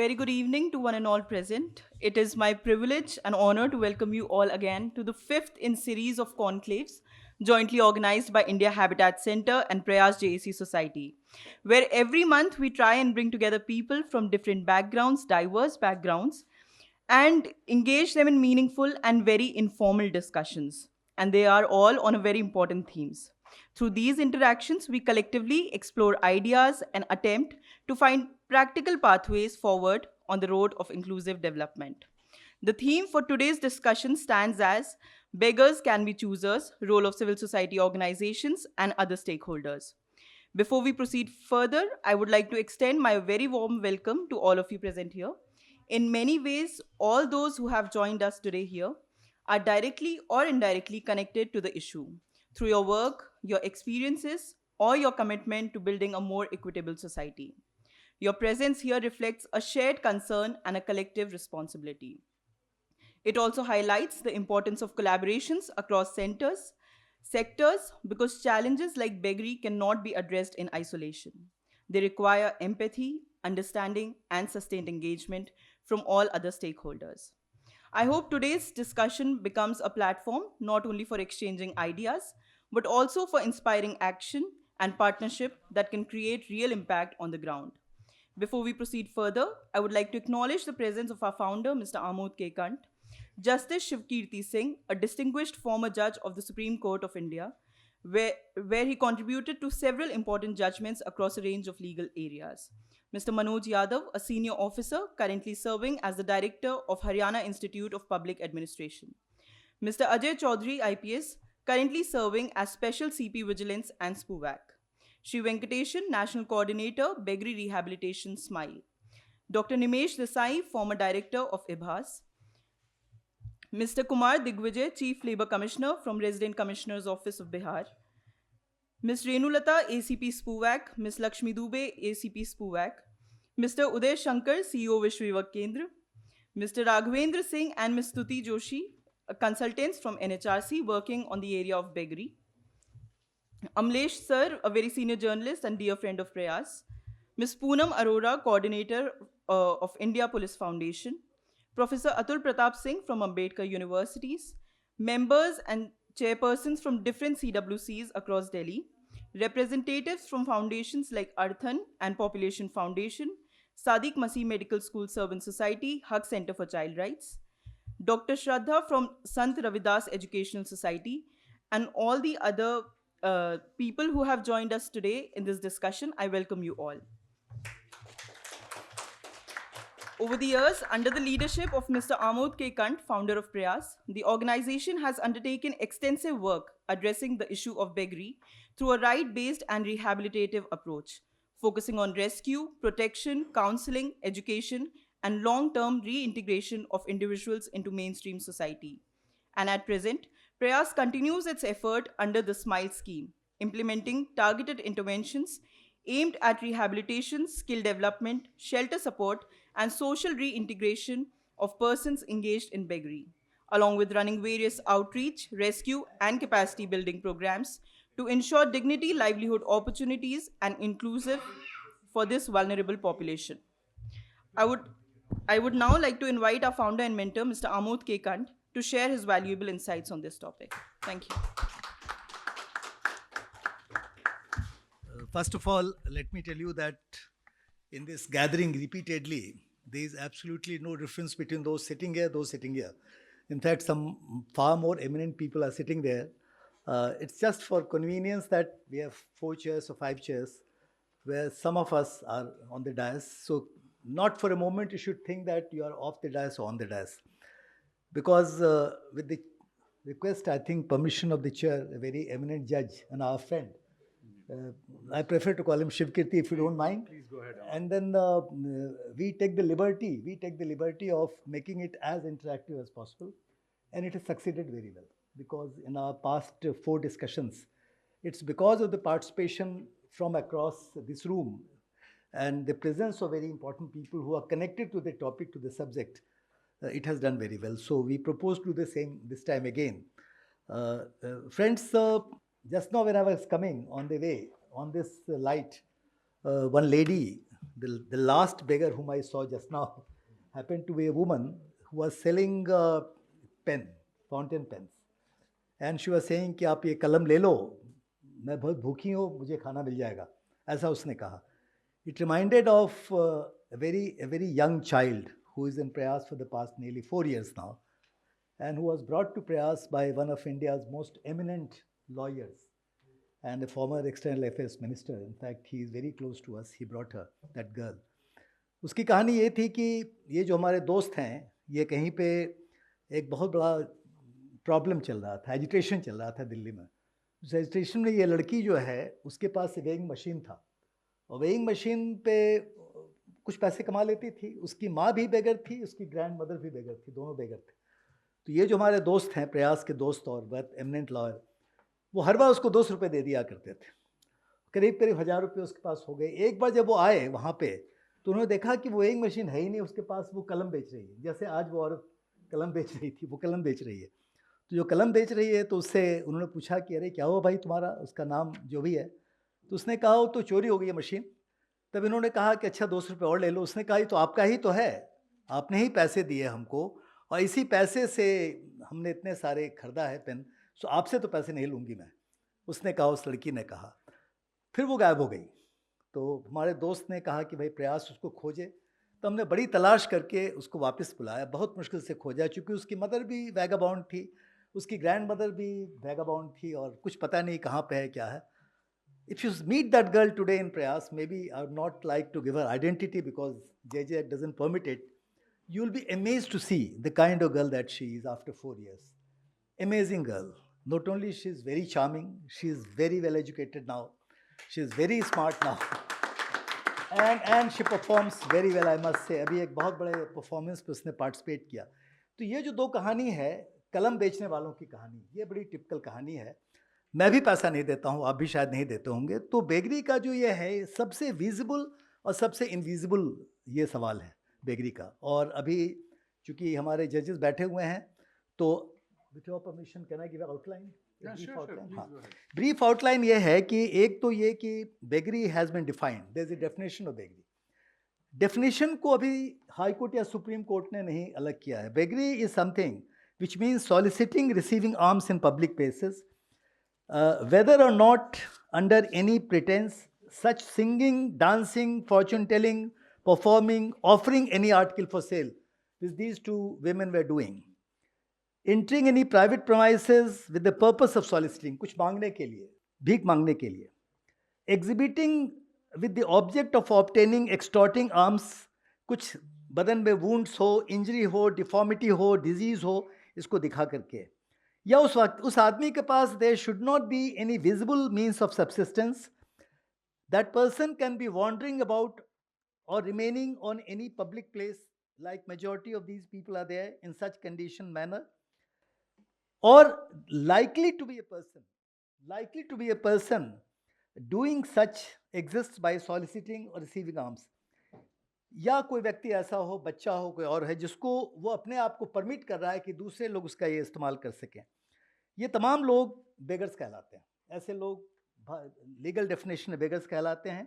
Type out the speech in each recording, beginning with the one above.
very good evening to one and all present. It is my privilege and honor to welcome you all again to the fifth in series of conclaves jointly organized by India Habitat Center and Prayas JAC Society, where every month we try and bring together people from different backgrounds, diverse backgrounds, and engage them in meaningful and very informal discussions. And they are all on a very important themes. Through these interactions, we collectively explore ideas and attempt to find practical pathways forward on the road of inclusive development. The theme for today's discussion stands as Beggars Can Be Choosers, Role of Civil Society Organizations and Other Stakeholders. Before we proceed further, I would like to extend my very warm welcome to all of you present here. In many ways, all those who have joined us today here are directly or indirectly connected to the issue through your work, your experiences, or your commitment to building a more equitable society. Your presence here reflects a shared concern and a collective responsibility. It also highlights the importance of collaborations across centers, sectors, because challenges like beggary cannot be addressed in isolation. They require empathy, understanding, and sustained engagement from all other stakeholders. I hope today's discussion becomes a platform not only for exchanging ideas, but also for inspiring action and partnership that can create real impact on the ground. Before we proceed further, I would like to acknowledge the presence of our founder, Mr. Amod K. Kant, Justice Shivkirti Singh, a distinguished former judge of the Supreme Court of India, where he contributed to several important judgments across a range of legal areas. Mr. Manoj Yadav, a senior officer currently serving as the director of Haryana Institute of Public Administration. Mr. Ajay Chaudhary, IPS, currently serving as Special CP Vigilance and SPUVAC. Shri Venkateshan, National Coordinator, Beggary Rehabilitation, SMILE. Dr. Nimesh Desai, former Director of IBHAS. Mr. Kumar Digvijay, Chief Labour Commissioner from Resident Commissioner's Office of Bihar. Ms. Renulata, ACP SPUVAC, Ms. Lakshmi Dubey, ACP SPUVAC, Mr. Uday Shankar, CEO Vishwa Yuva Kendra, Mr. Raghavendra Singh and Ms. Stuti Joshi, consultants from NHRC working on the area of beggary. Amlesh Sir, a very senior journalist and dear friend of Prayas. Ms. Poonam Arora, coordinator of India Police Foundation. Professor Atul Pratap Singh from Ambedkar Universities. Members and chairpersons from different CWCs across Delhi. Representatives from foundations like Arthan and Population Foundation, Sadiq Masih Medical School Servant Society, Hug Center for Child Rights. Dr. Shraddha from Sant Ravidas Educational Society, and all the other people who have joined us today in this discussion, I welcome you all. Over the years, under the leadership of Mr. Amod K. Kant, founder of Prayas, the organization has undertaken extensive work addressing the issue of beggary through a right-based and rehabilitative approach, focusing on rescue, protection, counseling, education, and long-term reintegration of individuals into mainstream society. And at present, Prayas continues its effort under the SMILE scheme, implementing targeted interventions aimed at rehabilitation, skill development, shelter support, and social reintegration of persons engaged in beggary, along with running various outreach, rescue, and capacity building programs to ensure dignity, livelihood opportunities, and inclusive for this vulnerable population. I would, I would now like to invite our founder and mentor, Mr. Amod K. Kant, to share his valuable insights on this topic. Thank you. First of all, let me tell you that in this gathering repeatedly, there is absolutely no difference between those sitting here, those sitting here. In fact, some far more eminent people are sitting there. It's just for convenience that we have 4 chairs or 5 chairs, where some of us are on the dais. So not for a moment you should think that you are off the dais or on the dais. Because with the request, I think, permission of the chair, a very eminent judge and our friend, I prefer to call him Shivkirti, if you don't mind. Please go ahead. And then we take the liberty of making it as interactive as possible. And it has succeeded very well. Because in our past 4 discussions, it's because of the participation from across this room and the presence of very important people who are connected to the topic, to the subject, it has done very well. So we propose to do the same this time again. Friends, just now when I was coming on the way, on this light, one lady the last beggar whom I saw just now happened to be a woman who was selling fountain pens. And she was saying कि आप ये कलम ले लो, मैं बहुत भूखी हूँ, मुझे खाना मिल जाएगा, ऐसा उसने कहा. It reminded of a very young child who is in Prayas for the past nearly 4 years now, and who was brought to Prayas by one of India's most eminent lawyers and a former external affairs minister. In fact, he is very close to us. He brought her, that girl. उसकी कहानी ये थी कि ये जो हमारे दोस्त हैं, ये कहीं पे एक बहुत बड़ा प्रॉब्लम चल रहा था, एजिटेशन चल रहा था दिल्ली में. उस एजिटेशन में ये लड़की जो है, उसके पास वेइंग मशीन था, और वेइंग मशीन पे कुछ पैसे कमा लेती थी. उसकी माँ भी बेगर थी, उसकी ग्रैंड मदर भी बेगर थी, दोनों बेगर थे. तो ये जो हमारे दोस्त हैं, प्रयास के दोस्त और बहुत एमिनेंट लॉयर, वो हर बार उसको 200 रुपये दे दिया करते थे. करीब 1000 रुपये उसके पास हो गए. एक बार जब वो आए वहाँ पे, तो उन्होंने देखा कि वो वेइंग मशीन है ही नहीं उसके पास, वो कलम बेच रही है. जैसे आज वो औरत कलम बेच रही थी, वो कलम बेच रही है. तो जो कलम बेच रही है, तो उससे उन्होंने पूछा कि अरे क्या हुआ भाई तुम्हारा, उसका नाम जो भी है. तो उसने कहा वो तो चोरी हो गई है मशीन. तब इन्होंने कहा कि अच्छा 200 रुपये और ले लो. उसने कहा ये तो आपका ही तो है, आपने ही पैसे दिए हमको, और इसी पैसे से हमने इतने सारे खरीदा है पेन, सो आपसे तो पैसे नहीं लूँगी मैं. उसने कहा, उस लड़की ने कहा. फिर वो गायब हो गई. तो हमारे दोस्त ने कहा कि भाई प्रयास उसको खोजे. तो हमने बड़ी तलाश करके उसको वापस बुलाया, बहुत मुश्किल से खोजा, क्योंकि उसकी मदर भी वैगाबाउंड थी, उसकी ग्रैंड मदर भी वैगाबाउंड थी, और कुछ पता नहीं कहाँ पे है, क्या है. If you meet that girl today in Prayas, maybe I would not like to give her identity because JJ Act doesn't permit it. You will be amazed to see the kind of girl that she is after 4 years. Amazing girl. Not only she is very charming, she is very well educated now. She is very smart now. And she performs very well, I must say. अभी एक बहुत बड़े performance पे उसने participate किया. तो ये जो दो कहानी है, कलम बेचने वालों की कहानी, ये बड़ी टिपिकल कहानी है. मैं भी पैसा नहीं देता हूँ, आप भी शायद नहीं देते होंगे. तो बेगरी का जो ये है, सबसे विजिबल और सबसे इनविजिबल ये सवाल है बेगरी का. और अभी चूँकि हमारे जजेस बैठे हुए हैं, तो with your permission can I give outline? हाँ, ब्रीफ आउटलाइन ये है कि एक तो ये कि beggary has been defined, there is a definition of beggary. Definition को अभी हाई कोर्ट या सुप्रीम कोर्ट ने नहीं अलग किया है. Beggary is something which means soliciting receiving arms in public places, whether or not under any pretense, such singing, dancing, fortune telling, performing, offering any article for sale, which these two women were doing. Entering any private premises with the purpose of soliciting, कुछ मांगने के लिए, भीख मांगने के लिए. Exhibiting with the object of obtaining, extorting alms, कुछ बदन में wounds हो, injury हो, deformity हो, disease हो, इसको दिखा करके. या उस आदमी के पास there should not be any visible means of subsistence. That person can be wandering about और remaining on any public place, like majority of these people are there in such condition manner, और likely to be a person doing such exists by soliciting or receiving alms. या कोई व्यक्ति ऐसा हो, बच्चा हो, कोई और है, जिसको वो अपने आप को परमिट कर रहा है कि दूसरे लोग उसका ये इस्तेमाल कर सकें. ये तमाम लोग बेगर्स कहलाते हैं. ऐसे लोग लीगल डेफिनेशन में बेगर्स कहलाते हैं.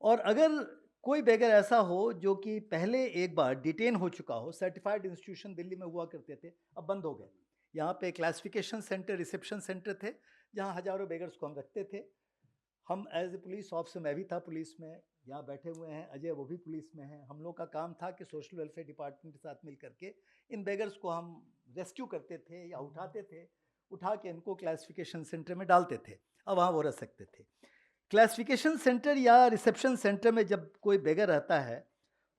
और अगर कोई बेगर ऐसा हो जो कि पहले एक बार डिटेन हो चुका हो, सर्टिफाइड इंस्टीट्यूशन दिल्ली में हुआ करते थे, अब बंद हो गए. यहाँ पे क्लासिफिकेशन सेंटर, रिसेप्शन सेंटर थे, जहाँ हज़ारों बेगर्स को हम रखते थे. हम एज ए पुलिस ऑफिसर, मैं भी था पुलिस में, यहाँ बैठे हुए हैं अजय, वो भी पुलिस में हैं. हम लोग का काम था कि सोशल वेलफेयर डिपार्टमेंट के साथ मिल करके इन बेगर्स को हम रेस्क्यू करते थे या उठाते थे, उठा के इनको क्लासिफिकेशन सेंटर में डालते थे, और वहाँ वो रह सकते थे. क्लासिफिकेशन सेंटर या रिसेप्शन सेंटर में जब कोई बेगर रहता है,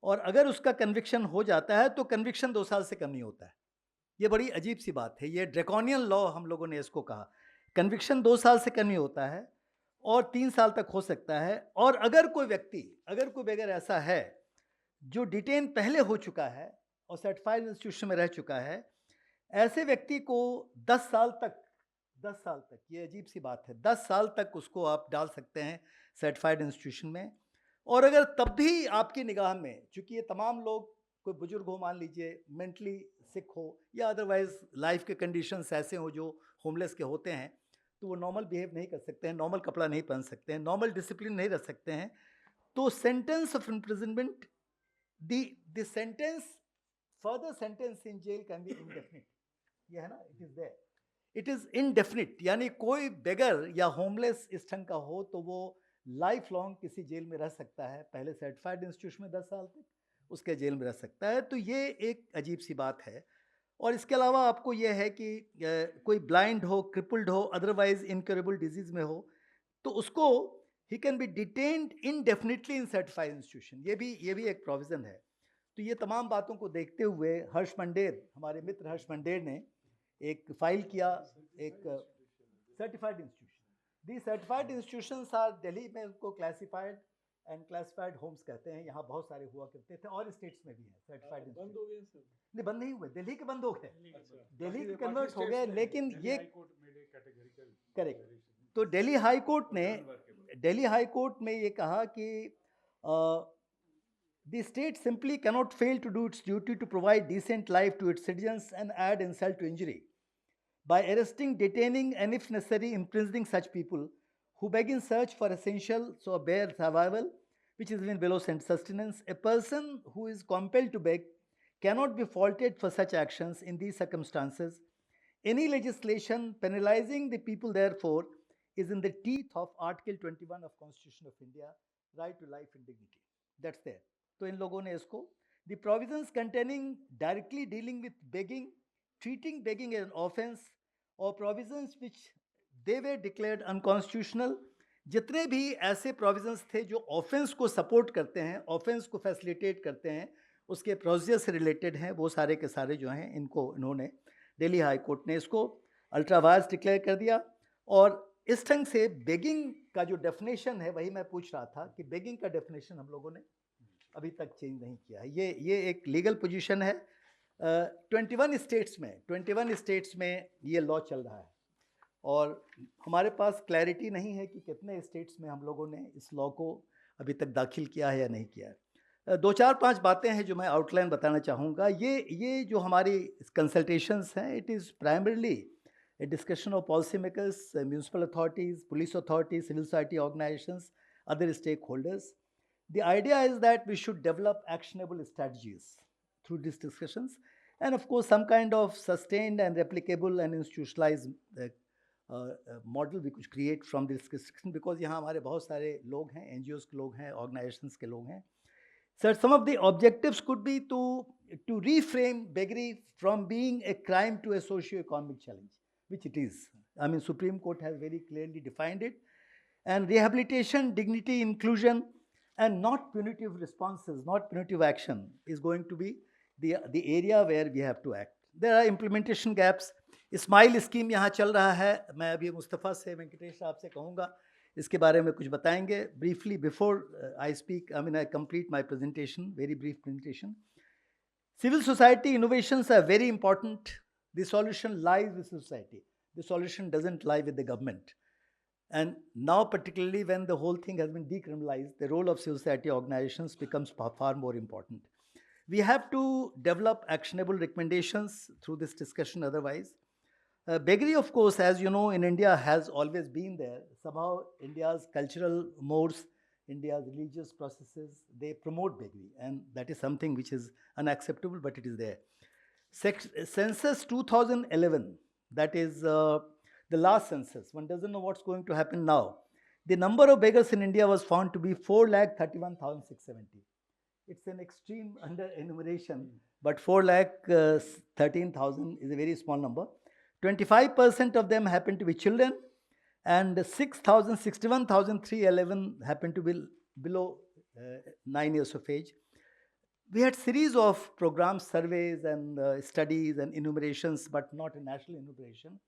और अगर उसका कन्विक्शन हो जाता है, तो कन्विक्शन 2 साल से कम नहीं होता है. ये बड़ी अजीब सी बात है. ये ड्रैकोनियन लॉ हम लोगों ने इसको कहा. कन्विक्शन 2 साल से कम नहीं होता है, और 3 साल तक हो सकता है. और अगर कोई बेगर ऐसा है जो डिटेन पहले हो चुका है और सर्टिफाइड इंस्टीट्यूशन में रह चुका है, ऐसे व्यक्ति को 10 साल तक, ये अजीब सी बात है, 10 साल तक उसको आप डाल सकते हैं सर्टिफाइड इंस्टीट्यूशन में. और अगर तब भी आपकी निगाह में, चूँकि ये तमाम लोग, कोई बुजुर्ग हो, मान लीजिए मेंटली सिक हो, या अदरवाइज लाइफ के कंडीशंस ऐसे हो जो होमलेस के होते हैं, तो वो नॉर्मल बिहेव नहीं कर सकते हैं, नॉर्मल कपड़ा नहीं पहन सकते हैं, नॉर्मल डिसिप्लिन नहीं रख सकते हैं, तो sentence of imprisonment, the sentence, further sentence in jail can be indefinite. ये है ना, it is there. It is indefinite, यानी कोई बेगर या होमलेस इस ढंग का हो तो वो लाइफ लॉन्ग किसी जेल में रह सकता है, पहले सर्टिफाइड इंस्टीट्यूशन में 10 साल तक, उसके जेल में रह सकता है. तो ये एक अजीब सी बात है. और इसके अलावा आपको ये है कि कोई ब्लाइंड हो, क्रिपल्ड हो, अदरवाइज इनक्योरेबल डिजीज में हो, तो उसको ही can be detained indefinitely in certified institution. ये भी एक प्रोविजन है. तो ये तमाम बातों को देखते हुए हर्ष मंडेर, हमारे मित्र हर्ष मंडेर ने एक फाइल किया, एक certified institution. The certified institutions are Delhi में उनको क्लासिफाइड एंड क्लासिफाइड होम्स कहते हैं. यहाँ बहुत सारे हुआ करते थे और स्टेट्स में भी है सर्टिफाइड. बंद हो गए सर. नहीं, बंद नहीं हुए, दिल्ली के बंद हो गए, दिल्ली के बाकी कन्वर्ट हो states गए. में लेकिन दिल्ली ये हाई कोर्ट में एक categorical करेक्ट. declaration. तो दिल्ली हाई कोर्ट ने, बंद वर्ग के बाद. दिल्ली हाई कोर्ट में ये कहा कि the state simply cannot fail to do its duty to provide decent life to its citizens and add insult to injury by arresting, detaining, and if necessary, imprisoning such people who beg in search for essential, so bare survival, which is even below sustenance. A person who is compelled to beg cannot be faulted for such actions in these circumstances. Any legislation penalizing the people, therefore, is in the teeth of Article 21 of Constitution of India, right to life and dignity. That's there. तो इन लोगों ने इसको, the provisions containing directly dealing with begging, treating begging as an offense, or provisions which they were declared unconstitutional. जितने भी ऐसे provisions थे जो offense को support करते हैं, offense को facilitate करते हैं, उसके प्रोसीजर से रिलेटेड हैं, वो सारे के सारे जो हैं इनको इन्होंने दिल्ली हाई कोर्ट ने इसको अल्ट्रा वायर्स डिक्लेयर कर दिया. और इस ढंग से बेगिंग का जो डेफिनेशन है, वही मैं पूछ रहा था कि बेगिंग का डेफिनेशन हम लोगों ने अभी तक चेंज नहीं किया है. ये एक लीगल पोजीशन है. 21 स्टेट्स में ये लॉ चल रहा है और हमारे पास क्लैरिटी नहीं है कि कितने स्टेट्स में हम लोगों ने इस लॉ को अभी तक दाखिल किया है या नहीं किया है. 2-4-5 बातें हैं जो मैं आउटलाइन बताना चाहूँगा. ये जो हमारी कंसल्टेशंस हैं, it is primarily a discussion of policymakers, municipal authorities, police authorities, civil society organizations, other stakeholders. The idea is that we should develop actionable strategies through these discussions, and of course some kind of sustained and replicable and institutionalized model we could create from this discussion, because यहाँ हमारे बहुत सारे लोग हैं, NGOs के लोग हैं, organizations के लोग हैं. So some of the objectives could be to reframe beggary from being a crime to a socio-economic challenge, which it is. I mean, Supreme Court has very clearly defined it. And rehabilitation, dignity, inclusion, and not punitive responses, not punitive action is going to be the area where we have to act. There are implementation gaps. Smile scheme यहाँ चल रहा है. मैं अभी मुस्तफ़ा से, वेंकटेश साहब से कहूँगा इसके बारे में कुछ बताएंगे. Briefly before I speak, I complete my presentation, very brief presentation. Civil society innovations are very important. The solution lies with society. The solution doesn't lie with the government. And now, particularly when the whole thing has been decriminalized, the role of civil society organizations becomes far more important. We have to develop actionable recommendations through this discussion otherwise. Beggary, of course, as you know, in India has always been there. Somehow India's cultural modes, India's religious processes, they promote beggary, and that is something which is unacceptable, but it is there. Census 2011, that is the last census, one doesn't know what's going to happen now. The number of beggars in India was found to be 4,31,670. It's an extreme under enumeration, but 4,13,000 is a very small number. 25% of them happen to be children, and 61,311 happen to be below 9 years of age. We had series of programs, surveys, and studies and enumerations, but not a national enumeration.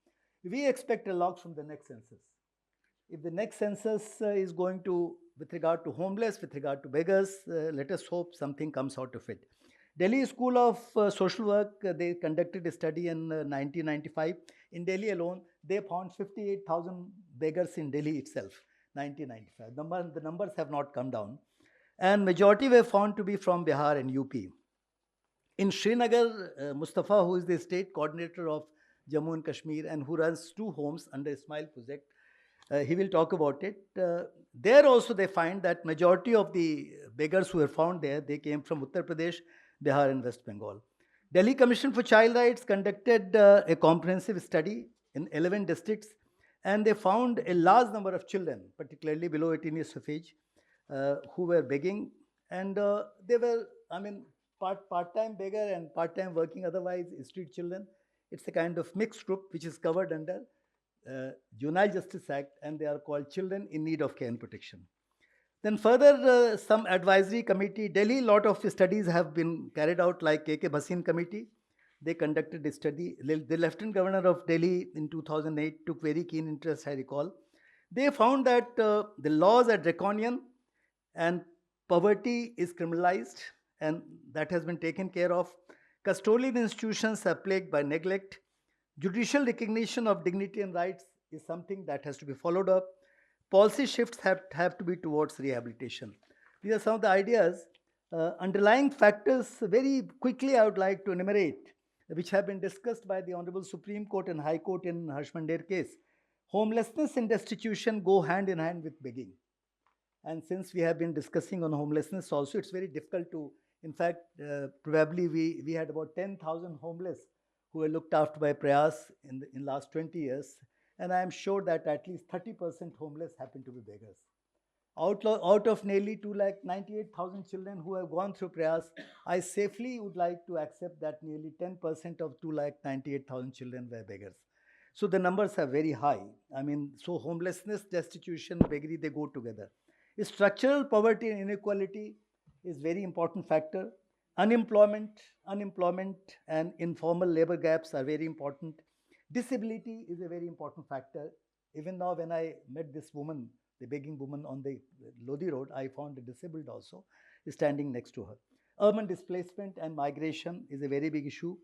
We expect a lot from the next census. If the next census is going to, with regard to homeless, with regard to beggars, let us hope something comes out of it. Delhi School of Social Work, they conducted a study in 1995. In Delhi alone, they found 58,000 beggars in Delhi itself, 1995. The numbers have not come down. And majority were found to be from Bihar and UP. In Srinagar, Mustafa, who is the state coordinator of Jammu and Kashmir and who runs 2 homes under Smile project, He will talk about it. There also they find that majority of the beggars who were found there, they came from Uttar Pradesh, Bihar and West Bengal. Delhi Commission for Child Rights conducted a comprehensive study in 11 districts, and they found a large number of children, particularly below 18 years of age, who were begging, and they were, I mean, part-time beggar and part-time working otherwise street children. It's a kind of mixed group which is covered under Juvenile Justice Act, and they are called children in need of care and protection. Then further, some advisory committee, Delhi, lot of studies have been carried out, like KK Bhasin committee. They conducted a study. The Lieutenant Governor of Delhi in 2008 took very keen interest, I recall. They found that the laws are draconian and poverty is criminalized, and that has been taken care of. Custodial institutions are plagued by neglect. Judicial recognition of dignity and rights is something that has to be followed up. Policy shifts have to be towards rehabilitation. These are some of the ideas. Underlying factors, very quickly I would like to enumerate, which have been discussed by the Honorable Supreme Court and High Court in Harsh Mandir case. Homelessness and destitution go hand in hand with begging. And since we have been discussing on homelessness also, it's very difficult to, in fact, probably we had about 10,000 homeless who were looked after by Prayas in last 20 years. And I am sure that at least 30% homeless happen to be beggars. Out of nearly 2,98,000 children who have gone through Prayas, I safely would like to accept that nearly 10% of 2,98,000 children were beggars. So the numbers are very high. I mean, so homelessness, destitution, beggary, they go together. Structural poverty and inequality is very important factor. Unemployment and informal labor gaps are very important. Disability is a very important factor. Even now when I met this woman, the begging woman on the Lodi Road, I found a disabled also standing next to her. Urban displacement and migration is a very big issue.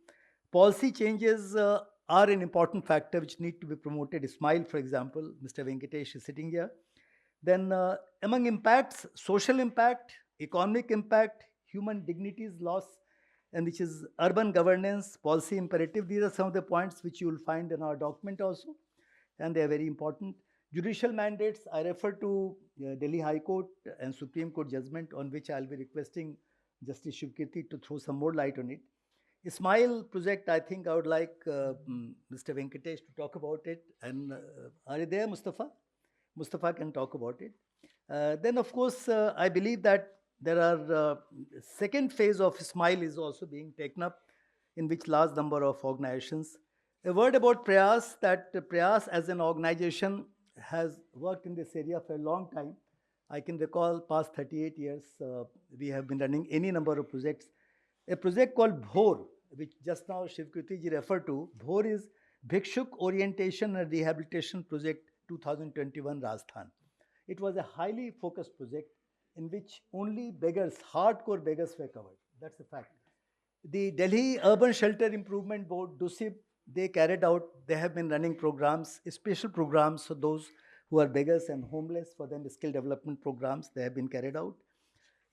Policy changes are an important factor which need to be promoted. Smile, for example, Mr. Venkatesh is sitting here. Then among impacts, social impact, economic impact, human dignity is lost, and which is urban governance, policy imperative. These are some of the points which you will find in our document also, and they are very important. Judicial mandates, I refer to Delhi High Court and Supreme Court judgment, on which I will be requesting Justice Shivkirti to throw some more light on it. Smile project, I think I would like Mr. Venkatesh to talk about it. And are you there, Mustafa? Mustafa can talk about it. Then, of course, I believe that there are second phase of Smile is also being taken up, in which large number of organizations. A word about Prayas, that Prayas as an organization has worked in this area for a long time. I can recall past 38 years, we have been running any number of projects. A project called Bhor, which just now Shivkirti ji referred to. Bhor is Bhikshuk Orientation and Rehabilitation Project 2021 Rajasthan. It was a highly focused project in which only beggars, hardcore beggars were covered. That's a fact. The Delhi Urban Shelter Improvement Board, DUSIB, they carried out, they have been running programs, special programs for those who are beggars and homeless, for them skill development programs, they have been carried out.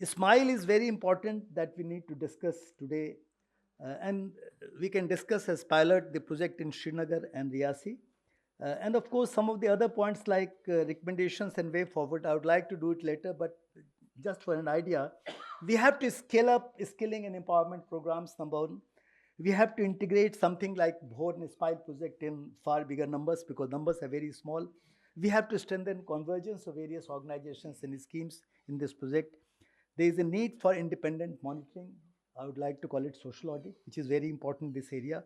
Smile is very important that we need to discuss today, and we can discuss as pilot the project in Srinagar and Riyasi. And of course, some of the other points like recommendations and way forward, I would like to do it later, but just for an idea, we have to scale up skilling and empowerment programs, number one. We have to integrate something like Bhor and Smile project in far bigger numbers, because numbers are very small. We have to strengthen convergence of various organizations and schemes in this project. There is a need for independent monitoring. I would like to call it social audit, which is very important in this area.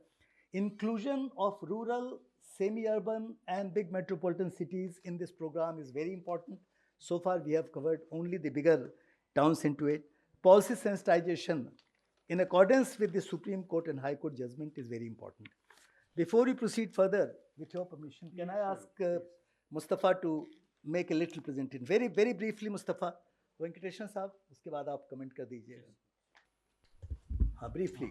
Inclusion of rural, semi-urban and big metropolitan cities in this program is very important. So far, we have covered only the bigger towns into it. Policy sensitization in accordance with the Supreme Court and High Court judgment is very important. Before we proceed further, with your permission, can I ask Mustafa to make a little presentation? Very, very briefly, Mustafa. Venkatesan साहब, उसके बाद आप comment कर दीजिएगा. हाँ, briefly.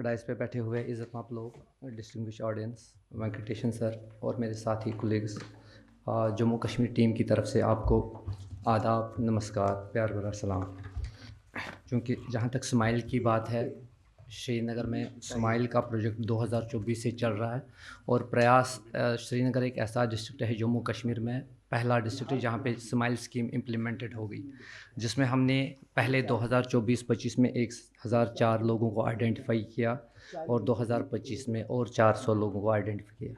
Dice पे बैठे हुए इज़्ज़त आप लोग, डिस्टिंग्विश ऑडियंस, वेंकटेशन सर और मेरे साथी कोलीग्स, जम्मू कश्मीर टीम की तरफ से आपको आदाब, नमस्कार, प्यार भरा सलाम. क्योंकि जहाँ तक स्माइल की बात है, श्रीनगर में स्माइल का प्रोजेक्ट 2024 से चल रहा है और प्रयास श्रीनगर एक ऐसा डिस्ट्रिक्ट है जम्मू कश्मीर में पहला डिस्ट्रिक्ट है जहाँ पे स्माइल स्कीम इम्प्लीमेंटेड हो गई, जिसमें हमने पहले 2024-25 में 1004 लोगों को आइडेंटिफाई किया और 2025 में और 400 लोगों को आइडेंटिफाई किया।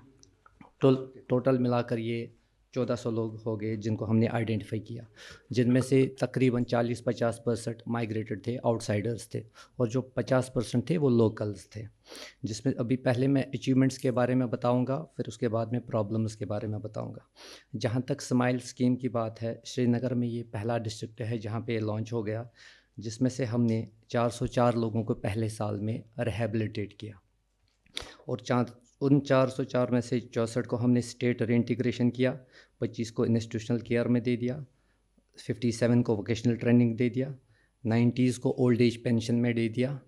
तो टोटल मिलाकर ये 1400 लोग हो गए जिनको हमने आइडेंटिफाई किया, जिनमें से तकरीबन 40-50% माइग्रेटेड थे, आउटसाइडर्स थे, और जो 50% थे वो लोकल्स थे। जिसमें अभी पहले मैं अचीवमेंट्स के बारे में बताऊंगा, फिर उसके बाद में प्रॉब्लम्स के बारे में बताऊंगा। जहां तक स्माइल स्कीम की बात है, श्रीनगर में ये पहला डिस्ट्रिक्ट है जहां पे लॉन्च हो गया, जिसमें से हमने 404 लोगों को पहले साल में रिहेबिलिटेट किया और उन 404 में से 64 को हमने स्टेट रीइंटीग्रेशन किया, 25 को इंस्टीट्यूशनल केयर में दे दिया, 57 को वोकेशनल ट्रेनिंग दे दिया, 90s को ओल्ड एज पेंशन में दे दिया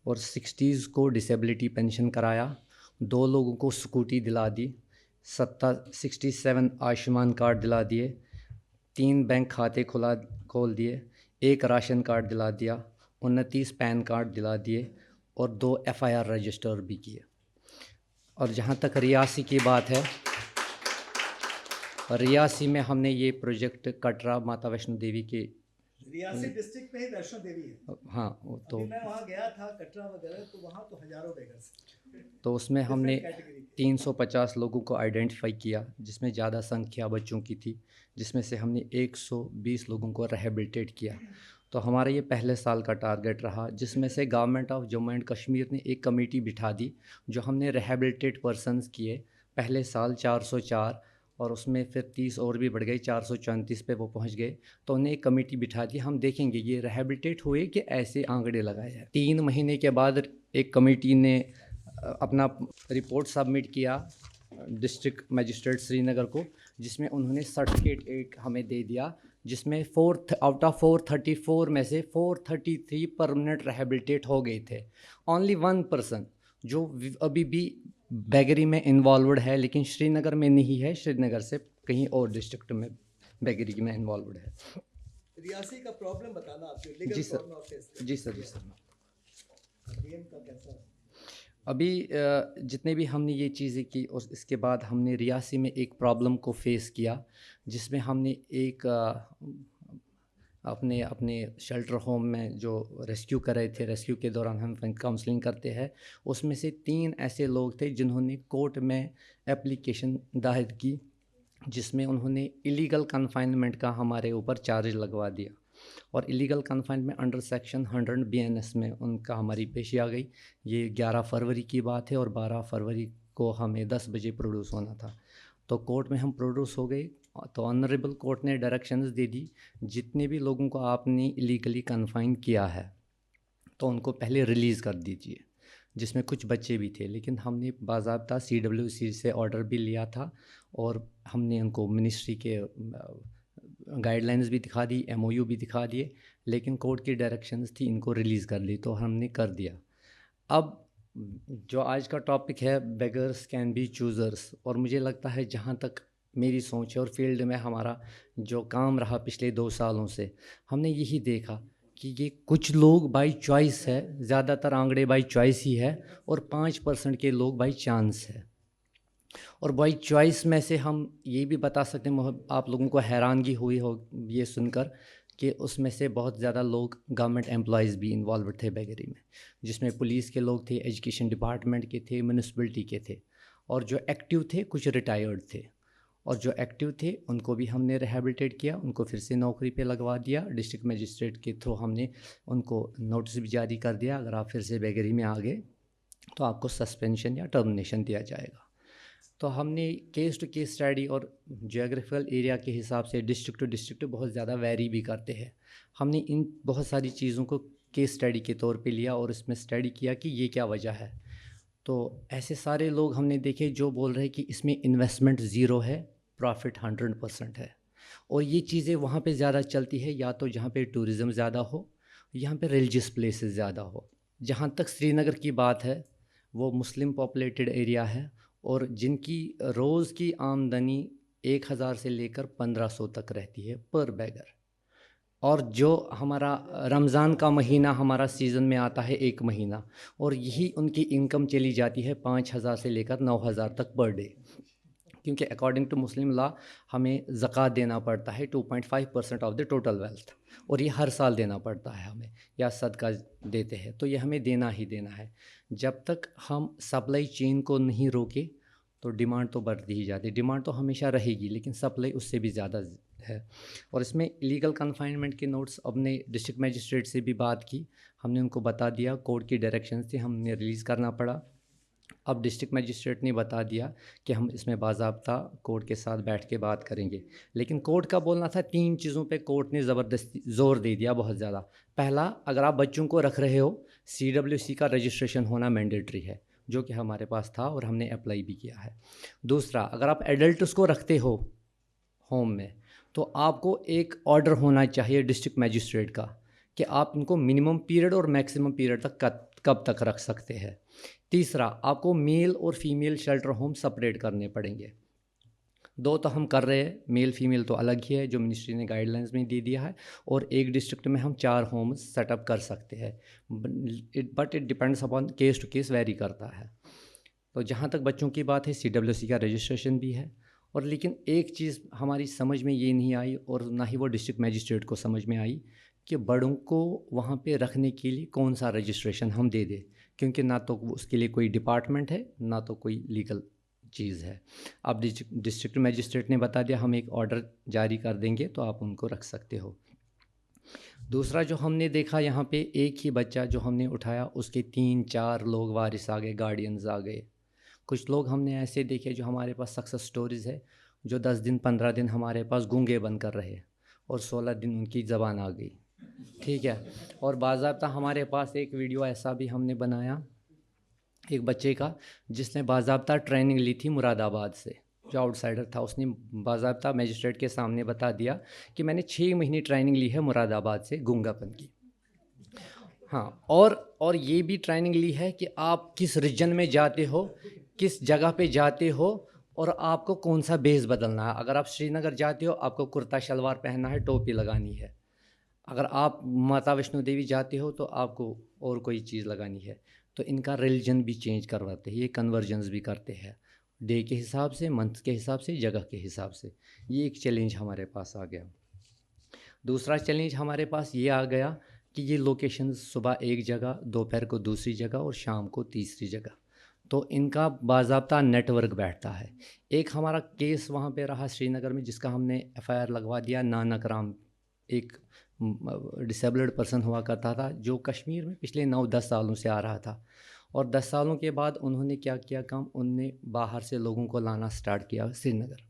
और 60s को डिसेबिलिटी पेंशन कराया, 2 लोगों को स्कूटी दिला दी, 67 आयुष्मान कार्ड दिला दिए, 3 बैंक खाते खोल दिए, 1 राशन कार्ड दिला दिया, 29 पैन कार्ड दिला दिए और 2 FIR रजिस्टर भी किए। और जहाँ तक रियासी की बात है, रियासी में हमने ये प्रोजेक्ट कटरा माता वैष्णो देवी के रियासी डिस्ट्रिक्ट में ही वैष्णो देवी है। हाँ, तो अभी मैं वहाँ गया था कटरा वगैरह, तो वहाँ तो हजारों बेगर्स। तो उसमें हमने कैटेगरी 350 लोगों को आइडेंटिफाई किया, जिसमें ज़्यादा संख्या बच्चों की थी, जिसमें से हमने 120 लोगों को रिहेबिलिटेट किया। तो हमारा ये पहले साल का टारगेट रहा, जिसमें से government of Jammu and Kashmir ने एक कमेटी बिठा दी, जो हमने रिहेबिलिटेट पर्सनस किए पहले साल 404 और उसमें फिर 30 और भी बढ़ गई, 434 पे वो पहुंच गए। तो उन्हें एक कमेटी बिठा दी, हम देखेंगे ये रिहेबिलिटेट हुए कि ऐसे आंकड़े लगाए हैं। 3 महीने के बाद एक कमेटी ने अपना रिपोर्ट सबमिट किया डिस्ट्रिक्ट मजिस्ट्रेट श्रीनगर को, जिसमें उन्होंने सर्टिफिकेट एक हमें दे दिया, जिसमें 4 आउट ऑफ 434 में से 433 परमानेंट रिहेबिलिटेट हो गए थे। ओनली 1% जो अभी भी बेगरी में इन्वॉल्वड है, लेकिन श्रीनगर में नहीं है, श्रीनगर से कहीं और डिस्ट्रिक्ट में बेगरी में इन्वॉल्वड है। रियासी का प्रॉब्लम बताना आपको, लीगल जी सर, प्रॉब्लम आप फेस जी सर, जी सर। डीएम का कैसा है? अभी जितने भी हमने ये चीज़ें की और इसके बाद हमने रियासी में एक प्रॉब्लम को फेस किया, जिसमें हमने एक अपने अपने शेल्टर होम में जो रेस्क्यू कर रहे थे, रेस्क्यू के दौरान हम काउंसलिंग करते हैं, उसमें से 3 ऐसे लोग थे जिन्होंने कोर्ट में एप्लीकेशन दायर की, जिसमें उन्होंने इलीगल कन्फाइनमेंट का हमारे ऊपर चार्ज लगवा दिया और illegal confinement under section 100 BNS में उनका हमारी पेशी आ गई। ये 11 फरवरी की बात है और 12 फरवरी को हमें 10 बजे प्रोड्यूस होना था। तो कोर्ट में हम प्रोड्यूस हो गए, तो ऑनरेबल कोर्ट ने डायरेक्शंस दे दी, जितने भी लोगों को आपने इलीगली कन्फाइन किया है तो उनको पहले रिलीज़ कर दीजिए, जिसमें कुछ बच्चे भी थे। लेकिन हमने बाज़ाब्ता CWC से ऑर्डर भी लिया था और हमने उनको मिनिस्ट्री के गाइडलाइंस भी दिखा दी, MOU भी दिखा दिए, लेकिन कोर्ट की डायरेक्शंस थी इनको रिलीज़ कर ली, तो हमने कर दिया। अब जो आज का टॉपिक है, बेगर्स कैन बी चूज़र्स, और मुझे लगता है जहाँ तक मेरी सोच है और फील्ड में हमारा जो काम रहा पिछले 2 सालों से, हमने यही देखा कि ये कुछ लोग बाई चॉइस है, ज़्यादातर आंकड़े बाई चॉइस ही है, और 5% के लोग बाई चांस है। और बाई चॉइस में से हम ये भी बता सकते हैं, आप लोगों को हैरानगी हुई हो ये सुनकर कि उसमें से बहुत ज़्यादा लोग गवर्नमेंट एम्प्लॉयज़ भी इन्वॉल्व थे बेगरी में, जिसमें पुलिस के लोग थे, एजुकेशन डिपार्टमेंट के थे, म्यूनिसिपलिटी के थे, और जो एक्टिव थे कुछ रिटायर्ड थे। और जो एक्टिव थे उनको भी हमने रिहेबिलिटेट किया, उनको फिर से नौकरी पे लगवा दिया। डिस्ट्रिक्ट मजिस्ट्रेट के थ्रू हमने उनको नोटिस भी जारी कर दिया, अगर आप फिर से बेगरी में आ गए तो आपको सस्पेंशन या टर्मिनेशन दिया जाएगा। तो हमने केस टू केस स्टडी और जियोग्राफिकल एरिया के हिसाब से डिस्ट्रिक्ट टू डिस्ट्रिक्ट बहुत ज़्यादा वैरी भी करते हैं। हमने इन बहुत सारी चीज़ों को केस स्टडी के तौर पे लिया और इसमें स्टडी किया कि ये क्या वजह है। तो ऐसे सारे लोग हमने देखे जो बोल रहे हैं कि इसमें इन्वेस्टमेंट ज़ीरो है, प्रॉफिट 100% है। और ये चीज़ें वहाँ पे ज़्यादा चलती है, या तो जहाँ पे टूरिज़्म ज़्यादा हो, यहाँ पे रिलीजियस प्लेसेस ज़्यादा हो। जहाँ तक श्रीनगर की बात है, वो मुस्लिम पॉपुलेटेड एरिया है और जिनकी रोज़ की आमदनी 1000 से लेकर 1500 तक रहती है पर बैगर। और जो हमारा रमज़ान का महीना हमारा सीज़न में आता है 1 महीना, और यही उनकी इनकम चली जाती है 5,000 से लेकर 9,000 तक पर डे, क्योंकि अकॉर्डिंग टू मुस्लिम लॉ हमें ज़कात देना पड़ता है 2.5% ऑफ द टोटल वेल्थ, और ये हर साल देना पड़ता है हमें, या सदका देते हैं तो ये हमें देना ही देना है। जब तक हम सप्लाई चेन को नहीं रोके तो डिमांड तो बढ़ती ही जाती है, डिमांड तो हमेशा रहेगी लेकिन सप्लाई उससे भी ज़्यादा है। और इसमें इलीगल कन्फाइनमेंट के नोट्स अपने डिस्ट्रिक्ट मजिस्ट्रेट से भी बात की, हमने उनको बता दिया, कोर्ट की डायरेक्शन से हमने रिलीज़ करना पड़ा। अब डिस्ट्रिक्ट मजिस्ट्रेट ने बता दिया कि हम इसमें बाज़ाब्ता कोर्ट के साथ बैठ के बात करेंगे, लेकिन कोर्ट का बोलना था 3 चीज़ों पे कोर्ट ने ज़बरदस्ती ज़ोर दे दिया बहुत ज़्यादा। पहला, अगर आप बच्चों को रख रहे हो CWC का रजिस्ट्रेशन होना मैंडेटरी है, जो कि हमारे पास था और हमने अप्लाई भी किया है। दूसरा, अगर आप एडल्ट्स को रखते हो होम में तो आपको एक ऑर्डर होना चाहिए डिस्ट्रिक्ट मजिस्ट्रेट का कि आप इनको मिनिमम पीरियड और मैक्सिमम पीरियड तक कब तक रख सकते हैं। तीसरा, आपको मेल और फीमेल शेल्टर होम सेपरेट करने पड़ेंगे। 2 तो हम कर रहे हैं, मेल फीमेल तो अलग ही है जो मिनिस्ट्री ने गाइडलाइंस में दे दिया है, और एक डिस्ट्रिक्ट में हम 4 होम्स सेटअप कर सकते हैं, but it depends upon case to case vary करता है। तो जहाँ तक बच्चों की बात है CWC का रजिस्ट्रेशन भी है, और लेकिन एक चीज़ हमारी समझ में ये नहीं आई और ना ही वो डिस्ट्रिक्ट मजिस्ट्रेट को समझ में आई कि बड़ों को वहाँ पे रखने के लिए कौन सा रजिस्ट्रेशन हम दे दें, क्योंकि ना तो उसके लिए कोई डिपार्टमेंट है ना तो कोई लीगल चीज़ है। अब डिस्ट्रिक्ट मजिस्ट्रेट ने बता दिया हम एक ऑर्डर जारी कर देंगे तो आप उनको रख सकते हो। दूसरा जो हमने देखा, यहाँ पे एक ही बच्चा जो हमने उठाया उसके 3-4 लोग वारिस आ गए, गार्डियंस आ गए। कुछ लोग हमने ऐसे देखे जो हमारे पास सक्सेस स्टोरीज़ है, जो 10 दिन 15 दिन हमारे पास गूंगे बन कर रहे और 16 दिन उनकी ज़बान आ गई, ठीक है। और बाज़ाब्ता हमारे पास एक वीडियो ऐसा भी हमने बनाया एक बच्चे का जिसने बाज़ाब्ता ट्रेनिंग ली थी मुरादाबाद से, जो आउटसाइडर था, उसने बाज़ाब्ता मजिस्ट्रेट के सामने बता दिया कि मैंने 6 महीने ट्रेनिंग ली है मुरादाबाद से गूंगापन की। हाँ, और ये भी ट्रेनिंग ली है कि आप किस रीजन में जाते हो, किस जगह पे जाते हो और आपको कौन सा बेस बदलना है। अगर आप श्रीनगर जाते हो आपको कुर्ता शलवार पहनना है, टोपी लगानी है। अगर आप माता वैष्णो देवी जाते हो तो आपको और कोई चीज़ लगानी है। तो इनका रिलीजन भी चेंज करवाते हैं, ये कन्वर्जन्स भी करते हैं डे के हिसाब से, मंथ के हिसाब से, जगह के हिसाब से। ये एक चैलेंज हमारे पास आ गया। दूसरा चैलेंज हमारे पास ये आ गया कि ये लोकेशन सुबह एक जगह, दोपहर को दूसरी जगह और शाम को तीसरी जगह, तो इनका बाज़ाब्ता नेटवर्क बैठता है। एक हमारा केस वहाँ पे रहा श्रीनगर में जिसका हमने FIR लगवा दिया। नानक राम एक डिसेबल्ड पर्सन हुआ करता था जो कश्मीर में पिछले 9-10 सालों से आ रहा था, और 10 सालों के बाद उन्होंने क्या किया काम, उनने बाहर से लोगों को लाना स्टार्ट किया श्रीनगर।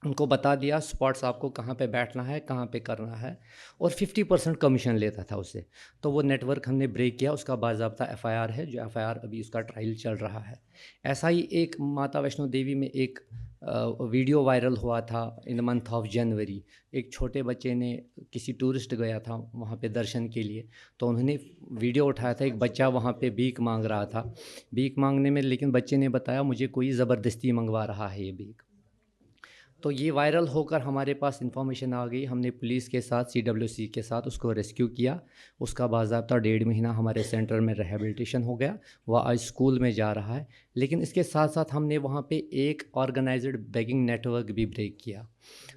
उनको बता दिया स्पॉट्स आपको कहाँ पे बैठना है, कहाँ पे करना है, और 50% कमीशन लेता था उससे। तो वो नेटवर्क हमने ब्रेक किया, उसका बाज़ाब्ता FIR है, जो FIR अभी उसका ट्रायल चल रहा है। ऐसा ही एक माता वैष्णो देवी में एक वीडियो वायरल हुआ था in the month of January. एक छोटे बच्चे ने, किसी टूरिस्ट गया था वहाँ पे दर्शन के लिए, तो उन्होंने वीडियो उठाया था, एक बच्चा वहाँ पे भीख मांग रहा था। भीख मांगने में लेकिन बच्चे ने बताया मुझे कोई ज़बरदस्ती मंगवा रहा है ये भीख। तो ये वायरल होकर हमारे पास इंफॉर्मेशन आ गई, हमने पुलिस के साथ CWC के साथ उसको रेस्क्यू किया। उसका बाज़ाब्ता 1.5 महीना हमारे सेंटर में रिहेबिलिटेशन हो गया, वह आज स्कूल में जा रहा है। लेकिन इसके साथ साथ हमने वहाँ पे एक ऑर्गेनाइज्ड बेगिंग नेटवर्क भी ब्रेक किया,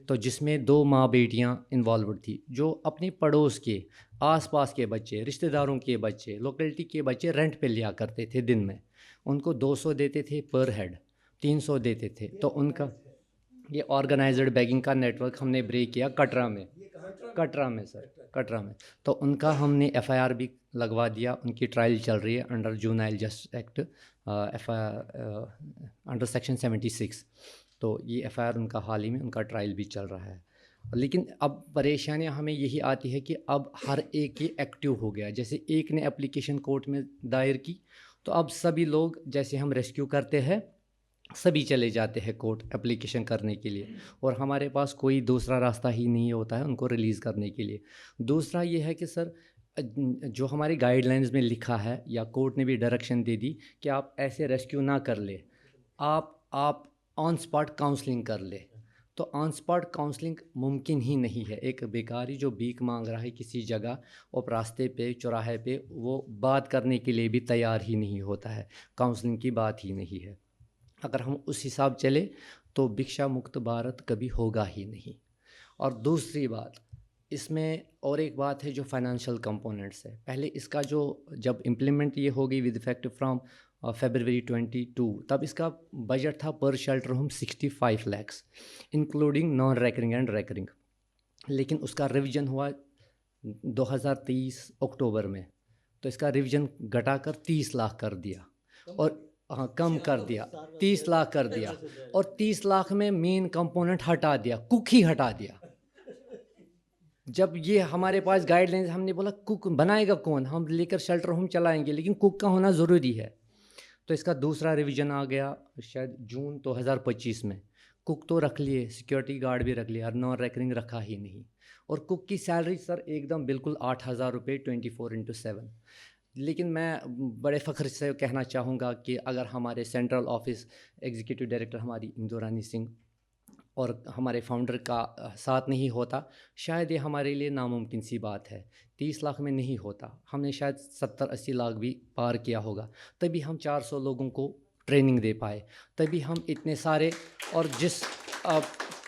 तो जिसमें 2 माँ बेटियाँ इन्वॉल्व थी, जो अपने पड़ोस के, आसपास के बच्चे, रिश्तेदारों के बच्चे, लोकेलिटी के बच्चे रेंट पे लिया करते थे। दिन में उनको 200 देते थे पर हेड, 300 देते थे। तो उनका ये ऑर्गेनाइज्ड बैगिंग का नेटवर्क हमने ब्रेक किया कटरा में सर, कटरा में। तो उनका हमने FIR भी लगवा दिया, उनकी ट्रायल चल रही है under juvenile justice act, under section 76। तो ये FIR उनका हाल ही में उनका ट्रायल भी चल रहा है। लेकिन अब परेशानियां हमें यही आती है कि अब हर एक ये एक्टिव हो गया। जैसे एक ने एप्लीकेशन कोर्ट में दायर की तो अब सभी लोग, जैसे हम रेस्क्यू करते हैं, सभी चले जाते हैं कोर्ट एप्लीकेशन करने के लिए, और हमारे पास कोई दूसरा रास्ता ही नहीं होता है उनको रिलीज़ करने के लिए। दूसरा ये है कि सर जो हमारी गाइडलाइंस में लिखा है या कोर्ट ने भी डायरेक्शन दे दी कि आप ऐसे रेस्क्यू ना कर ले, आप ऑन स्पॉट काउंसलिंग कर ले। तो ऑन स्पॉट काउंसलिंग मुमकिन ही नहीं है। एक बेकारी जो भीख मांग रहा है किसी जगह और रास्ते पे चौराहे पे, वो बात करने के लिए भी तैयार ही नहीं होता है, काउंसलिंग की बात ही नहीं है। अगर हम उस हिसाब चले तो भिक्षा मुक्त भारत कभी होगा ही नहीं। और दूसरी बात, इसमें और एक बात है जो फाइनेंशियल कंपोनेंट्स है। पहले इसका जो जब इम्प्लीमेंट ये होगी विद इफेक्ट फ्रॉम February 22, तब इसका बजट था पर shelter home 65 lakhs including non recurring and recurring. लेकिन उसका रिवीजन हुआ 2023 अक्टूबर में, तो इसका रिवीजन घटाकर 30 लाख कर दिया। और हाँ, कम कर दिया, 30 लाख कर दिया। और 30 लाख में मेन कंपोनेंट हटा दिया, कुक ही हटा दिया। जब ये हमारे पास गाइडलाइंस, हमने बोला कुक बनाएगा कौन, हम लेकर शेल्टर होम चलाएंगे, लेकिन कुक का होना ज़रूरी है। तो इसका दूसरा रिवीजन आ गया शायद जून 2025 में। कुक तो रख लिए, सिक्योरिटी गार्ड भी रख लिया, और नॉन रेकरिंग रखा ही नहीं। और कुक की सैलरी सर एकदम बिल्कुल 8,000 रुपये 24/7। लेकिन मैं बड़े फ़ख्र से कहना चाहूँगा कि अगर हमारे सेंट्रल ऑफिस एग्जीक्यूटिव डायरेक्टर हमारी इंदु रानी सिंह और हमारे फाउंडर का साथ नहीं होता, शायद ये हमारे लिए नामुमकिन सी बात है। 30 लाख में नहीं होता, हमने शायद 70-80 लाख भी पार किया होगा। तभी हम 400 लोगों को ट्रेनिंग दे पाए, तभी हम इतने सारे, और जिस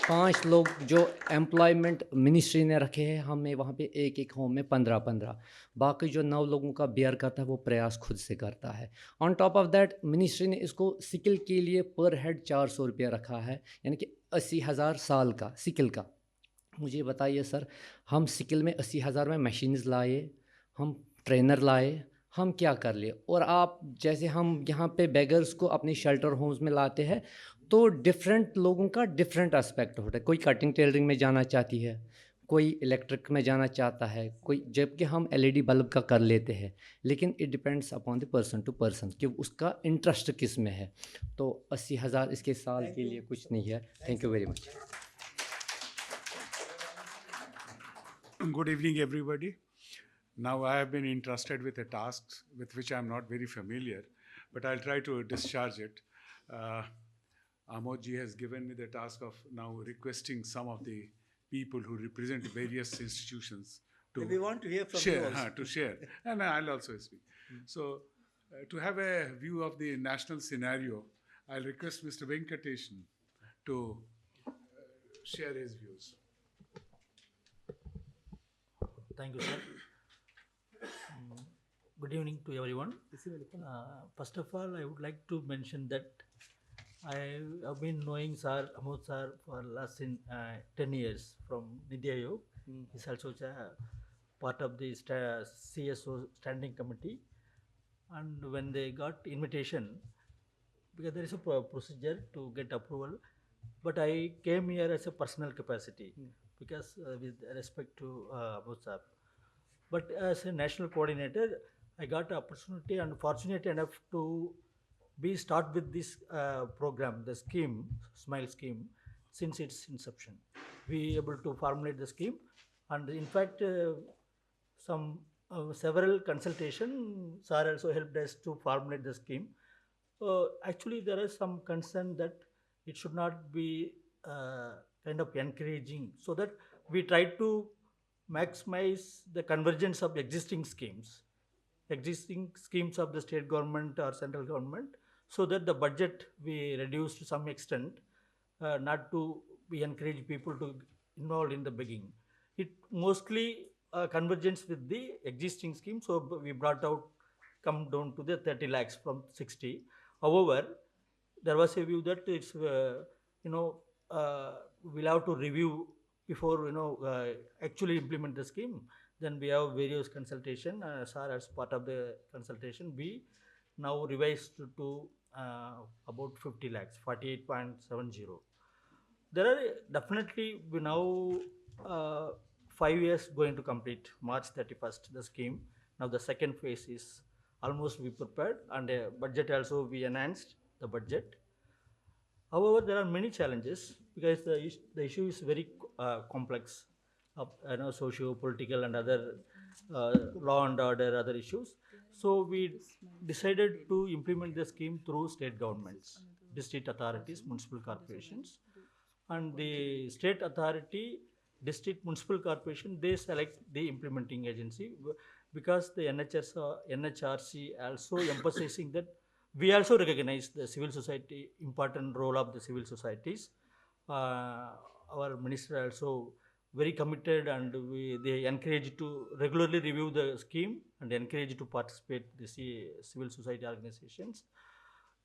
5 लोग जो एम्प्लॉयमेंट मिनिस्ट्री ने रखे हैं, हमें वहाँ पे एक एक होम में 15-15, बाकी जो 9 लोगों का बेयर करता है वो प्रयास खुद से करता है। On top of that ministry ने इसको सिकिल के लिए पर हेड 400 रुपया रखा है, यानी कि 80,000 साल का सिकिल का। मुझे बताइए सर, हम सिकिल में 80,000 में मशीन्स लाए, हम ट्रेनर लाए, हम क्या कर लिए? और आप जैसे हम यहाँ पे बेगर्स को अपने शेल्टर होम्स में लाते हैं, तो डिफरेंट लोगों का डिफरेंट एस्पेक्ट होता है। कोई कटिंग टेलरिंग में जाना चाहती है, कोई इलेक्ट्रिक में जाना चाहता है, कोई, जबकि हम एलईडी बल्ब का कर लेते हैं। लेकिन it depends upon the person to person कि उसका इंटरेस्ट किस में है। तो 80,000 इसके साल के लिए कुछ नहीं है। Thank you very much. Good evening, everybody. Now I have been entrusted with a task with which I am not very familiar, but I'll try to discharge it. Amod ji has given me the task of now requesting some of the people who represent various institutions to We want to hear from share, you also. to share, and I'll also speak. So, to have a view of the national scenario, I'll request Mr. Venkatesan to share his views. Thank you, sir. Good evening to everyone. First of all, I would like to mention that I have been knowing Sir Amod sir for last 10 years from Nidhi Aayog. He's also part of the CSO standing committee. And when they got invitation, because there is a procedure to get approval, but I came here as a personal capacity because with respect to Amod sir. But as a national coordinator, I got the opportunity and fortunate enough to be start with this program, the scheme, Smile scheme, since its inception. We able to formulate the scheme, and in fact, some several consultation, sir also helped us to formulate the scheme. Actually, there is some concern that it should not be kind of encouraging, so that we try to maximize the convergence of existing schemes of the state government or central government, so that the budget we reduce to some extent, not to be encourage people to involve in the begging. It mostly convergence with the existing scheme, so we brought out, come down to the 30 lakhs from 60. However, there was a view that it's we'll have to review before actually implement the scheme. Then we have various consultation. Sir, as part of the consultation, we now revised to about 50 lakhs, 48.70. There are definitely, we now 5 years going to complete March 31st the scheme. Now the second phase is almost we prepared, and budget also we enhanced the budget. However, there are many challenges because the issue is very complex, socio-political and other law and order, other issues. So we decided to implement the scheme through state governments, district authorities, municipal corporations. and the state authority, district municipal corporation, they select the implementing agency because the NHRC also emphasizing that we also recognize the civil society important role of the civil societies. Our minister also very committed, and they encourage to regularly review the scheme and encourage to participate the civil society organizations.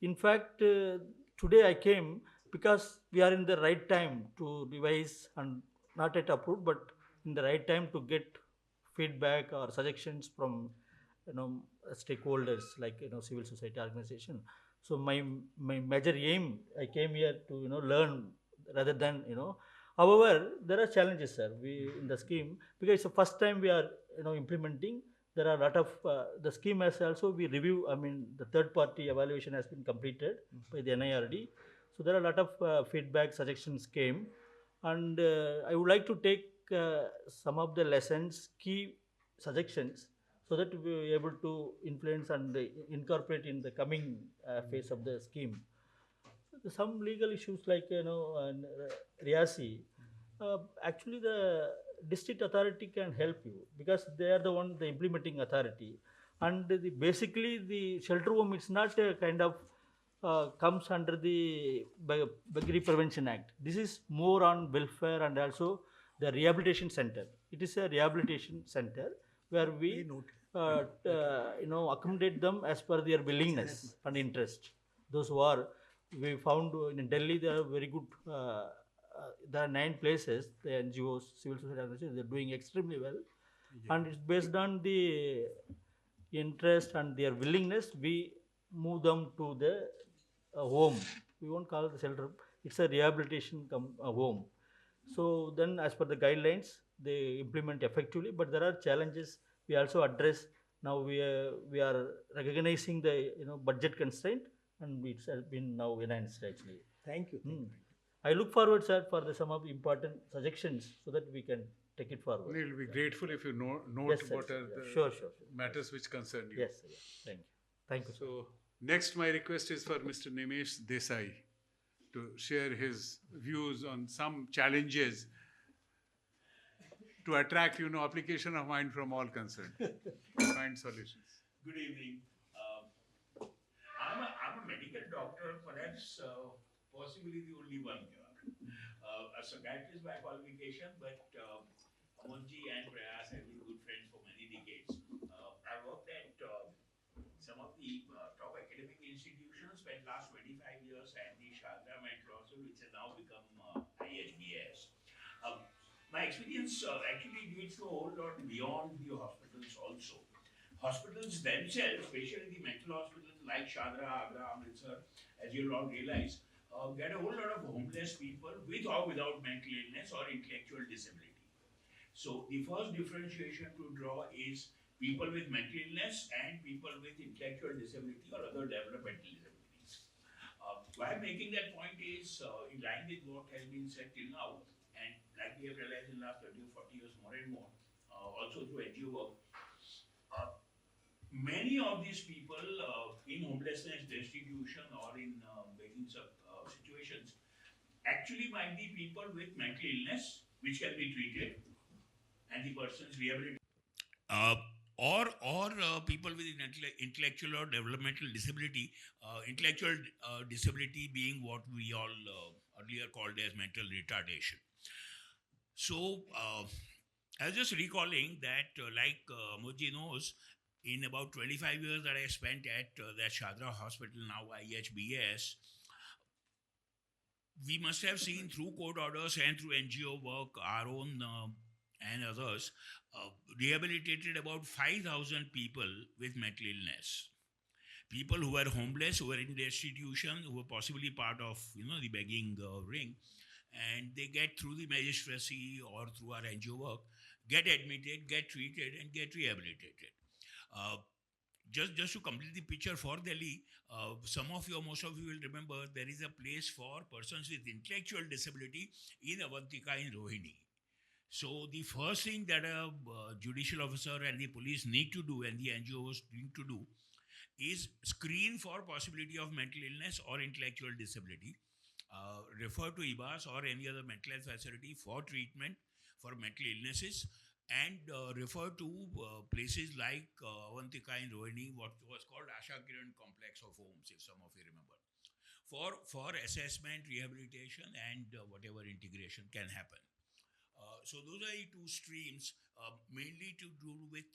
In fact, today I came because we are in the right time to revise and not yet approved, but in the right time to get feedback or suggestions from stakeholders like civil society organization. So my major aim, I came here to learn rather than. However, there are challenges, sir. We in the scheme because it's the first time we are implementing. There are a lot of the scheme has also we review. I mean, the third party evaluation has been completed by the NIRD. So there are a lot of feedback suggestions came, and I would like to take some of the lessons, key suggestions, so that we will be able to influence and incorporate in the coming phase of the scheme. Some legal issues like Riasi, actually the district authority can help you because they are the implementing authority, and basically the shelter home is not a kind of comes under the Beggary Prevention Act. This is more on welfare and also the rehabilitation center. It is a rehabilitation center where we accommodate them as per their willingness and interest. Those who are, we found in Delhi there are very good. There are 9 places the NGOs, civil society organizations, they're doing extremely well, and it's based on the interest and their willingness. We move them to the home. We won't call it the shelter. It's a rehabilitation home. So then, as per the guidelines, they implement effectively. But there are challenges we also address. Now we are recognizing the budget constraint, and it's been now enhanced actually. Thank you. I look forward, sir, for some of the important suggestions so that we can take it forward. We'll be grateful if you note Yes, sir, what sir. are the Sure. matters which concern you. Yes, sir. Thank you. Thank you, sir. So next, my request is for Mr. Nimesh Desai to share his views on some challenges to attract, application of mind from all concerned. Find solutions. Good evening. I'm a medical doctor, perhaps possibly the only one here. A psychiatrist by qualification, but Monji and Prayas have been good friends for many decades. I worked at some of the top academic institutions, spent last 25 years at the Sharda Metro, which has now become IHBS. My experience actually leads to a whole lot beyond the hospitals also. Hospitals themselves, especially the mental hospitals like Shadra, Agra, Amritsar, as you'll all realize, get a whole lot of homeless people with or without mental illness or intellectual disability. So the first differentiation to draw is people with mental illness and people with intellectual disability or other developmental disabilities. Why I'm making that point is in line with what has been said till now, and like we have realized in the last 30 or 40 years more and more, also through NGO work, many of these people in homelessness, destitution, or in begging situations actually might be people with mental illness which can be treated and the person's rehabilitated. Or people with intellectual or developmental disability, intellectual disability being what we all earlier called as mental retardation. So I was just recalling that like Moji knows, in about 25 years that I spent at that Shadra Hospital, now IHBS, we must have seen through court orders and through NGO work, our own and others, rehabilitated about 5,000 people with mental illness. People who were homeless, who were in destitution, who were possibly part of the begging ring, and they get through the magistracy or through our NGO work, get admitted, get treated, and get rehabilitated. Just to complete the picture for Delhi, most of you will remember there is a place for persons with intellectual disability in Avantika in Rohini. So the first thing that a judicial officer and the police need to do and the NGOs need to do is screen for possibility of mental illness or intellectual disability. refer to IBAS or any other mental health facility for treatment for mental illnesses, and refer to places like Avantika in Rohini, what was called Asha Kiran Complex of Homes, if some of you remember, for assessment, rehabilitation, and whatever integration can happen. So those are the two streams, mainly to do with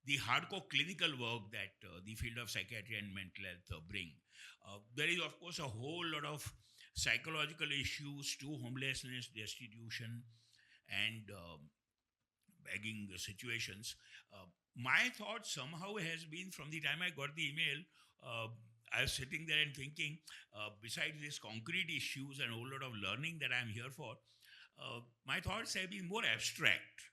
the hardcore clinical work that the field of psychiatry and mental health bring. There is, of course, a whole lot of psychological issues to homelessness, destitution, and begging situations. My thought somehow has been, from the time I got the email, I was sitting there and thinking, besides these concrete issues and a whole lot of learning that I'm here for, my thoughts have been more abstract.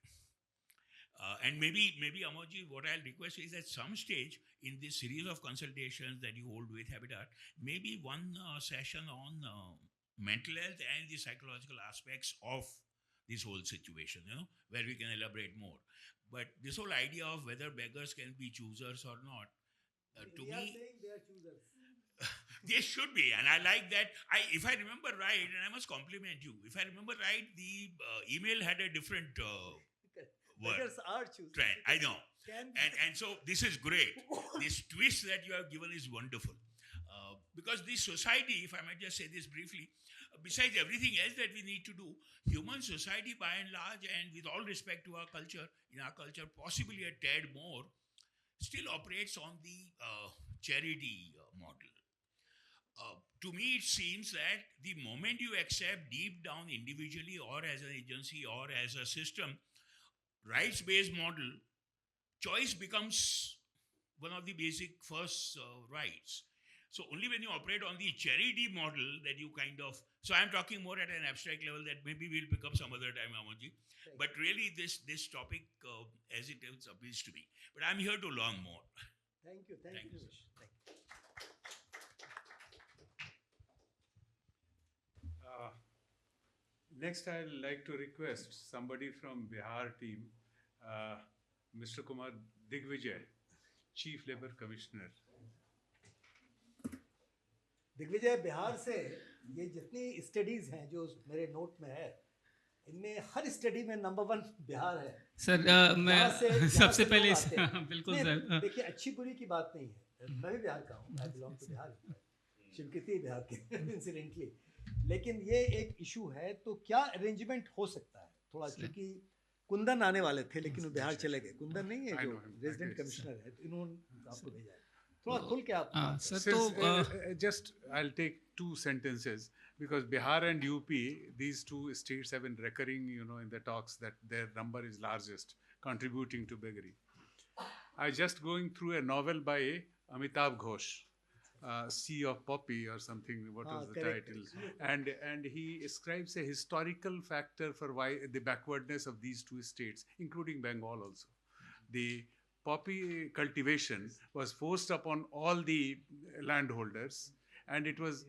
And maybe Amarji, what I'll request is at some stage in this series of consultations that you hold with Habitat, maybe one session on mental health and the psychological aspects of this whole situation, where we can elaborate more. But this whole idea of whether beggars can be choosers or not, to me, They are saying they are choosers. they should be, and I like that. If I remember right, and I must compliment you, if I remember right, the email had a different word. Beggars are choosers. Trend. I know. Can be. And so this is great. This twist that you have given is wonderful. Because this society, if I might just say this briefly, besides everything else that we need to do, human society by and large, and with all respect to our culture, in our culture, possibly a tad more, still operates on the charity model. To me, it seems that the moment you accept deep down individually or as an agency or as a system, rights-based model, choice becomes one of the basic first rights. So only when you operate on the charity model that you kind of, so I'm talking more at an abstract level that maybe we'll pick up some other time, Amarji. But really this topic as it is appeals to me. But I'm here to learn more. Thank you. Thank you, sir. Thank you. Next, I'd like to request somebody from Bihar team, Mr. Kumar Digvijay, Chief Labour Commissioner. Digvijay, Bihar से ये जितनी studies हैं जो मेरे note में है, इनमें हर study में नंबर 1 बिहार है। सर यहाँ मैं सबसे लोग पहले आते हैं। बिल्कुल नहीं, सर देखिए अच्छी बुरी की बात नहीं है, मैं भी बिहार का हूँ, I belong to Bihar, Shivkriti Bihar के इंसिडेंटली, लेकिन ये एक इशू है, तो क्या अरेंजमेंट हो सकता है थोड़ा, क्योंकि कुंदन आने वाले थे लेकिन वो बिहार चले गए। कुंदन नहीं है जो रेजिडेंट कमिश्नर है, तो इन्होंने आपको भेजा है, थोड़ा खुल के आप सर तो Just I'll take 2 sentences, because Bihar and UP, these 2 states have been recurring, in the talks that their number is largest, contributing to beggary. I just going through a novel by Amitabh Ghosh, Sea of Poppy or something. What was the correct. title? And he ascribes a historical factor for why the backwardness of these 2 states, including Bengal also. The poppy cultivation was forced upon all the landholders, and it was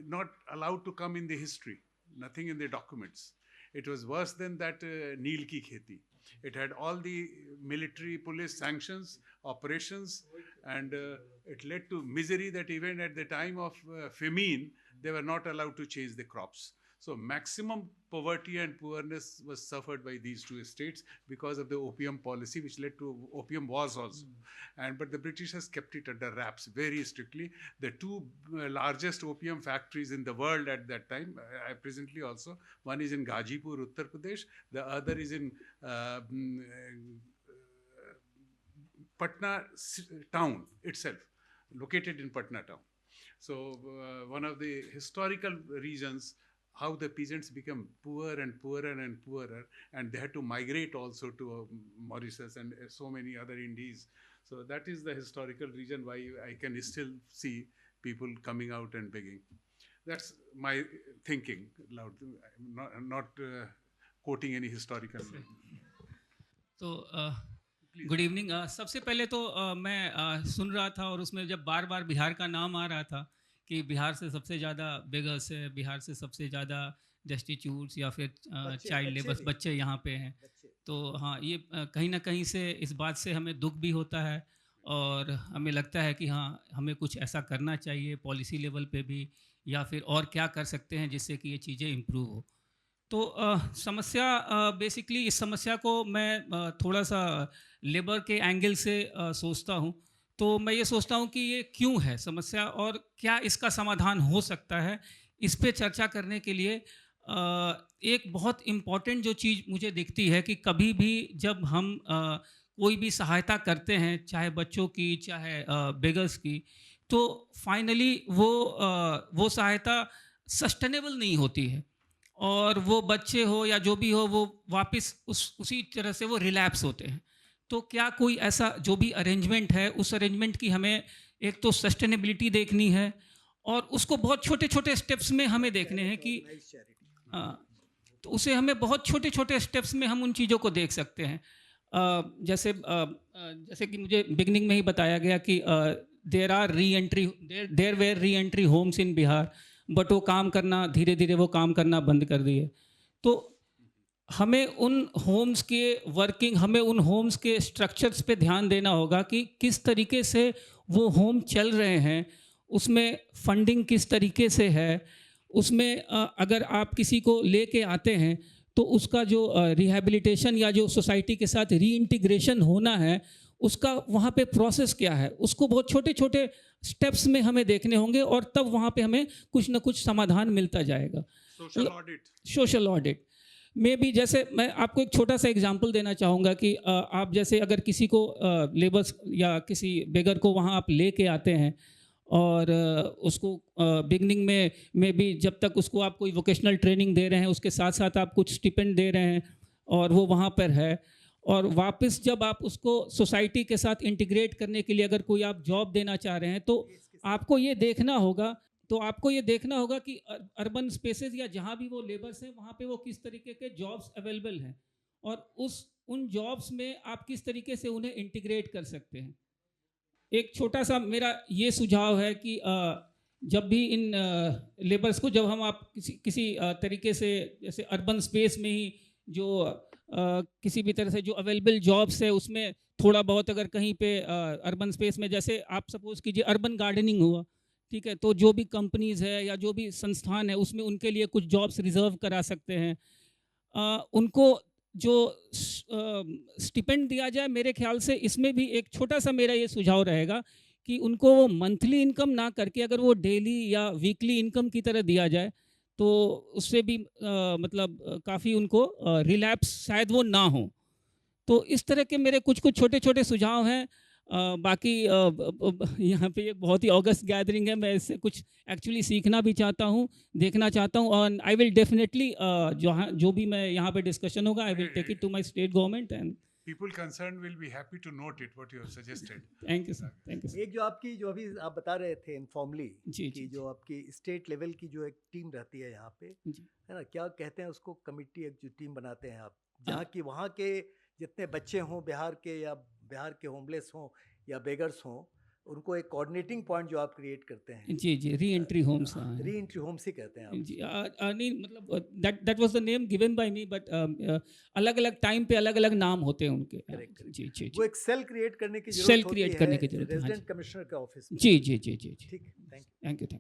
not allowed to come in the history, nothing in the documents. It was worse than that Neel ki kheti. It had all the military police sanctions, operations, and it led to misery that even at the time of famine, they were not allowed to change the crops. So maximum poverty and poorness was suffered by these 2 states because of the opium policy, which led to opium wars also. But the British has kept it under wraps very strictly. The 2 largest opium factories in the world at that time, presently also, one is in Ghazipur, Uttar Pradesh, the other is in Patna town itself, located in Patna town. So one of the historical reasons how the peasants become poorer and poorer and poorer, and they had to migrate also to Mauritius and so many other Indies. So that is the historical reason why I can still see people coming out and begging. That's my thinking loud. I'm not quoting any historical. तो good evening. सबसे पहले तो मैं सुन रहा था और उसमें जब बार बार बिहार का नाम आ रहा था कि बिहार से सबसे ज़्यादा बेगर्स है, बिहार से सबसे ज़्यादा डेस्टिट्यूट्स या फिर चाइल्ड लेबर्स बच्चे यहाँ पे हैं, तो हाँ ये कहीं ना कहीं से इस बात से हमें दुख भी होता है और हमें लगता है कि हाँ हमें कुछ ऐसा करना चाहिए पॉलिसी लेवल पे भी या फिर और क्या कर सकते हैं जिससे कि ये चीज़ें इम्प्रूव हो। तो समस्या बेसिकली इस समस्या को मैं थोड़ा सा लेबर के एंगल से सोचता हूँ। तो मैं ये सोचता हूँ कि ये क्यों है समस्या और क्या इसका समाधान हो सकता है। इस पे चर्चा करने के लिए एक बहुत इम्पॉर्टेंट जो चीज़ मुझे दिखती है कि कभी भी जब हम कोई भी सहायता करते हैं, चाहे बच्चों की, चाहे बेगर्स की, तो फाइनली वो सहायता सस्टेनेबल नहीं होती है और वो बच्चे हो या जो भी हो वो वापस उसी तरह से वो रिलैप्स होते हैं। तो क्या कोई ऐसा जो भी अरेंजमेंट है उस अरेंजमेंट की हमें एक तो सस्टेनेबिलिटी देखनी है और उसको बहुत छोटे छोटे स्टेप्स में हमें देखने हैं कि तो उसे हमें बहुत छोटे छोटे स्टेप्स में हम उन चीज़ों को देख सकते हैं। जैसे कि मुझे बिगनिंग में ही बताया गया कि there were re entry homes in Bihar, but वो काम करना धीरे धीरे वो काम करना बंद कर दिए। तो हमें उन होम्स के स्ट्रक्चर्स पे ध्यान देना होगा कि किस तरीके से वो होम चल रहे हैं, उसमें फंडिंग किस तरीके से है, उसमें अगर आप किसी को लेके आते हैं तो उसका जो रिहैबिलिटेशन या जो सोसाइटी के साथ रीइंटीग्रेशन होना है उसका वहाँ पे प्रोसेस क्या है, उसको बहुत छोटे छोटे स्टेप्स में हमें देखने होंगे और तब वहाँ पे हमें कुछ ना कुछ समाधान मिलता जाएगा। सोशल ऑडिट में भी जैसे मैं आपको एक छोटा सा एग्जांपल देना चाहूँगा कि आप जैसे अगर किसी को लेबर्स या किसी बेगर को वहाँ आप लेके आते हैं और उसको बिगनिंग में भी जब तक उसको आप कोई वोकेशनल ट्रेनिंग दे रहे हैं उसके साथ साथ आप कुछ स्टिपेंड दे रहे हैं और वो वहाँ पर है, और वापस जब आप उसको सोसाइटी के साथ इंटीग्रेट करने के लिए अगर कोई आप जॉब देना चाह रहे हैं तो आपको ये देखना होगा कि अर्बन स्पेसेस या जहाँ भी वो लेबर्स हैं वहाँ पे वो किस तरीके के जॉब्स अवेलेबल हैं और उन जॉब्स में आप किस तरीके से उन्हें इंटीग्रेट कर सकते हैं। एक छोटा सा मेरा ये सुझाव है कि जब भी इन लेबर्स को जब हम आप किसी तरीके से जैसे अर्बन स्पेस में ही जो किसी भी तरह से जो अवेलेबल जॉब्स है उसमें थोड़ा बहुत अगर कहीं पे अर्बन स्पेस में जैसे आप सपोज कीजिए अर्बन गार्डनिंग हुआ, ठीक है, तो जो भी कंपनीज़ है या जो भी संस्थान है उसमें उनके लिए कुछ जॉब्स रिजर्व करा सकते हैं। उनको जो स्टिपेंड दिया जाए, मेरे ख्याल से इसमें भी एक छोटा सा मेरा ये सुझाव रहेगा कि उनको वो मंथली इनकम ना करके अगर वो डेली या वीकली इनकम की तरह दिया जाए तो उससे भी मतलब काफ़ी उनको रिलैप्स शायद वो ना हो। तो इस तरह के मेरे कुछ छोटे छोटे सुझाव हैं। बाकी यहाँ पे एक बहुत ही ऑगस्ट गैदरिंग है, मैं इससे कुछ एक्चुअली सीखना भी चाहता हूँ, देखना चाहता हूँ और आई विल डेफिनेटली जो भी मैं यहाँ पे डिस्कशन होगा I will take it to my state government and People concerned will be happy to note it, what you have suggested. Thank you sir, thank you sir. एक जो आपकी जो अभी आप बता रहे थे इनफॉर्मली जी, कि जी, जो आपकी स्टेट लेवल की जो एक टीम रहती है यहाँ पे, जी है ना, क्या कहते हैं उसको, कमिटी, एक जो टीम बनाते हैं आप, जहाँ की वहाँ के जितने बच्चे हों बिहार के या बिहार के होमलेस हों या बेगर्स हों, उनको एक कोऑर्डिनेटिंग पॉइंट जो आप क्रिएट करते हैं। जी जी re entry homes re entry homes ही कहते हैं आप। जी नहीं मतलब that was the name given by me, but अलग अलग टाइम पे अलग अलग नाम होते हैं उनके। Correct, correct. जी जी वो जी एक सेल क्रिएट करने की Cell जरूरत होती create है करने की जरूरत है, हाँ रेजिडेंट जी। कमिश्नर के ऑफिस में। जी जी जी जी जी ठीक है, thank you. Thank you.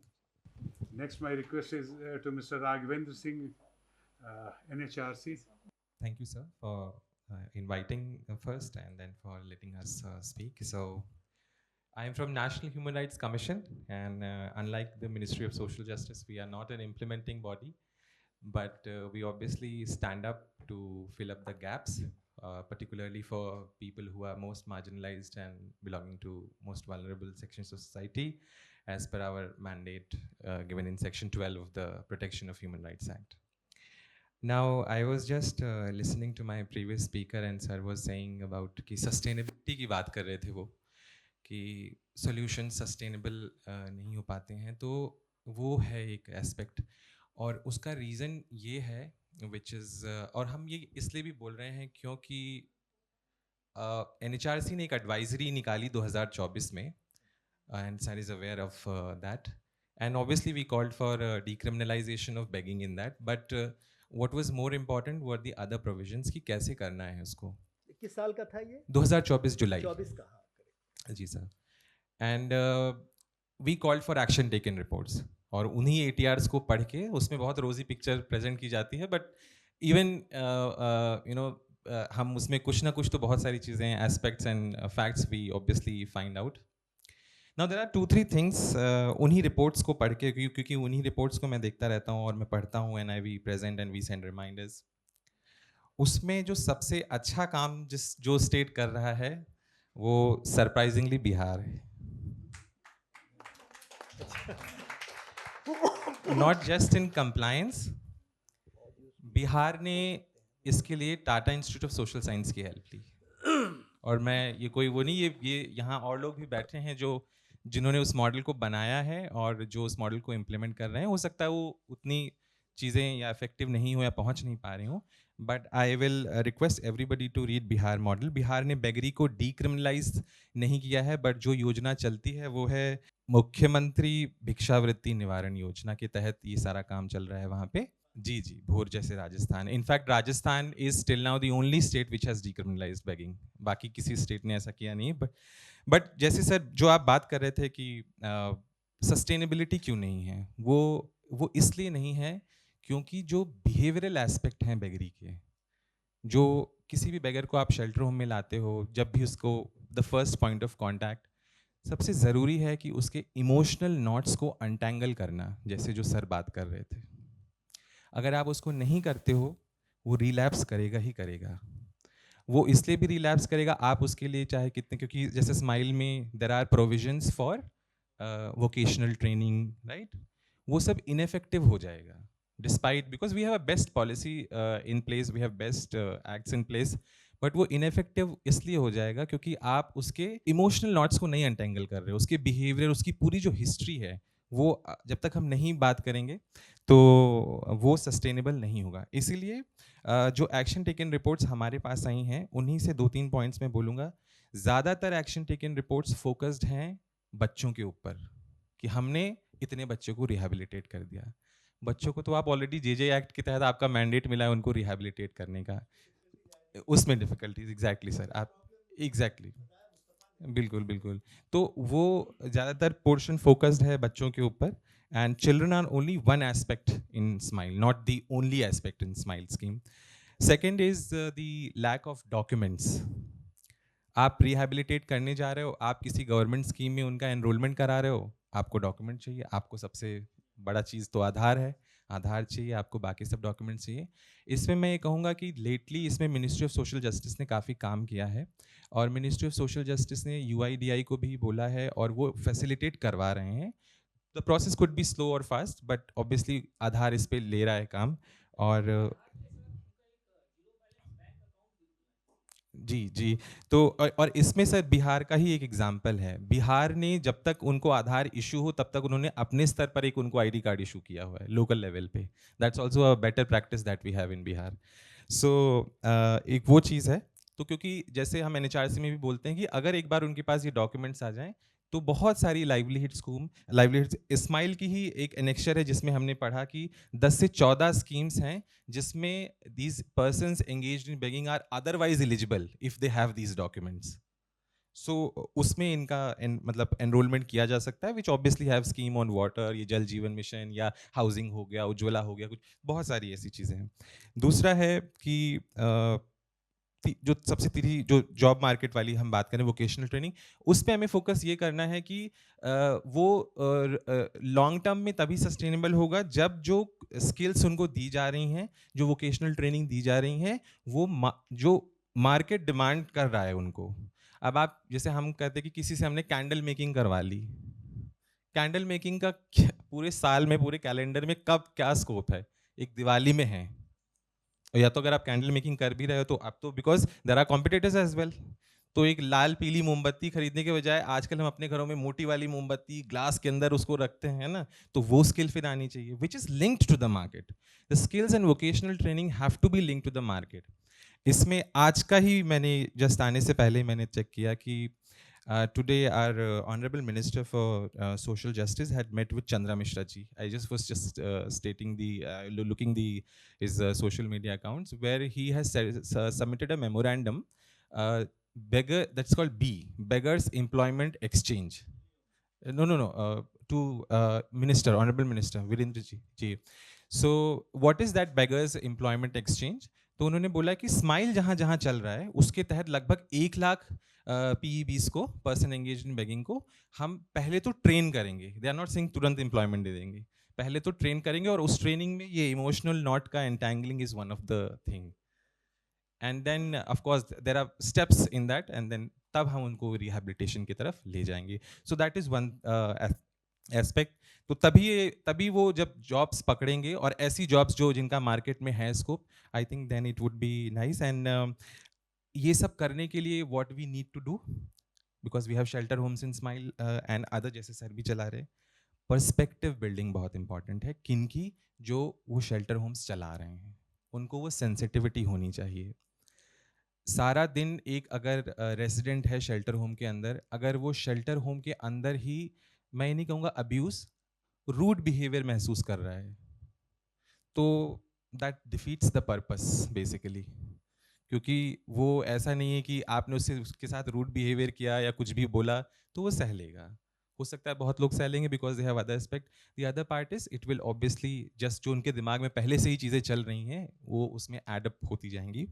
Next, my request is to Mr. Raghavendra Singh, NHRC. Thank you, sir, for inviting first and then for letting us speak. So, I am from National Human Rights Commission, and unlike the Ministry of Social Justice, we are not an implementing body, but we obviously stand up to fill up the gaps, particularly for people who are most marginalized and belonging to most vulnerable sections of society, as per our mandate given in Section 12 of the Protection of Human Rights Act. Now, I was just listening to my previous speaker, and sir was saying about कि sustainability की बात कर रहे थे वो, कि solution sustainable नहीं हो पाते हैं, तो वो है एक aspect, और उसका reason ये है which is और हम ये इसलिए भी बोल रहे हैं क्योंकि NHRC ने एक advisory निकाली 2024 में, and sir is aware of that, and obviously we called for decriminalization of begging in that, but what was more important were the other provisions कि कैसे करना है उसको। किस साल का था ये? 2024 जुलाई। 24 का, हाँ, correct. जी sir. And we called for action taken reports, और उन्हीं ATRs को पढ़ के उसमें बहुत रोज़ी पिक्चर प्रेजेंट की जाती है, बट इवन यू नो हम उसमें कुछ ना कुछ तो बहुत सारी चीज़ें, aspects and facts we obviously find out. Now there are 2-3 things उन्हीं रिपोर्ट्स को पढ़ के, क्योंकि उन्हीं रिपोर्ट्स को मैं देखता रहता हूँ और मैं पढ़ता हूँ, and I we present and we send reminders. उसमें जो सबसे अच्छा काम जो स्टेट कर रहा है वो सरप्राइजिंगली बिहार है. Not just in compliance, Bihar ने इसके लिए Tata institute of social science की हेल्प ली. और मैं ये कोई वो नहीं, ये यहाँ और लोग भी बैठे हैं जिन्होंने उस मॉडल को बनाया है और जो उस मॉडल को इम्प्लीमेंट कर रहे हैं. हो सकता है वो उतनी चीज़ें या इफेक्टिव नहीं हो या पहुँच नहीं पा रही हूँ, but I will request everybody to read Bihar model. Bihar ने बेगरी को डीक्रिमिनलाइज नहीं किया है, बट जो योजना चलती है वो है मुख्यमंत्री भिक्षावृत्ति निवारण योजना के तहत ये सारा काम चल रहा है वहाँ पे. जी जी, भोर जैसे Rajasthan. In fact Rajasthan is till now the only state which has decriminalised begging. बाकी किसी स्टेट ने ऐसा किया नहीं. बट जैसे सर जो आप बात कर रहे थे कि सस्टेनेबिलिटी क्यों नहीं है, वो इसलिए नहीं है क्योंकि जो बिहेवियरल एस्पेक्ट हैं बेगरी के, जो किसी भी बेगर को आप शेल्टर होम में लाते हो, जब भी उसको the first point of contact, सबसे ज़रूरी है कि उसके इमोशनल नॉट्स को अनटैंगल करना, जैसे जो सर बात कर रहे थे. अगर आप उसको नहीं करते हो वो रिलैप्स करेगा ही करेगा. वो इसलिए भी रिलैप्स करेगा, आप उसके लिए चाहे कितने, क्योंकि जैसे स्माइल में there are provisions for vocational training, right, वो सब इनफेक्टिव हो जाएगा despite, because we have a best policy in place, we have best acts in place, but वो इनफेक्टिव इसलिए हो जाएगा क्योंकि आप उसके इमोशनल नॉट्स को नहीं अनटेंगल कर रहे हो. उसके बिहेवियर, उसकी पूरी जो हिस्ट्री है वो जब तक हम नहीं बात करेंगे तो वो सस्टेनेबल नहीं होगा. इसीलिए जो एक्शन टेकन रिपोर्ट्स हमारे पास आई हैं उन्हीं से 2-3 पॉइंट्स मैं बोलूँगा. ज़्यादातर एक्शन टेकन रिपोर्ट्स फोकस्ड हैं बच्चों के ऊपर कि हमने इतने बच्चों को रिहैबिलिटेट कर दिया. बच्चों को तो आप ऑलरेडी जेजे एक्ट के तहत आपका मैंडेट मिला है उनको रिहैबिलिटेट करने का. उसमें डिफ़िकल्टीज, एग्जैक्टली सर, आप एग्जैक्टली बिल्कुल बिल्कुल. तो वो ज़्यादातर पोर्शन फोकस्ड है बच्चों के ऊपर. And children are only one aspect in SMILE, not the only aspect in SMILE scheme. Second is the lack of documents. आप रिहैबिलिटेट करने जा रहे हो, आप किसी गवर्नमेंट स्कीम में उनका एनरोलमेंट करा रहे हो, आपको डॉक्यूमेंट चाहिए. आपको सबसे बड़ा चीज़ तो आधार है, आधार चाहिए आपको, बाकी सब डॉक्यूमेंट चाहिए. इसमें मैं ये कहूँगा कि लेटली इसमें मिनिस्ट्री ऑफ सोशल जस्टिस ने काफ़ी काम किया है और मिनिस्ट्री ऑफ सोशल जस्टिस ने UIDI को भी बोला है और वो फैसिलिटेट करवा रहे हैं. The process could be slow or fast, but obviously आधार इस पे ले रहा है काम. और जी जी, तो और इसमें सर बिहार का ही एक एग्जांपल है. बिहार ने जब तक उनको आधार इशू हो तब तक उन्होंने अपने स्तर पर एक उनको ID कार्ड इशू किया हुआ है लोकल लेवल पे. That's also a better practice that we have in Bihar. So एक वो चीज़ है. तो क्योंकि जैसे हम NHRC में भी बोलते हैं कि अगर एक बार उनके पास ये डॉक्यूमेंट्स आ जाएं तो बहुत सारी लाइवलीहुड स्माइल की ही एक एनेक्चर है जिसमें हमने पढ़ा कि 10 से 14 स्कीम्स हैं जिसमें these persons engaged in begging are otherwise eligible if they have these documents. So उसमें इनका मतलब एनरोलमेंट किया जा सकता है, which obviously have scheme on water, ये जल जीवन मिशन या हाउसिंग हो गया, उज्ज्वला हो गया, कुछ बहुत सारी ऐसी चीज़ें हैं. दूसरा है कि जो सबसे तीसरी जो जॉब मार्केट वाली हम बात करें, वोकेशनल ट्रेनिंग, उस पे हमें फोकस ये करना है कि वो लॉन्ग टर्म में तभी सस्टेनेबल होगा जब जो स्किल्स उनको दी जा रही हैं, जो वोकेशनल ट्रेनिंग दी जा रही हैं, वो जो मार्केट डिमांड कर रहा है उनको. अब आप जैसे हम कहते हैं कि किसी से हमने कैंडल मेकिंग करवा ली, कैंडल मेकिंग का पूरे साल में, पूरे कैलेंडर में कब क्या स्कोप है? एक दिवाली में है. या तो अगर आप कैंडल मेकिंग कर भी रहे हो तो अब तो because there are competitors as well, तो एक लाल पीली मोमबत्ती खरीदने के बजाय आजकल हम अपने घरों में मोटी वाली मोमबत्ती ग्लास के अंदर उसको रखते हैं ना, तो वो स्किल फिर आनी चाहिए which is linked to the market. The skills and vocational training have to be linked to the market. इसमें आज का ही मैंने जस्ट आने से पहले मैंने चेक किया कि today our honorable minister for social justice had met with Chandra Mishra ji. I was stating looking his social media accounts where he has submitted a memorandum, that's called beggars employment exchange. No, Minister, Honorable Minister Virendra ji. So what is that beggars employment exchange? तो उन्होंने बोला कि smile जहाँ जहाँ चल रहा है उसके तहत लगभग 1 लाख PEBs को, पर्सन एंगेज इन बेगिंग को, हम पहले तो ट्रेन करेंगे. दे आर नॉट सेइंग तुरंत एम्प्लॉयमेंट दे देंगे, पहले तो ट्रेन करेंगे, और उस ट्रेनिंग में ये इमोशनल नॉट का entangling is one of the thing. And then of course there are steps in that, and then तब हम उनको रिहैबिलिटेशन की तरफ ले जाएंगे. So that is one aspect. तो तभी वो जब जॉब्स पकड़ेंगे, और ऐसी जॉब्स जो जिनका मार्केट में है scope, I think then it would be nice. And ये सब करने के लिए what we need to do, because we have shelter homes in smile and other, जैसे सर भी चला रहे, पर्सपेक्टिव बिल्डिंग बहुत इंपॉर्टेंट है. किनकी? जो वो शेल्टर होम्स चला रहे हैं, उनको वो सेंसिटिविटी होनी चाहिए. सारा दिन एक अगर रेजिडेंट है शेल्टर होम के अंदर, अगर वो शेल्टर होम के अंदर ही, मैं नहीं कहूँगा अब्यूज़, रूड बिहेवियर महसूस कर रहा है, तो that defeats the purpose basically. क्योंकि वो ऐसा नहीं है कि आपने उसके साथ रूड बिहेवियर किया या कुछ भी बोला तो वो सह लेगा. हो सकता है बहुत लोग सह लेंगे because they have other aspect. The other part is it will obviously just, जो उनके दिमाग में पहले से ही चीज़ें चल रही हैं वो उसमें एडअप होती जाएंगी.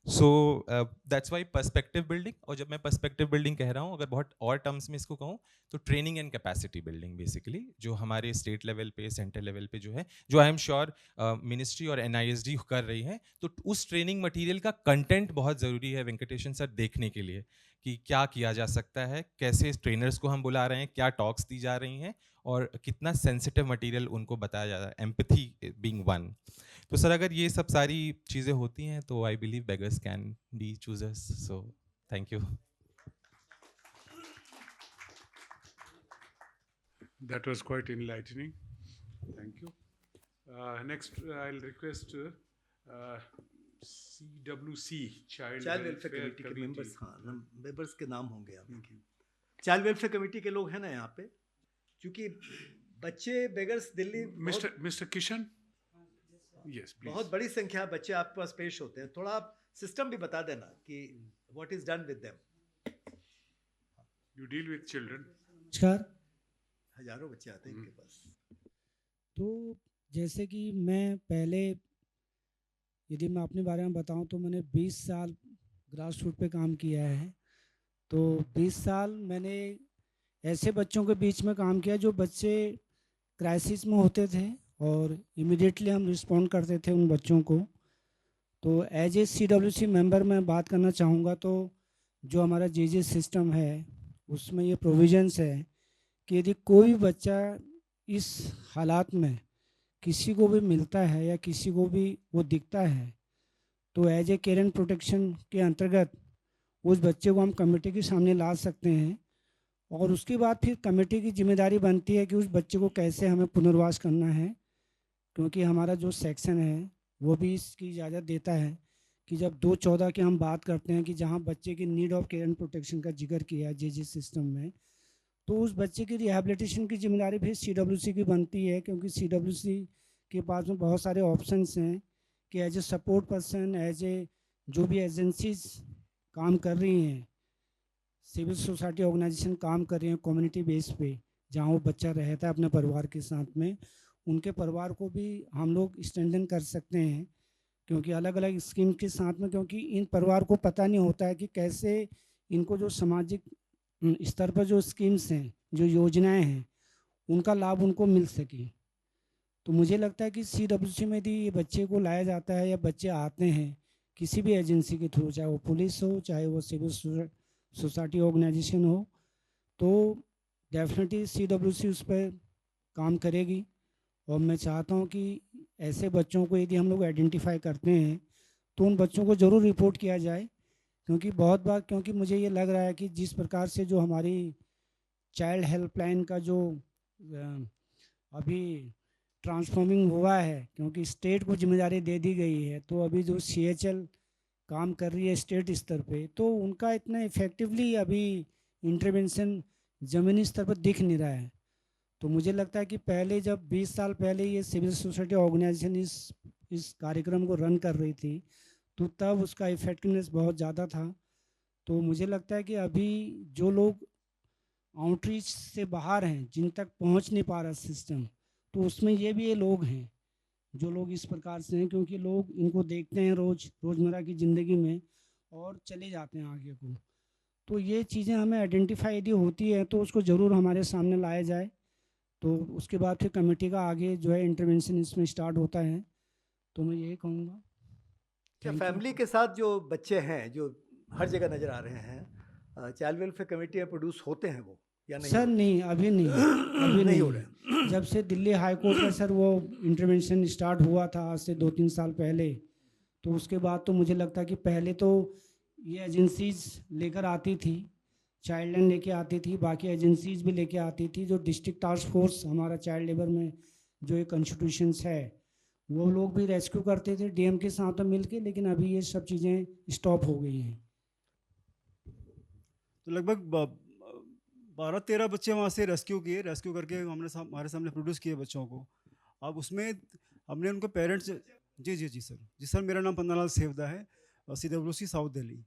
So that's why perspective building. और जब मैं पर्सपेक्टिव बिल्डिंग कह रहा हूँ, अगर बहुत और टर्म्स में इसको कहूँ, तो training and capacity building basically, जो हमारे स्टेट लेवल पे, सेंटर लेवल पे जो है, जो आई एम श्योर मिनिस्ट्री और NISD कर रही है, तो उस ट्रेनिंग मटेरियल का कंटेंट बहुत ज़रूरी है वेंकटेशन सर देखने के लिए, कि क्या किया जा सकता है, कैसे ट्रेनर्स को हम बुला रहे हैं, क्या टॉक्स दी जा रही हैं, और कितना सेंसिटिव मटेरियल उनको बताया जा रहा है, एम्पैथी बीइंग वन. तो सर अगर ये सब सारी चीज़ें होती हैं तो I believe beggars can be choosers. So thank you. That was quite enlightening. Thank you. Next, I'll request CWC, Child child welfare committee के मेंबर्स. हाँ, मेंबर्स के नाम होंगे आपके. चाइल्ड वेलफेयर कमेटी के लोग हैं ना यहाँ पे, क्योंकि बच्चे beggars Delhi Mr. Kishan? Yes, please. बहुत बड़ी संख्या में बच्चे आपके पास पेश होते हैं. थोड़ा आप सिस्टम भी बता देना कि what is done with them. You deal with children. नमस्कार. हजारों बच्चे आते हैं इनके पास. तो जैसे कि मैं पहले, यदि मैं अपने बारे में बताऊं, तो मैंने 20 साल ग्रास रूट पे काम किया है. तो 20 साल मैंने ऐसे बच्चों के बीच में काम किया जो बच्चे क्राइसिस में होते थे, और इमीडिएटली हम रिस्पॉन्ड करते थे उन बच्चों को. तो एज ए CWC मेंबर मैं बात करना चाहूँगा, तो जो हमारा JJ सिस्टम है उसमें ये प्रोविजंस है कि यदि कोई बच्चा इस हालात में किसी को भी मिलता है या किसी को भी वो दिखता है, तो as a care and protection के अंतर्गत उस बच्चे को हम कमेटी के सामने ला सकते हैं. और उसके बाद फिर कमेटी की जिम्मेदारी बनती है कि उस बच्चे को कैसे हमें पुनर्वास करना है, क्योंकि हमारा जो सेक्शन है वो भी इसकी इजाज़त देता है कि जब 214 की हम बात करते हैं कि जहाँ बच्चे की need of care and protection का जिक्र किया है JJ सिस्टम में, तो उस बच्चे की रिहैबिलिटेशन की जिम्मेदारी भी CWC की बनती है, क्योंकि CWC के पास में बहुत सारे ऑप्शंस हैं कि as a support person, as a जो भी एजेंसीज काम कर रही हैं, सिविल सोसाइटी ऑर्गेनाइजेशन काम कर रही हैं कम्युनिटी बेस पे, जहाँ वो बच्चा रहता है अपने परिवार के साथ में, उनके परिवार को भी हम लोग स्ट्रेंथन कर सकते हैं. क्योंकि अलग अलग स्कीम के साथ में, क्योंकि इन परिवार को पता नहीं होता है कि कैसे इनको जो सामाजिक स्तर पर जो स्कीम्स हैं, जो योजनाएं हैं, उनका लाभ उनको मिल सके. तो मुझे लगता है कि CWC में यदि ये बच्चे को लाया जाता है या बच्चे आते हैं किसी भी एजेंसी के थ्रू, चाहे वो पुलिस हो, चाहे वो सिविल सोसाइटी ऑर्गेनाइजेशन हो, तो डेफिनेटली CWC उस पर काम करेगी. और मैं चाहता हूं कि ऐसे बच्चों को यदि हम लोग आइडेंटिफाई करते हैं तो उन बच्चों को ज़रूर रिपोर्ट किया जाए. क्योंकि बहुत बार, क्योंकि मुझे ये लग रहा है कि जिस प्रकार से जो हमारी चाइल्ड हेल्पलाइन का जो अभी ट्रांसफॉर्मिंग हुआ है, क्योंकि स्टेट को जिम्मेदारी दे दी गई है, तो अभी जो CHL काम कर रही है स्टेट स्तर पे, तो उनका इतना इफ़ेक्टिवली अभी इंटरवेंशन ज़मीनी स्तर पर दिख नहीं रहा है. तो मुझे लगता है कि पहले जब 20 साल पहले ये सिविल सोसाइटी ऑर्गेनाइजेशन इस कार्यक्रम को रन कर रही थी, तो तब उसका इफ़ेक्टिवनेस बहुत ज़्यादा था. तो मुझे लगता है कि अभी जो लोग आउटरीच से बाहर हैं, जिन तक पहुंच नहीं पा रहा सिस्टम, तो उसमें ये लोग हैं जो लोग इस प्रकार से हैं, क्योंकि लोग इनको देखते हैं रोज़मर्रा की ज़िंदगी में और चले जाते हैं आगे को। तो ये चीज़ें हमें आइडेंटिफाई यदि होती है तो उसको ज़रूर हमारे सामने लाया जाए, तो उसके बाद फिर कमेटी का आगे जो है इंटरवेंशन इसमें स्टार्ट होता है। तो मैं यही कहूँगा। क्या Thank you. फैमिली के साथ जो बच्चे हैं जो हर जगह नज़र आ रहे हैं, चाइल्ड वेलफेयर कमेटी में प्रोड्यूस होते हैं वो या नहीं? सर नहीं, अभी नहीं, अभी नहीं हो नहीं। जब से दिल्ली हाई कोर्ट में सर वो इंटरवेंशन स्टार्ट हुआ था आज से 2-3 साल पहले, तो उसके बाद तो मुझे लगता है कि पहले तो ये एजेंसीज लेकर आती थी, चाइल्ड लाइन लेके आती थी, बाकी एजेंसीज भी लेके आती थी। जो डिस्ट्रिक्ट टास्क फोर्स हमारा चाइल्ड लेबर में जो एक कॉन्स्टिट्यूशंस है, वो लोग भी रेस्क्यू करते थे डीएम के साथ तो मिल के, लेकिन अभी ये सब चीज़ें स्टॉप हो गई हैं। तो लगभग 12-13 बच्चे वहाँ से रेस्क्यू करके हमारे सामने प्रोड्यूस किए बच्चों को। अब उसमें हमने उनको पेरेंट्स जी सर, मेरा नाम पन्नालाल सेवदा है, CWC साउथ दिल्ली।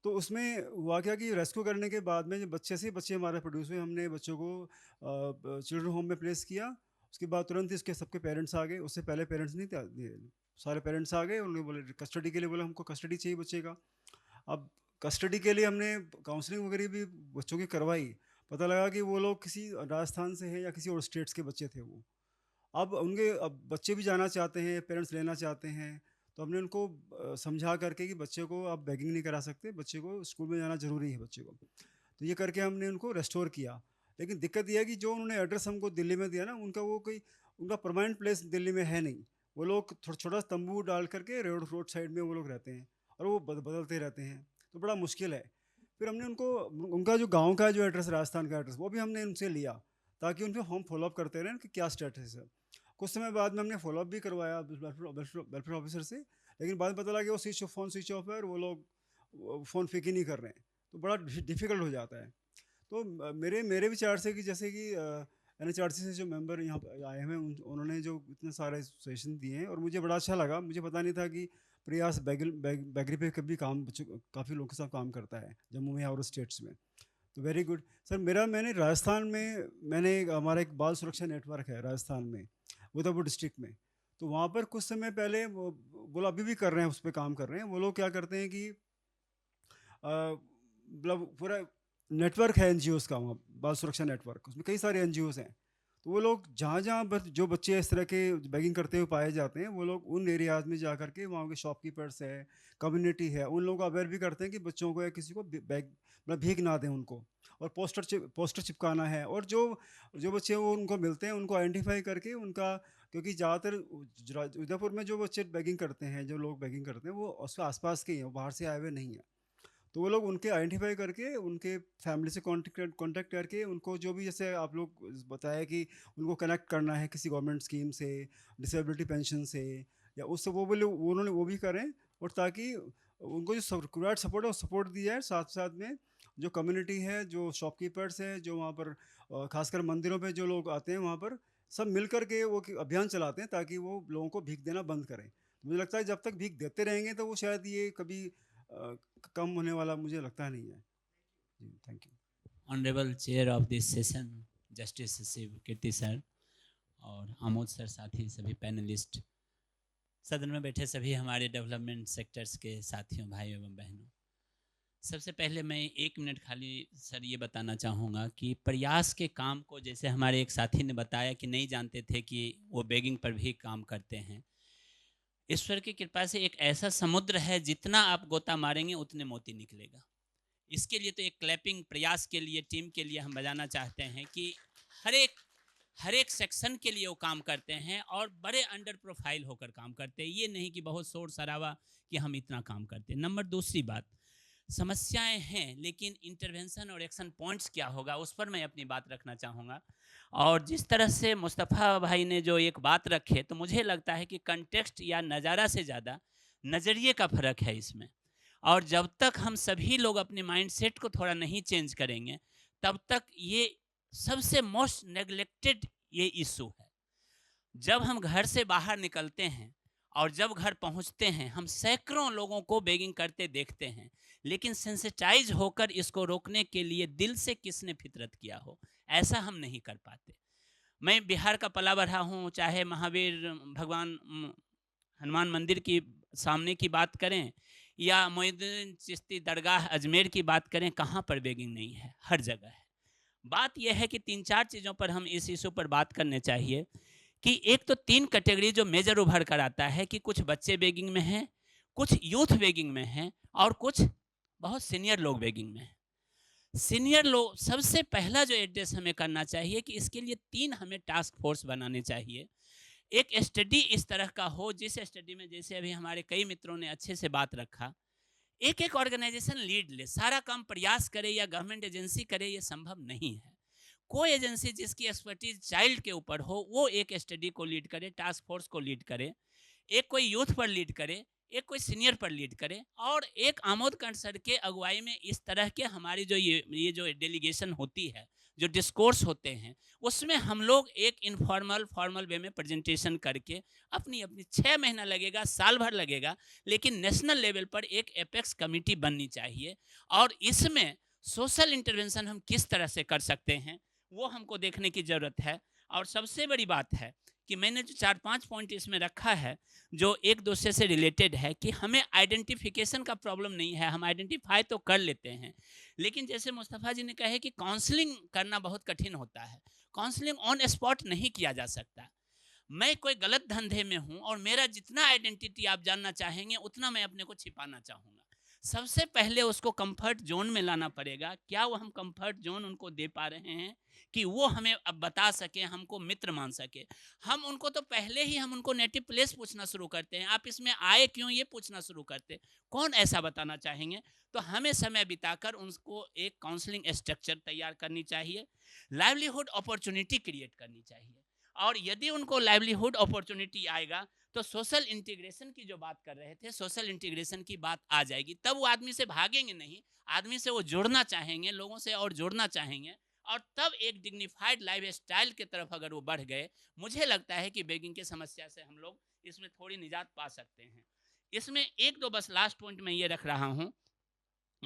तो उसमें हुआ क्या कि रेस्क्यू करने के बाद में जब बच्चे हमारे प्रोड्यूस हुए, हमने बच्चों को चिल्ड्रन होम में प्लेस किया। उसके बाद तुरंत ही उसके सबके पेरेंट्स आ गए। उससे पहले पेरेंट्स नहीं थे, सारे पेरेंट्स आ गए। उन्होंने बोले कस्टडी के लिए, बोला हमको कस्टडी चाहिए बच्चे का। अब कस्टडी के लिए हमने काउंसलिंग वगैरह भी बच्चों की करवाई। पता लगा कि वो लोग किसी राजस्थान से हैं या किसी और स्टेट्स के बच्चे थे वो। अब बच्चे भी जाना चाहते हैं, पेरेंट्स लेना चाहते हैं, तो हमने उनको समझा करके कि बच्चे को आप बेगिंग नहीं करा सकते, बच्चे को स्कूल में जाना ज़रूरी है बच्चे को। तो ये करके हमने उनको रेस्टोर किया। लेकिन दिक्कत यह है कि जो उन्होंने एड्रेस हमको दिल्ली में दिया ना, उनका परमानेंट प्लेस दिल्ली में है नहीं। वो लोग छोटा तंबू डाल करके रोड साइड में वो लोग रहते हैं और वो बदलते रहते हैं, तो बड़ा मुश्किल है। फिर हमने उनका जो गाँव का जो एड्रेस, राजस्थान का एड्रेस, वो भी हमने उनसे लिया ताकि उनके हम फॉलोअप करते रहें कि क्या स्टेटस है। कुछ समय बाद में हमने फॉलोअप भी करवाया वेलफेयर ऑफिसर से, लेकिन बाद में पता लगा कि वो फ़ोन स्विच ऑफ है और वो लोग फ़ोन पिक ही नहीं कर रहे हैं, तो बड़ा डिफ़िकल्ट हो जाता है। तो मेरे विचार से कि जैसे कि NHRC से जो मेंबर यहाँ पर आए हैं, उन्होंने जो इतने सारे सजेशन दिए हैं और मुझे बड़ा अच्छा लगा। मुझे पता नहीं था कि प्रयास बैगरी पे कभी काफ़ी लोगों के साथ काम करता है जम्मू में और स्टेट्स में। तो वेरी गुड सर। मैंने राजस्थान में हमारा एक बाल सुरक्षा नेटवर्क है राजस्थान में, उदयपुर डिस्ट्रिक्ट में। तो वहाँ पर कुछ समय पहले वो लोग अभी भी कर रहे हैं, उस पर काम कर रहे हैं। वो लोग क्या करते हैं कि मतलब पूरा नेटवर्क है NGOs का, वहाँ बाल सुरक्षा नेटवर्क, उसमें कई सारे NGOs हैं। तो वो लोग जहाँ जो बच्चे इस तरह के बैगिंग करते हुए पाए जाते हैं, वो लोग उन एरियाज़ में जा करके वहाँ के शॉपकीपर्स है, कम्युनिटी है, उन लोगों को अवेयर भी करते हैं कि बच्चों को या किसी को मतलब भीख ना दें उनको, और पोस्टर चिपकाना है। और जो बच्चे वो उनको मिलते हैं, उनको आइडेंटिफाई करके उनका, क्योंकि ज़्यादातर उदयपुर में जो बच्चे बैगिंग करते हैं, जो लोग बैगिंग करते हैं, वो उसके आसपास के ही हैं, बाहर से आए हुए नहीं हैं। तो वो लोग उनके आइडेंटिफाई करके, उनके फैमिली से कांटेक्ट करके, उनको जो भी, जैसे आप लोग बताया कि उनको कनेक्ट करना है किसी गवर्नमेंट स्कीम से, डिसेबिलिटी पेंशन से, या उससे उन्होंने वो भी करें, और ताकि उनको जो रिक्वायर्ड सपोर्ट है वो सपोर्ट दिया है। साथ साथ में जो कम्युनिटी है, जो शॉपकीपर्स हैं, जो वहाँ पर खासकर मंदिरों पे जो लोग आते हैं, वहाँ पर सब मिल कर के वो अभियान चलाते हैं ताकि वो लोगों को भीख देना बंद करें। मुझे लगता है जब तक भीख देते रहेंगे तो वो शायद ये कभी कम होने वाला मुझे लगता नहीं है जी। Thank you. Honourable chair of this session justice Shiv Kirti sir और आमोद सर, साथ ही सभी पैनलिस्ट, सदन में बैठे सभी हमारे डेवलपमेंट सेक्टर्स के साथियों, भाइयों एवं बहनों, सबसे पहले मैं 1 मिनट खाली सर ये बताना चाहूँगा कि प्रयास के काम को, जैसे हमारे एक साथी ने बताया कि नहीं जानते थे कि वो बेगिंग पर भी काम करते हैं। ईश्वर की कृपा से एक ऐसा समुद्र है, जितना आप गोता मारेंगे उतने मोती निकलेगा। इसके लिए तो एक क्लैपिंग प्रयास के लिए, टीम के लिए हम बजाना चाहते हैं कि हर एक सेक्शन के लिए वो काम करते हैं और बड़े अंडर प्रोफाइल होकर काम करते हैं। ये नहीं कि बहुत शोर शराबा कि हम इतना काम करते हैं। नंबर दूसरी बात, समस्याएं हैं, लेकिन इंटरवेंशन और एक्शन पॉइंट्स क्या होगा, उस पर मैं अपनी बात रखना चाहूँगा। और जिस तरह से मुस्तफ़ा भाई ने जो एक बात रखे, तो मुझे लगता है कि कंटेक्स्ट या नज़ारा से ज़्यादा नज़रिए का फ़र्क है इसमें। और जब तक हम सभी लोग अपने माइंडसेट को थोड़ा नहीं चेंज करेंगे, तब तक ये सबसे मोस्ट नेग्लेक्टेड ये इशू है। जब हम घर से बाहर निकलते हैं और जब घर पहुंचते हैं हम सैकड़ों लोगों को बेगिंग करते देखते हैं, लेकिन सेंसिटाइज होकर इसको रोकने के लिए दिल से किसने फितरत किया हो, ऐसा हम नहीं कर पाते। मैं बिहार का पला बढ़ा हूँ, चाहे महावीर भगवान हनुमान मंदिर की सामने की बात करें या मोइनुद्दीन चिश्ती दरगाह अजमेर की बात करें, कहाँ पर बेगिंग नहीं है, हर जगह है। बात यह है कि 3-4 चीज़ों पर हम इस इशू पर बात करने चाहिए कि एक तो 3 कैटेगरी जो मेजर उभर कर आता है कि कुछ बच्चे बेगिंग में हैं, कुछ यूथ बेगिंग में हैं और कुछ बहुत सीनियर लोग बेगिंग में हैं। सीनियर लोग सबसे पहला जो एड्रेस हमें करना चाहिए कि इसके लिए 3 हमें टास्क फोर्स बनाने चाहिए। एक स्टडी इस तरह का हो जिस स्टडी में, जैसे अभी हमारे कई मित्रों ने अच्छे से बात रखा, एक एक ऑर्गेनाइजेशन लीड ले, सारा काम प्रयास करे या गवर्नमेंट एजेंसी करे, ये संभव नहीं है। कोई एजेंसी जिसकी एक्सपर्टीज चाइल्ड के ऊपर हो वो एक स्टडी को लीड करे, टास्क फोर्स को लीड करे, एक कोई यूथ पर लीड करे, एक कोई सीनियर पर लीड करे, और एक आमोद कर्ण सर के अगुवाई में इस तरह के हमारी जो ये जो डेलीगेशन होती है, जो डिस्कोर्स होते हैं, उसमें हम लोग एक इनफॉर्मल फॉर्मल वे में प्रेजेंटेशन करके अपनी 6 महीना लगेगा, साल भर लगेगा, लेकिन नेशनल लेवल पर एक एपेक्स कमेटी बननी चाहिए। और इसमें सोशल इंटरवेंशन हम किस तरह से कर सकते हैं वो हमको देखने की ज़रूरत है। और सबसे बड़ी बात है कि मैंने जो 4-5 पॉइंट इसमें रखा है जो एक दूसरे से रिलेटेड है कि हमें आइडेंटिफिकेशन का प्रॉब्लम नहीं है, हम आइडेंटिफाई तो कर लेते हैं, लेकिन जैसे मुस्तफ़ा जी ने कहा कि काउंसलिंग करना बहुत कठिन होता है, काउंसलिंग ऑन स्पॉट नहीं किया जा सकता। मैं कोई गलत धंधे में हूं और मेरा जितना आइडेंटिटी आप जानना चाहेंगे उतना मैं अपने को छिपाना चाहूँगा। सबसे पहले उसको कंफर्ट जोन में लाना पड़ेगा। क्या वो हम कंफर्ट जोन उनको दे पा रहे हैं कि वो हमें अब बता सके, हमको मित्र मान सके। हम उनको तो पहले ही हम उनको नेटिव प्लेस पूछना शुरू करते हैं, आप इसमें आए क्यों ये पूछना शुरू करते, कौन ऐसा बताना चाहेंगे। तो हमें समय बिताकर उनको एक काउंसलिंग स्ट्रक्चर तैयार करनी चाहिए, लाइवलीहुड अपॉर्चुनिटी क्रिएट करनी चाहिए। और यदि उनको लाइवलीहुड अपॉर्चुनिटी आएगा तो सोशल इंटीग्रेशन की जो बात कर रहे थे, सोशल इंटीग्रेशन की बात आ जाएगी, तब वो आदमी से भागेंगे नहीं, आदमी से वो जुड़ना चाहेंगे, लोगों से और जुड़ना चाहेंगे, और तब एक डिग्निफाइड लाइफ स्टाइल की तरफ अगर वो बढ़ गए, मुझे लगता है कि बेगिंग की समस्या से हम लोग इसमें थोड़ी निजात पा सकते हैं। इसमें 1-2 बस लास्ट पॉइंट मैं ये रख रहा हूँ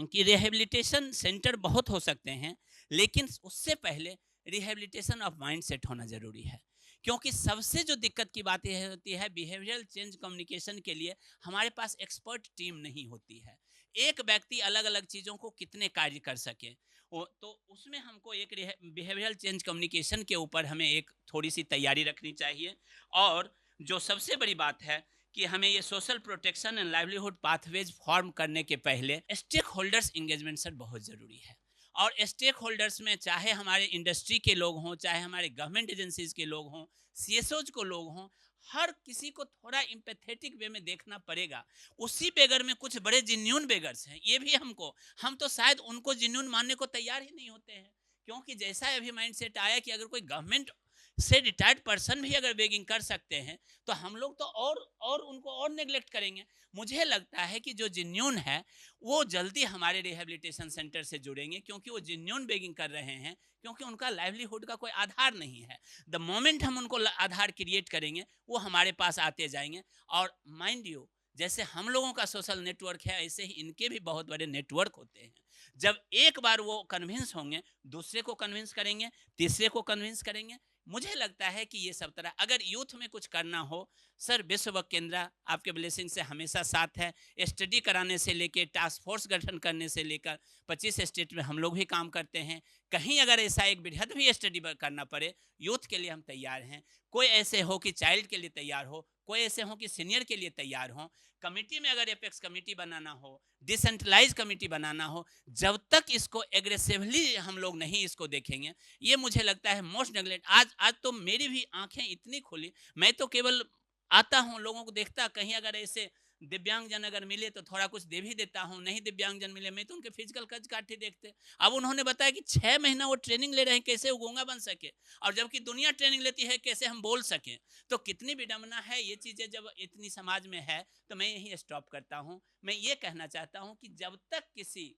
कि रिहेबिलिटेशन सेंटर बहुत हो सकते हैं, लेकिन उससे पहले रिहेबिलिटेशन ऑफ माइंड सेट होना जरूरी है। क्योंकि सबसे जो दिक्कत की बात यह होती है, बिहेवियरल चेंज कम्युनिकेशन के लिए हमारे पास एक्सपर्ट टीम नहीं होती है। एक व्यक्ति अलग अलग चीज़ों को कितने कार्य कर सके, तो उसमें हमको एक बिहेवियरल चेंज कम्युनिकेशन के ऊपर हमें एक थोड़ी सी तैयारी रखनी चाहिए। और जो सबसे बड़ी बात है कि हमें ये social protection and livelihood pathways form करने के पहले स्टेक होल्डर्स इंगेजमेंट सर बहुत ज़रूरी है। और स्टेक होल्डर्स में चाहे हमारे इंडस्ट्री के लोग हों, चाहे हमारे गवर्नमेंट एजेंसीज के लोग हों, सीएसओज को लोग हों, हर किसी को थोड़ा इम्पैथेटिक वे में देखना पड़ेगा। उसी बेगर में कुछ बड़े जिन्यून बेगर्स हैं, ये भी हम तो शायद उनको जिन्यून मानने को तैयार ही नहीं होते हैं, क्योंकि जैसा अभी माइंड सेट आया कि अगर कोई गवर्नमेंट से रिटायर्ड पर्सन भी अगर बेगिंग कर सकते हैं तो हम लोग तो और उनको और नेग्लेक्ट करेंगे। मुझे लगता है कि जो जिन्यून है वो जल्दी हमारे रिहेबिलिटेशन सेंटर से जुड़ेंगे, क्योंकि वो जिन्यून बेगिंग कर रहे हैं, क्योंकि उनका लाइवलीहुड का कोई आधार नहीं है। द मोमेंट हम उनको आधार क्रिएट करेंगे वो हमारे पास आते जाएंगे। और माइंड यू, जैसे हम लोगों का सोशल नेटवर्क है, ऐसे ही इनके भी बहुत बड़े नेटवर्क होते हैं। जब एक बार वो कन्विंस होंगे, दूसरे को कन्विंस करेंगे, तीसरे को कन्विंस करेंगे। मुझे लगता है कि ये सब तरह अगर यूथ में कुछ करना हो सर, विश्व केंद्र आपके ब्लेसिंग से हमेशा साथ है। स्टडी कराने से लेकर टास्क फोर्स गठन करने से लेकर 25 स्टेट में हम लोग भी काम करते हैं। कहीं अगर ऐसा एक बृहद भी स्टडी करना पड़े यूथ के लिए हम तैयार हैं। कोई ऐसे हो कि चाइल्ड के लिए तैयार हो, कोई ऐसे हो कि सीनियर के लिए तैयार हो। कमिटी में अगर एपेक्स कमेटी बनाना हो, डिसेंट्रलाइज कमेटी बनाना हो, जब तक इसको एग्रेसिवली हम लोग नहीं इसको देखेंगे, ये मुझे लगता है मोस्ट नेग्लेक्ट। आज तो मेरी भी आंखें इतनी खुली, मैं तो केवल आता हूँ, लोगों को देखता, कहीं अगर ऐसे दिव्यांगजन अगर मिले तो थोड़ा कुछ दे भी देता हूँ, नहीं दिव्यांगजन मिले मैं तो उनके फिजिकल कज काठी देखते। अब उन्होंने बताया कि 6 महीना वो ट्रेनिंग ले रहे हैं कैसे वो गूंगा बन सके, और जबकि दुनिया ट्रेनिंग लेती है कैसे हम बोल सकें। तो कितनी विडम्बना है। ये चीज़ें जब इतनी समाज में है तो मैं यही स्टॉप करता हूँ। मैं ये कहना चाहता हूँ कि जब तक किसी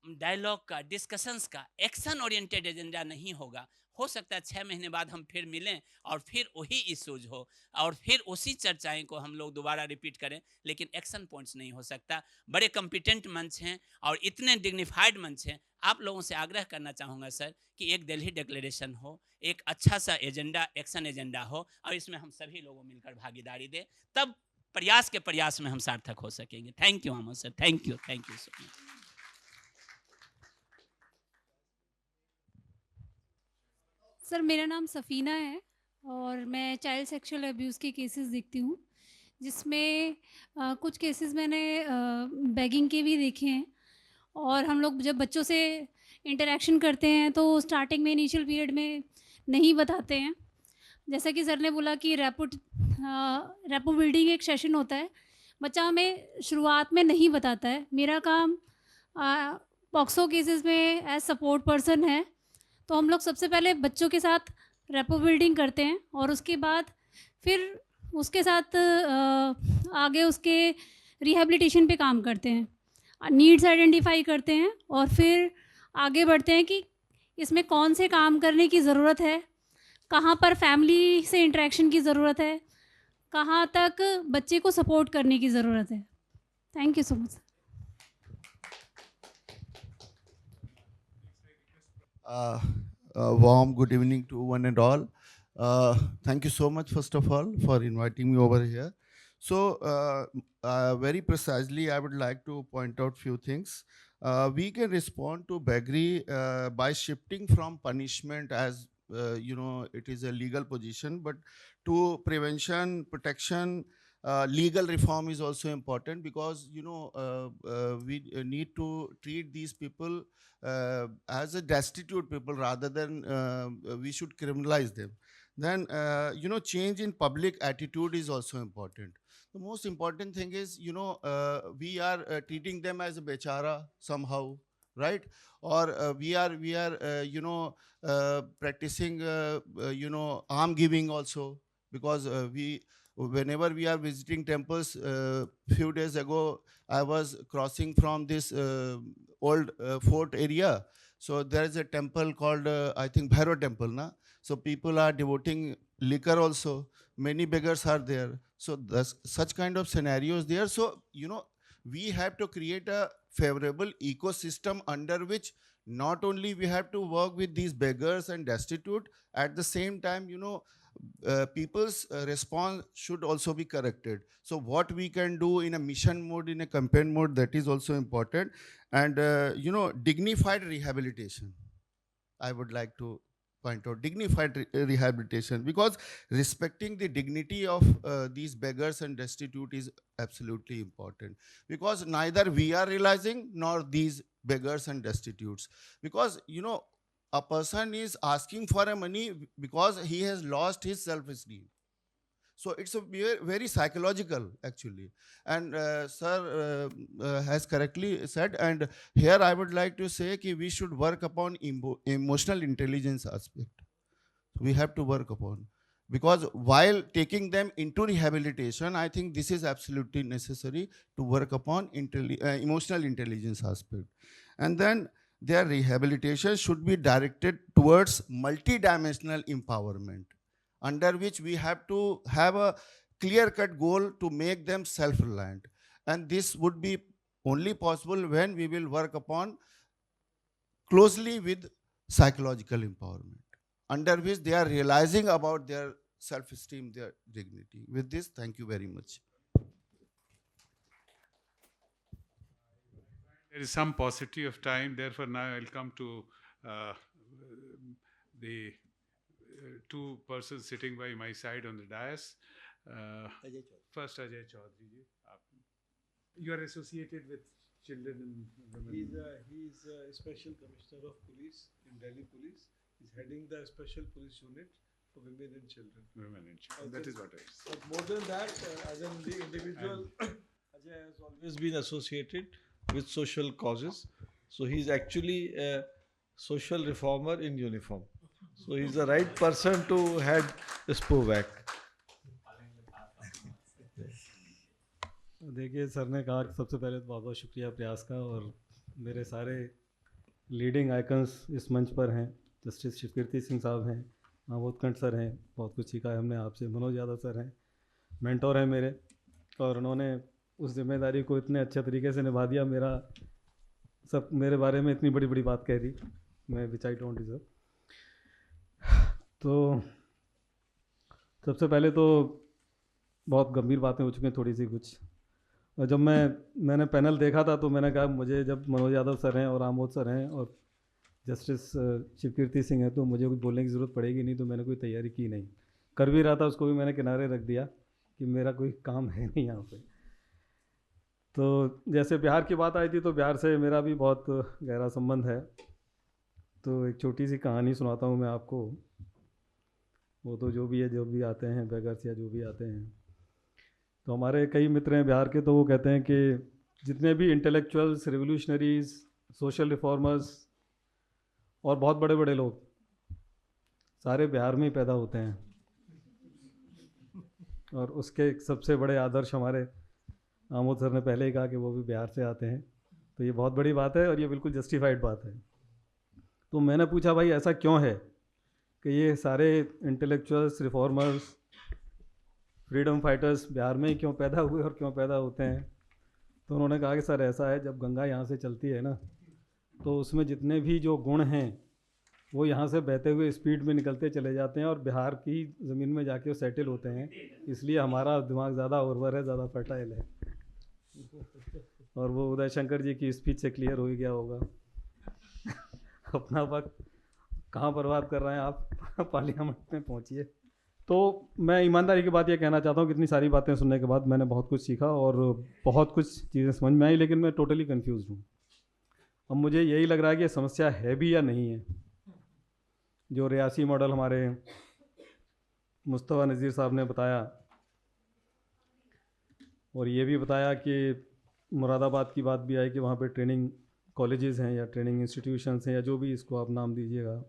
डायलॉग का, डिस्कशंस का एक्शन ओरिएंटेड एजेंडा नहीं होगा, हो सकता है 6 महीने बाद हम फिर मिलें और फिर वही इश्यूज हो और फिर उसी चर्चाएं को हम लोग दोबारा रिपीट करें, लेकिन एक्शन पॉइंट्स नहीं हो सकता। बड़े कॉम्पिटेंट मंच हैं और इतने डिग्निफाइड मंच हैं, आप लोगों से आग्रह करना चाहूँगा सर कि एक दिल्ली डिक्लेरेशन हो, एक अच्छा सा एजेंडा, एक्शन एजेंडा हो और इसमें हम सभी लोगों मिलकर भागीदारी दें, तब प्रयास के प्रयास में हम सार्थक हो सकेंगे। Thank you Amod sir, thank you so much. Sir मेरा नाम सफ़ीना है और मैं चाइल्ड सेक्सुअल अब्यूज़ के केसेस देखती हूँ, जिसमें कुछ केसेस मैंने बेगिंग के भी देखे हैं। और हम लोग जब बच्चों से इंटरेक्शन करते हैं तो स्टार्टिंग में इनिशियल पीरियड में नहीं बताते हैं। जैसा कि सर ने बोला कि रेपो बिल्डिंग एक सेशन होता है, बच्चा हमें शुरुआत में नहीं बताता है। मेरा काम पॉक्सो केसेस में एज सपोर्ट पर्सन है, तो हम लोग सबसे पहले बच्चों के साथ रेपो बिल्डिंग करते हैं और उसके बाद फिर उसके साथ आगे उसके रिहैबिलिटेशन पे काम करते हैं, नीड्स आइडेंटिफाई करते हैं और फिर आगे बढ़ते हैं कि इसमें कौन से काम करने की ज़रूरत है, कहाँ पर फैमिली से इंटरेक्शन की ज़रूरत है, कहाँ तक बच्चे को सपोर्ट करने की ज़रूरत है। Thank you so much. Warm good evening to one and all. Thank you so much, first of all, for inviting me over here. So, very precisely, I would like to point out few things. We can respond to beggary by shifting from punishment as it is a legal position, but to prevention, protection. Legal reform is also important because we need to treat these people as a destitute people rather than we should criminalize them. Then change in public attitude is also important. The most important thing is we are treating them as a bechara somehow, right? Or we are practicing alms giving also, because whenever we are visiting temples, few days ago I was crossing from this old fort area. So there is a temple called I think Bhairav temple, na? So people are devoting liquor also, many beggars are there. So such kind of scenarios there. So we have to create a favorable ecosystem under which not only we have to work with these beggars and destitute, at the same time people's response should also be corrected. So what we can do in a mission mode, in a campaign mode, that is also important. And dignified rehabilitation, I would like to point out, dignified rehabilitation, because respecting the dignity of these beggars and destitute is absolutely important, because neither we are realizing nor these beggars and destitutes, because a person is asking for a money because he has lost his self-esteem. So it's a very psychological actually. And sir has correctly said, and here I would like to say that we should work upon emotional intelligence aspect. We have to work upon, because while taking them into rehabilitation, I think this is absolutely necessary to work upon emotional intelligence aspect. And then their rehabilitation should be directed towards multidimensional empowerment, under which we have to have a clear-cut goal to make them self-reliant. And this would be only possible when we will work upon closely with psychological empowerment, under which they are realizing about their self-esteem, their dignity. With this, thank you very much. There is some paucity of time, therefore now I'll come to the two persons sitting by my side on the dais. First, Ajay Chaudhary ji. You are associated with children and women. He is a special commissioner of police in Delhi Police. He's heading the special police unit for women and children. Women and children. That is what I said. But more than that, as an individual, Ajay has always been associated with social causes. So he's actually a social reformer in uniform. So he's the right person to head SPOVAC. देखिए, sir ने कहा कि सबसे पहले तो बहुत बहुत शुक्रिया प्रयास का, और मेरे सारे लीडिंग आइकन्स इस मंच पर हैं। जस्टिस शिवकीर्ति सिंह साहब हैं, आमोद कंठ सर हैं, बहुत कुछ सीखा है हमने आपसे। मनोज यादव सर हैं, मेंटोर हैं मेरे, और उन्होंने उस जिम्मेदारी को इतने अच्छे तरीके से निभा दिया। सब मेरे बारे में इतनी बड़ी बड़ी बात कह दी मैं, विच आई डोंट डिजर्व। तो सबसे पहले तो बहुत गंभीर बातें हो चुकी हैं थोड़ी सी कुछ। और जब मैंने पैनल देखा था तो मैंने कहा मुझे, जब मनोज यादव सर हैं और आमोद सर हैं और जस्टिस शिवकीर्ति सिंह है, तो मुझे कुछ बोलने की ज़रूरत पड़ेगी नहीं, तो मैंने कोई तैयारी की नहीं। कर भी रहा था उसको भी मैंने किनारे रख दिया कि मेरा कोई काम है नहीं यहाँ पे। तो जैसे बिहार की बात आई थी, तो बिहार से मेरा भी बहुत गहरा संबंध है। तो एक छोटी सी कहानी सुनाता हूँ मैं आपको। वो तो जो भी आते हैं बेगर्स या जो भी आते हैं, तो हमारे कई मित्र हैं बिहार के, तो वो कहते हैं कि जितने भी इंटेलेक्चुअल्स, रिवोल्यूशनरीज, सोशल रिफॉर्मर्स और बहुत बड़े बड़े लोग सारे बिहार में ही पैदा होते हैं। और उसके सबसे बड़े आदर्श हमारे आमोद सर ने पहले ही कहा कि वो भी बिहार से आते हैं। तो ये बहुत बड़ी बात है और ये बिल्कुल जस्टिफाइड बात है। तो मैंने पूछा भाई ऐसा क्यों है कि ये सारे intellectuals, reformers, freedom fighters Bihar में ही क्यों पैदा हुए और क्यों पैदा होते हैं? तो उन्होंने कहा कि सर ऐसा है, जब गंगा यहाँ से चलती है ना, तो उसमें जितने भी जो गुण हैं वो यहाँ से बहते हुए स्पीड में निकलते चले जाते हैं और बिहार की ज़मीन में जाके वो सेटल होते हैं। इसलिए हमारा दिमाग ज़्यादा उर्वर है, ज़्यादा फर्टाइल है। और वो उदय शंकर जी की स्पीच से क्लियर हो ही गया होगा। अपना वक्त कहाँ बर्बाद कर रहे हैं आप, पार्लियामेंट में पहुँचिए। तो मैं ईमानदारी की बात ये कहना चाहता हूँ कि इतनी सारी बातें सुनने के बाद मैंने बहुत कुछ सीखा और बहुत कुछ चीज़ें समझ में आई, लेकिन मैं टोटली कंफ्यूज हूँ। अब मुझे यही लग रहा है कि ये समस्या है भी या नहीं है। जो रियासी मॉडल हमारे मुस्तफ़ा नज़ीर साहब ने बताया, और ये भी बताया कि मुरादाबाद की बात भी आई कि वहाँ पे ट्रेनिंग कॉलेजेस हैं या ट्रेनिंग इंस्टीट्यूशंस हैं या जो भी इसको आप नाम दीजिएगा।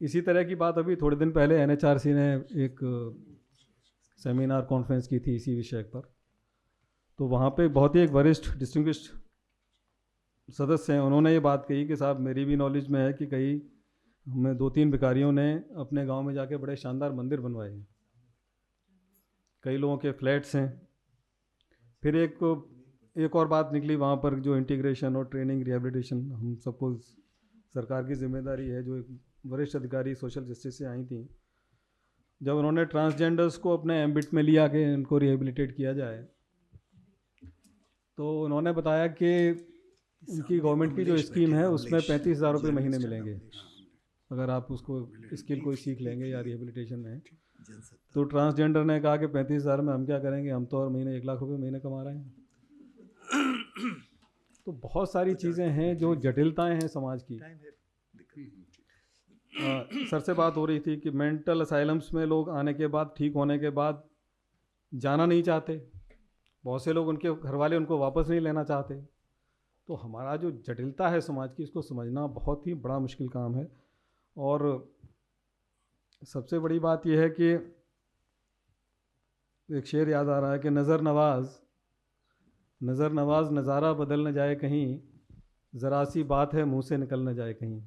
इसी तरह की बात अभी थोड़े दिन पहले NHRC ने एक सेमिनार कॉन्फ्रेंस की थी इसी विषय पर। तो वहाँ पे बहुत ही एक वरिष्ठ डिस्टिंग्विश्ड सदस्य हैं, उन्होंने ये बात कही कि साहब मेरी भी नॉलेज में है कि कई हमें 2-3 भिखारियों ने अपने गांव में जाके बड़े शानदार मंदिर बनवाए हैं, कई लोगों के फ्लैट्स हैं। फिर एक और बात निकली वहाँ पर, जो इंटीग्रेशन और ट्रेनिंग रिहेबिलिटेशन, हम सबको सरकार की जिम्मेदारी है। जो एक वरिष्ठ अधिकारी सोशल जस्टिस से आई थी, जब उन्होंने ट्रांसजेंडर्स को अपने एम्बिट में लिया कि उनको रिहेबिलिटेट किया जाए, तो उन्होंने बताया कि उनकी गवर्नमेंट की जो स्कीम है उसमें 35,000 रुपये महीने मिलेंगे अगर आप उसको स्किल कोई सीख लेंगे या रिहेबिलिटेशन में। तो ट्रांसजेंडर ने कहा कि 35,000 में हम क्या करेंगे, हम तो और महीने 1 लाख रुपये महीने कमा रहे हैं। तो बहुत सारी चीज़ें हैं जो जटिलताएं हैं समाज की। सर से बात हो रही थी कि मेंटल असाइलम्स में लोग आने के बाद, ठीक होने के बाद जाना नहीं चाहते। बहुत से लोग, उनके घर वाले उनको वापस नहीं लेना चाहते। तो हमारा जो जटिलता है समाज की, इसको समझना बहुत ही बड़ा मुश्किल काम है। और सबसे बड़ी बात यह है कि एक शेर याद आ रहा है कि नज़र नवाज नज़ारा बदल न जाए कहीं, ज़रा सी बात है मुंह से निकल न जाए कहीं।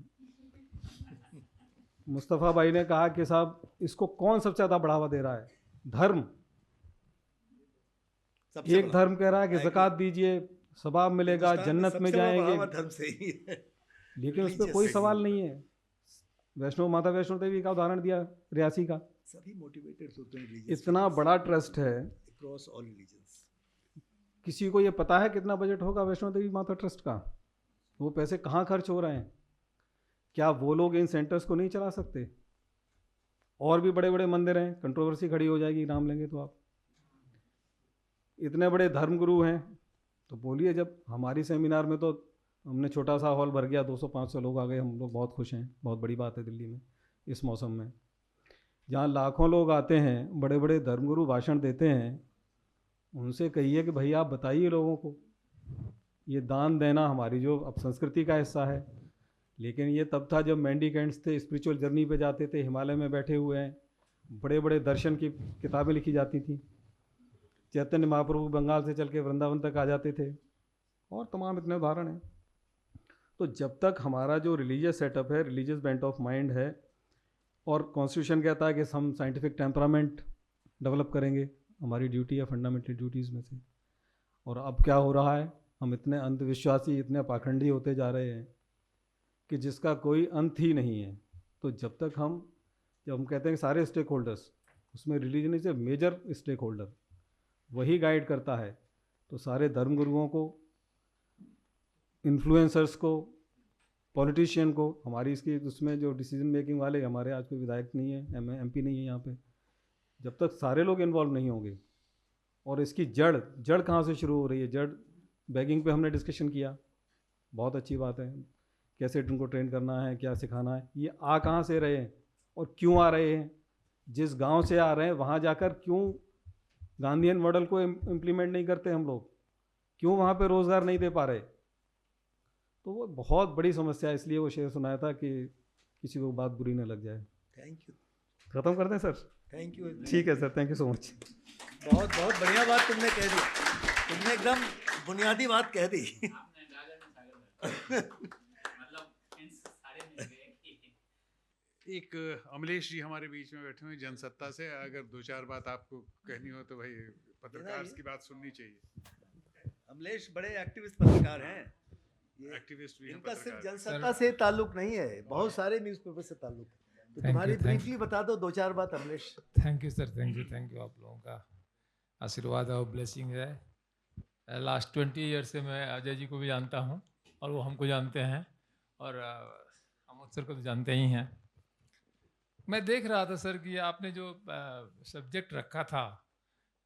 मुस्तफ़ा भाई ने कहा कि साहब इसको कौन सबसे ज़्यादा बढ़ावा दे रहा है? धर्म। एक धर्म कह रहा है कि ज़कात दीजिए, सवाब मिलेगा, जन्नत में जाएंगे, धर्म से ही है। लेकिन उस पर कोई सवाल नहीं है। वैष्णो माता वैष्णो देवी का उदाहरण दिया रियासी का, सभी मोटिवेटेड होते हैं। इतना बड़ा ट्रस्ट है, अक्रॉस ऑल रिलीजन्स। किसी को ये पता है कितना बजट होगा वैष्णो देवी माता ट्रस्ट का? वो पैसे कहाँ खर्च हो रहे हैं? क्या वो लोग इन सेंटर्स को नहीं चला सकते? और भी बड़े बड़े मंदिर हैं, कंट्रोवर्सी खड़ी हो जाएगी नाम लेंगे तो आप। इतने बड़े धर्मगुरु हैं, तो बोलिए। जब हमारी सेमिनार में तो हमने छोटा सा हॉल भर गया, 200-500 लोग आ गए, हम लोग बहुत खुश हैं। बहुत बड़ी बात है दिल्ली में इस मौसम में, जहाँ लाखों लोग आते हैं, बड़े बड़े धर्मगुरु भाषण देते हैं। उनसे कहिए कि भैया आप बताइए लोगों को, ये दान देना हमारी जो अब संस्कृति का हिस्सा है। लेकिन ये तब था जब मेंडिकेंट्स थे, स्पिरिचुअल जर्नी पे जाते थे, हिमालय में बैठे हुए हैं, बड़े बड़े दर्शन की किताबें लिखी जाती थी। चैतन्य महाप्रभु बंगाल से चल के वृंदावन तक आ जाते थे, और तमाम इतने उदाहरण हैं। तो जब तक हमारा जो रिलीजियस सेटअप है, रिलीजियस बेंट ऑफ माइंड है, और कॉन्स्टिट्यूशन कहता है कि हम साइंटिफिक टेम्परामेंट डेवलप करेंगे, हमारी ड्यूटी है फंडामेंटल ड्यूटीज़ में से। और अब क्या हो रहा है, हम इतने अंधविश्वासी, इतने पाखंडी होते जा रहे हैं कि जिसका कोई अंत ही नहीं है। तो जब हम कहते हैं कि सारे स्टेक होल्डर्स, उसमें religion is a major stakeholder, वही गाइड करता है। तो सारे धर्मगुरुओं को, इन्फ्लुएंसर्स को, पॉलिटिशियन को, हमारी इसकी उसमें जो डिसीजन मेकिंग वाले, हमारे आज कोई विधायक नहीं है, MP नहीं है यहाँ पे, जब तक सारे लोग इन्वॉल्व नहीं होंगे, और इसकी जड़ कहाँ से शुरू हो रही है? जड़ बैगिंग पे हमने डिस्कशन किया, बहुत अच्छी बात है, कैसे उनको ट्रेन करना है, क्या सिखाना है। ये आ कहाँ से रहे हैं और क्यों आ रहे हैं? जिस गांव से आ रहे हैं वहाँ जाकर क्यों गांधीयन मॉडल को इम्प्लीमेंट नहीं करते हम लोग? क्यों वहाँ पे रोज़गार नहीं दे पा रहे? तो वो बहुत बड़ी समस्या है, इसलिए वो शेर सुनाया था कि किसी को बात बुरी न लग जाए। Thank you. ख़त्म कर दें सर? Thank you. ठीक है sir, thank you so much. बहुत बहुत बढ़िया बात तुमने कह दी, तुमने एकदम बुनियादी बात कह दी। एक अमलेश जी हमारे बीच में बैठे हुए हैं जनसत्ता से, अगर दो चार बात आपको कहनी हो तो भाई पत्रकार की बात सुननी चाहिए। अमलेश बड़े एक्टिविस्ट पत्रकार हैं, एक्टिविस्ट भी हैं, इनका सिर्फ पत्रकार। जनसत्ता से ताल्लुक नहीं है, बहुत सारे न्यूज़पेपर से ताल्लुक है। तो तुम्हारी ब्रीफली बता दो दो चार बात Amlesh. Thank you sir, thank you. आप लोगों का आशीर्वाद और ब्लेसिंग है। लास्ट 20 ईयर से मैं अजय जी को भी जानता हूँ और वो हमको जानते हैं, और अमोद सर को तो जानते ही हैं। मैं देख रहा था सर कि आपने जो सब्जेक्ट रखा था,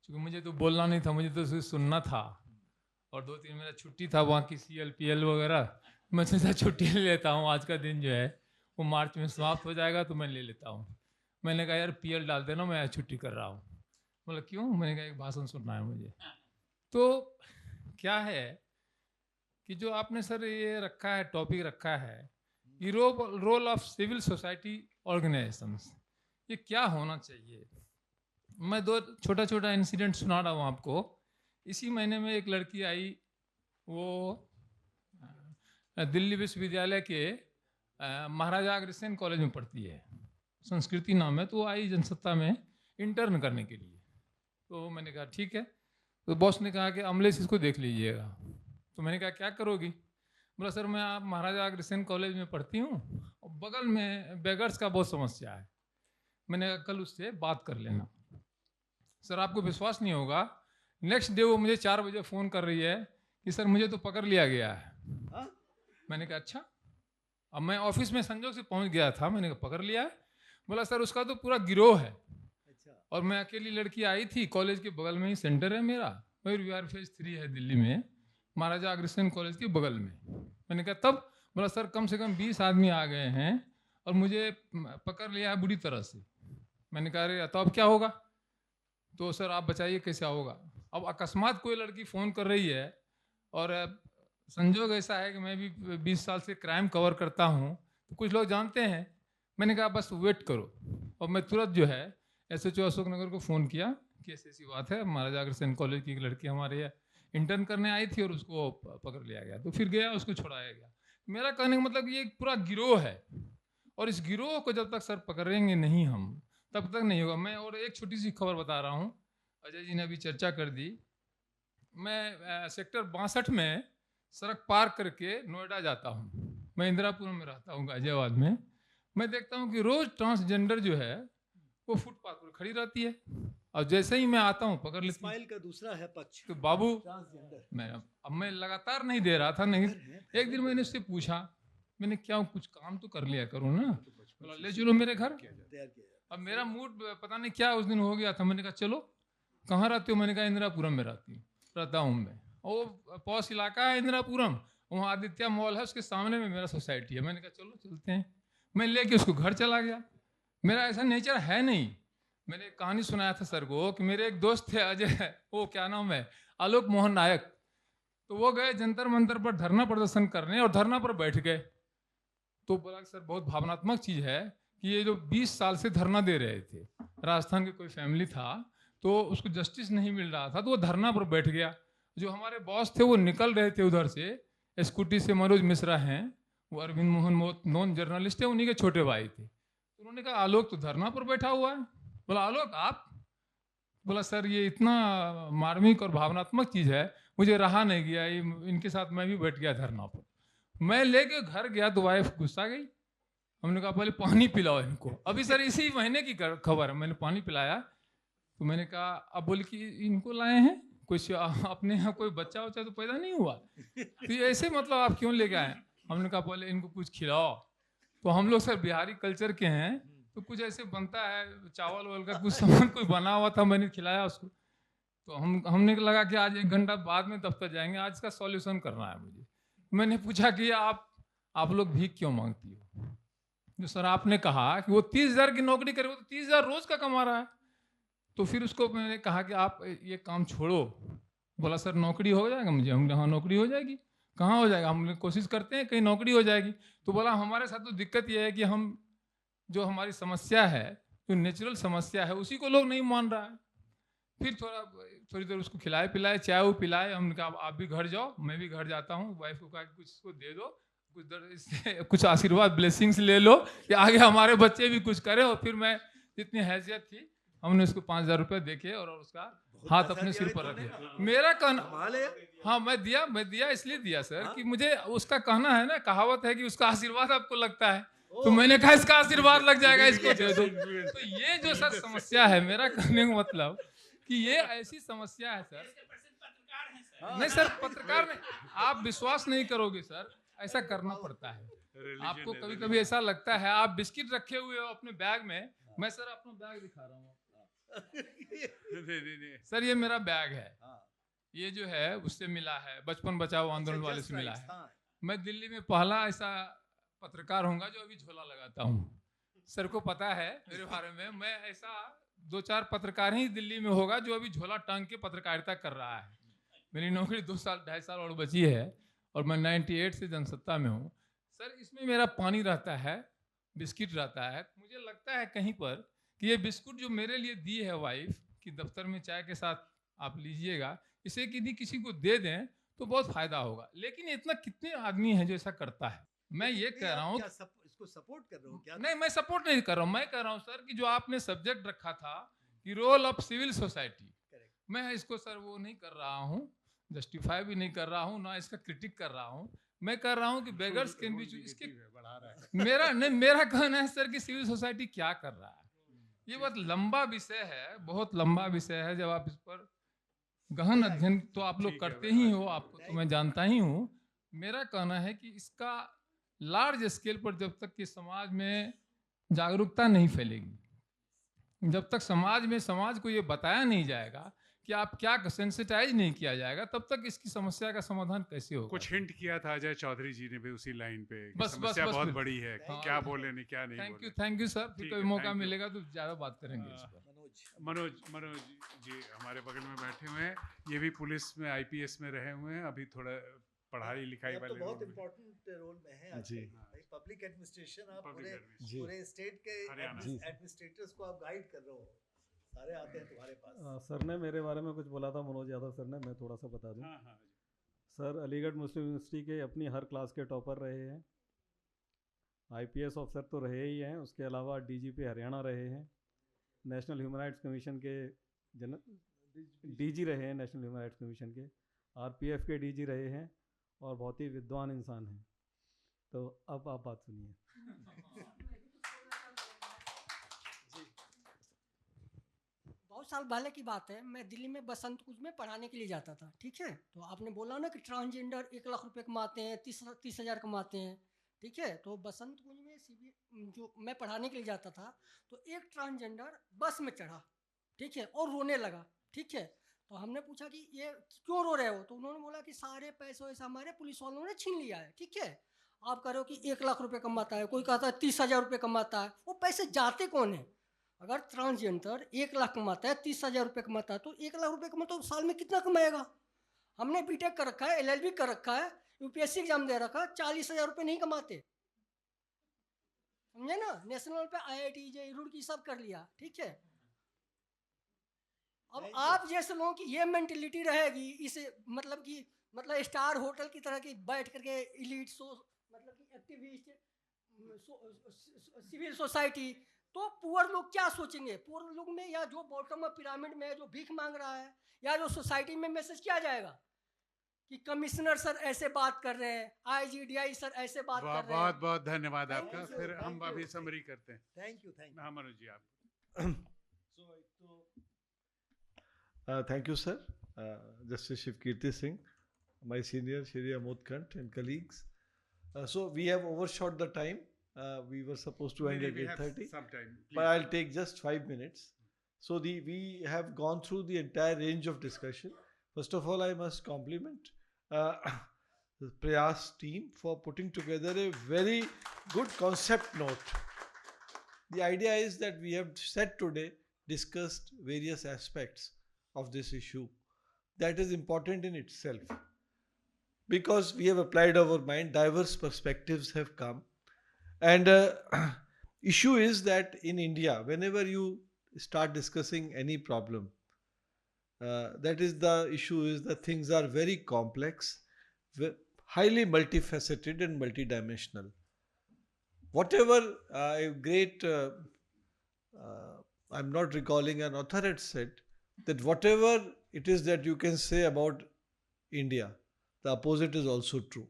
क्योंकि मुझे तो बोलना नहीं था, मुझे तो सिर्फ सुनना था, और 2-3 मेरा छुट्टी था वहाँ की CL-PL वगैरह, मैं सोचा छुट्टी ले लेता हूँ। आज का दिन जो है वो मार्च में समाप्त हो जाएगा, तो मैं ले लेता हूँ। मैंने कहा यार PL डाल देना, मैं छुट्टी कर रहा हूँ। बोला क्यों? मैंने कहा एक भाषण सुनना है मुझे। तो क्या है कि जो आपने सर ये रखा है, टॉपिक रखा है, ये role of civil society organizations, ये क्या होना चाहिए? मैं 2 छोटा इंसिडेंट सुना रहा हूँ आपको। इसी महीने में एक लड़की आई, वो दिल्ली विश्वविद्यालय के महाराजा अग्रसेन कॉलेज में पढ़ती है, संस्कृति नाम है। तो वो आई जनसत्ता में इंटर्न करने के लिए। तो मैंने कहा ठीक है। तो बॉस ने कहा कि अमलेश इसको देख लीजिएगा। तो मैंने कहा क्या करोगी? बोला सर मैं आप महाराजा अग्रसेन कॉलेज में पढ़ती हूँ और बगल में बेगर्स का बहुत समस्या है। मैंने कहा कल उससे बात कर लेना। सर आपको विश्वास नहीं होगा, नेक्स्ट डे वो मुझे 4 बजे फ़ोन कर रही है कि सर मुझे तो पकड़ लिया गया है। मैंने कहा अच्छा। अब मैं ऑफिस में संजोग से पहुंच गया था, मैंने कहा पकड़ लिया है? बोला सर उसका तो पूरा गिरोह है, और मैं अकेली लड़की आई थी, कॉलेज के बगल में ही सेंटर है मेरा, मयूर विहार फेज 3 है दिल्ली में, महाराजा अग्रसेन कॉलेज के बगल में। मैंने कहा तब? बोला सर कम से कम 20 आदमी आ गए हैं और मुझे पकड़ लिया है बुरी तरह से। मैंने कहा अरे तो अब क्या होगा? तो सर आप बताइए कैसे होगा? अब अकस्मात कोई लड़की फ़ोन कर रही है, और संजोग ऐसा है कि मैं भी 20 साल से क्राइम कवर करता हूँ, तो कुछ लोग जानते हैं। मैंने कहा बस वेट करो, और मैं तुरंत जो है SHO अशोक नगर को फ़ोन किया कि ऐसी बात है, महाराजा अग्रसेन कॉलेज की एक लड़की हमारे यहाँ इंटर्न करने आई थी और उसको पकड़ लिया गया। तो फिर गया, उसको छुड़ाया गया। मेरा कहने का मतलब ये एक पूरा गिरोह है, और इस गिरोह को जब तक सर पकड़ेंगे नहीं हम, तब तक नहीं होगा। मैं और एक छोटी सी खबर बता रहा हूँ, अजय जी ने अभी चर्चा कर दी। मैं सेक्टर 62 में सड़क पार करके नोएडा जाता हूँ। मैं इंदिरापुरम में रहता हूँ, गाजियाबाद में। मैं देखता हूँ कि रोज़ ट्रांसजेंडर जो है वो फुटपाथ पर खड़ी रहती है, और जैसे ही मैं आता हूँ पकड़ लेती। इस्माइल का दूसरा है पक्ष, तो बाबू ट्रांसजेंडर। मैं लगातार नहीं दे रहा था, नहीं। एक दिन मैंने उससे पूछा, मैंने क्या कुछ काम तो कर लिया करूँ ना, बोला ले चलो मेरे घर। अब मेरा मूड पता नहीं क्या उस दिन हो गया था। मैंने कहा चलो, कहाँ रहते हो? मैंने कहा इंदिरापुरम में रहता हूँ मैं। वो पॉश इलाका है इंदिरापुरम, वहाँ आदित्य मॉल है, उसके सामने में मेरा सोसाइटी है। मैंने कहा चलो चलते हैं। मैं लेके उसको घर चला गया। मेरा ऐसा नेचर है नहीं। मैंने एक कहानी सुनाया था सर को कि मेरे एक दोस्त थे अजय, वो क्या नाम है, आलोक मोहन नायक। तो वो गए जंतर मंतर पर धरना प्रदर्शन करने, और धरना पर बैठ गए। तो बोला सर बहुत भावनात्मक चीज़ है कि ये जो 20 साल से धरना दे रहे थे, राजस्थान की कोई फैमिली था, तो उसको जस्टिस नहीं मिल रहा था, तो वो धरना पर बैठ गया। जो हमारे बॉस थे वो निकल रहे थे उधर से, स्कूटी से, मनोज मिश्रा हैं, वो अरविंद मोहन मोत नॉन जर्नलिस्ट है, उन्हीं के छोटे भाई थे। उन्होंने कहा आलोक तो धरना पर बैठा हुआ है। बोला आलोक आप? बोला सर ये इतना मार्मिक और भावनात्मक चीज़ है, मुझे रहा नहीं गया, इनके साथ मैं भी बैठ गया धरना पर। मैं लेके घर गया तो वाइफ गुस्सा गई। हमने कहा पहले पानी पिलाओ इनको। अभी सर इसी महीने की खबर है, मैंने पानी पिलाया तो मैंने कहा, अब बोले कि इनको लाए हैं, कुछ अपने यहाँ कोई बच्चा वच्चा तो पैदा नहीं हुआ, तो ये ऐसे मतलब आप क्यों लेके आए? हमने कहा पहले इनको कुछ खिलाओ। तो हम लोग सर बिहारी कल्चर के हैं, तो कुछ ऐसे बनता है, चावल वावल का कुछ सामान कोई बना हुआ था, मैंने खिलाया उसको। तो हमने लगा कि आज 1 घंटा बाद में दफ्तर जाएंगे, आज इसका सॉल्यूशन करना है मुझे। मैंने पूछा कि आप लोग भीख क्यों मांगती हो? जो सर आपने कहा कि वो 30,000 की नौकरी करे, वो तो 30,000 रोज का कमा रहा है। तो फिर उसको मैंने कहा कि आप ये काम छोड़ो। बोला सर नौकरी हो जाएगा मुझे? हम हाँ नौकरी हो जाएगी। कहाँ हो जाएगा? हम लोग कोशिश करते हैं कहीं नौकरी हो जाएगी। तो बोला हमारे साथ तो दिक्कत ये है कि हम जो हमारी समस्या है, जो नेचुरल समस्या है, उसी को लोग नहीं मान रहा है। फिर थोड़ी देर उसको खिलाए पिलाए, चाय वो पिलाए। हमने कहा आप भी घर जाओ, मैं भी घर जाता हूँ। वाइफ को कहा कुछ इसको दे दो, कुछ आशीर्वाद ब्लेसिंग्स ले लो कि आगे हमारे बच्चे भी कुछ करें। और फिर मैं जितनी हैसियत थी, हमने उसको 5,000 रुपये देखे और उसका हाथ अपने सिर पर रखे। मेरा कहना, हाँ मैं दिया इसलिए दिया सर कि मुझे उसका कहना है ना, कहावत है कि उसका आशीर्वाद आपको लगता है, तो मैंने कहा इसका आशीर्वाद लग जाएगा, इसको दे दो। तो ये जो सर समस्या है, मेरा कहने का मतलब कि ये ऐसी समस्या है सर। नहीं सर पत्रकार नहीं, आप विश्वास नहीं करोगे सर, ऐसा करना पड़ता है। आपको कभी कभी ऐसा लगता है आप बिस्किट रखे हुए हो अपने बैग में। मैं सर अपना बैग दिखा रहा हूँ सर, ये मेरा बैग है। ये जो है उससे मिला है, बचपन बचाओ आंदोलन वाले से मिला है। मैं दिल्ली में पहला ऐसा पत्रकार होऊंगा जो अभी झोला लगाता हूँ। सर को पता है मेरे बारे में, मैं ऐसा 2-4 पत्रकार ही दिल्ली में होगा जो अभी झोला टांग के पत्रकारिता कर रहा है। मेरी नौकरी 2-2.5 साल और बची है और मैं 98 से जनसत्ता में हूँ। सर इसमें मेरा पानी रहता है, बिस्किट रहता है। मुझे लगता है कहीं पर कि ये बिस्कुट जो मेरे लिए दी है वाइफ कि दफ्तर में चाय के साथ आप लीजिएगा, इसे यदि किसी को दे दें तो बहुत फायदा होगा। लेकिन इतना कितने आदमी हैं जो ऐसा करता है? मैं ये कह रहा हूँ, इसको सपोर्ट कर रहे हो क्या? नहीं मैं सपोर्ट नहीं कर रहा हूँ। मैं कह रहा हूँ सर कि जो आपने सब्जेक्ट रखा था कि रोल ऑफ सिविल सोसाइटी, मैं इसको सर वो नहीं कर रहा हूँ, जस्टिफाई भी नहीं कर रहा हूँ, ना इसका क्रिटिक कर रहा हूँ। मैं कर रहा हूँ कि बेगर्स कैन बी इसके बढ़ा रहा है। मेरा कहना है सर कि सिविल सोसाइटी क्या कर रहा है, ये बहुत लंबा विषय है, बहुत लंबा विषय है। जब आप इस पर गहन अध्ययन तो आप लोग करते ही हो, आपको तो मैं जानता ही हूँ। मेरा कहना है कि इसका लार्ज स्केल पर जब तक कि समाज में जागरूकता नहीं फैलेगी, जब तक समाज को ये बताया नहीं जाएगा कि आप क्या सेंसिटाइज नहीं किया जाएगा, तब तक इसकी समस्या का समाधान कैसे होगा? कुछ हिंट किया था अजय चौधरी जी ने भी उसी लाइन पे, बस समस्या बहुत फिर। बड़ी है, हाँ, क्या बोले नहीं क्या नहीं बोले। थैंक यू सर, फिर ठीक कभी है, मौका thank you। मिलेगा तो ज़्यादा बात करेंगे इस पर। मनोज जी हमारे बगल में बैठे हुए हैं, ये भी पुलिस में IPS में रहे हुए हैं, अभी थोड़ा पढ़ाई लिखाई वाले बहुत रोल में। इम्पोर्टेंट रोल में है जी। Public administration. आप Public पूरे स्टेट के हरियाणा। एडमिनिस्ट्रेटर्स को आप गाइड कर रहे हो, सारे आते हैं तुम्हारे पास। सर ने मेरे बारे में कुछ बोला था, मनोज यादव सर ने, मैं थोड़ा सा बता दूं। हाँ। सर अलीगढ़ मुस्लिम यूनिवर्सिटी के अपनी हर क्लास के टॉपर रहे हैं, IPS ऑफिसर तो रहे ही हैं, उसके अलावा DGP हरियाणा रहे हैं, नेशनल ह्यूमन राइट्स कमीशन के DG रहे हैं, नेशनल ह्यूमन राइट्स कमीशन के RPF के DG रहे हैं और बहुत ही विद्वान इंसान हैं। तो अब आप बात सुनिए। बहुत साल पहले की बात है, मैं दिल्ली में बसंत कुंज में पढ़ाने के लिए जाता था, ठीक है। तो आपने बोला ना कि ट्रांसजेंडर 1 लाख रुपए कमाते हैं, 30,000 कमाते हैं, ठीक है। तो बसंत कुंज में जो मैं पढ़ाने के लिए जाता था, तो एक ट्रांसजेंडर बस में चढ़ा, ठीक है, और रोने लगा, ठीक है। तो हमने पूछा कि ये क्यों रो रहे हो? तो उन्होंने बोला कि सारे पैसे वैसे हमारे पुलिस वालों ने छीन लिया है, ठीक है। आप कह रहे हो कि 1 लाख रुपए कमाता है, कोई कहता है 30,000 रुपये कमाता है, वो पैसे जाते कौन है? अगर ट्रांसजेंडर 1 लाख कमाता है, 30,000 रुपये कमाता है, तो 1 लाख रुपये कमाता है तो साल में कितना कमाएगा? हमने BTech कर रखा है, LLB कर रखा है, UPSC एग्जाम दे रखा है, 40,000 रुपये नहीं कमाते, समझे ना। नेशनल पे IIT JEE रुड़की सब कर लिया, ठीक है। अब आप जैसे लोगों की ये मेंटेलिटी रहेगी, इसे मतलब स्टार होटल की तरह की बैठ करके इलीट मतलब कि एक्टिविस्ट, सिविल सोसाइटी, तो पुअर लोग क्या सोचेंगे? पुअर लोग में या जो बॉटम ऑफ पिरामिड में है, जो भीख मांग रहा है, या जो सोसाइटी में मैसेज क्या जाएगा कि कमिश्नर सर ऐसे बात कर रहे हैं, आईजीडीआई सर ऐसे बात कर रहे हैं। बहुत बहुत धन्यवाद Thank आपका। you, sir. फिर हम Thank अभी you. समरी करते हैं। Thank you, thank you. हाँ मनोज जी आप। Thank you, sir. Justice Shiv Kirti Singh, my senior, Shri Amod Kant, and colleagues. So we have overshot the time. We were supposed to end at We have 8:30, some time. but I'll take just 5 minutes. So we have gone through the entire range of discussion. First of all, I must compliment the Prayas team for putting together a very good concept note. The idea is that we have said today, discussed various aspects of this issue. That is important in itself. Because we have applied our mind, diverse perspectives have come. And issue is that in India, whenever you start discussing any problem, that is the issue is that things are very complex, highly multifaceted and multidimensional. Whatever a great, I'm not recalling, an author had said that whatever it is that you can say about India, the opposite is also true.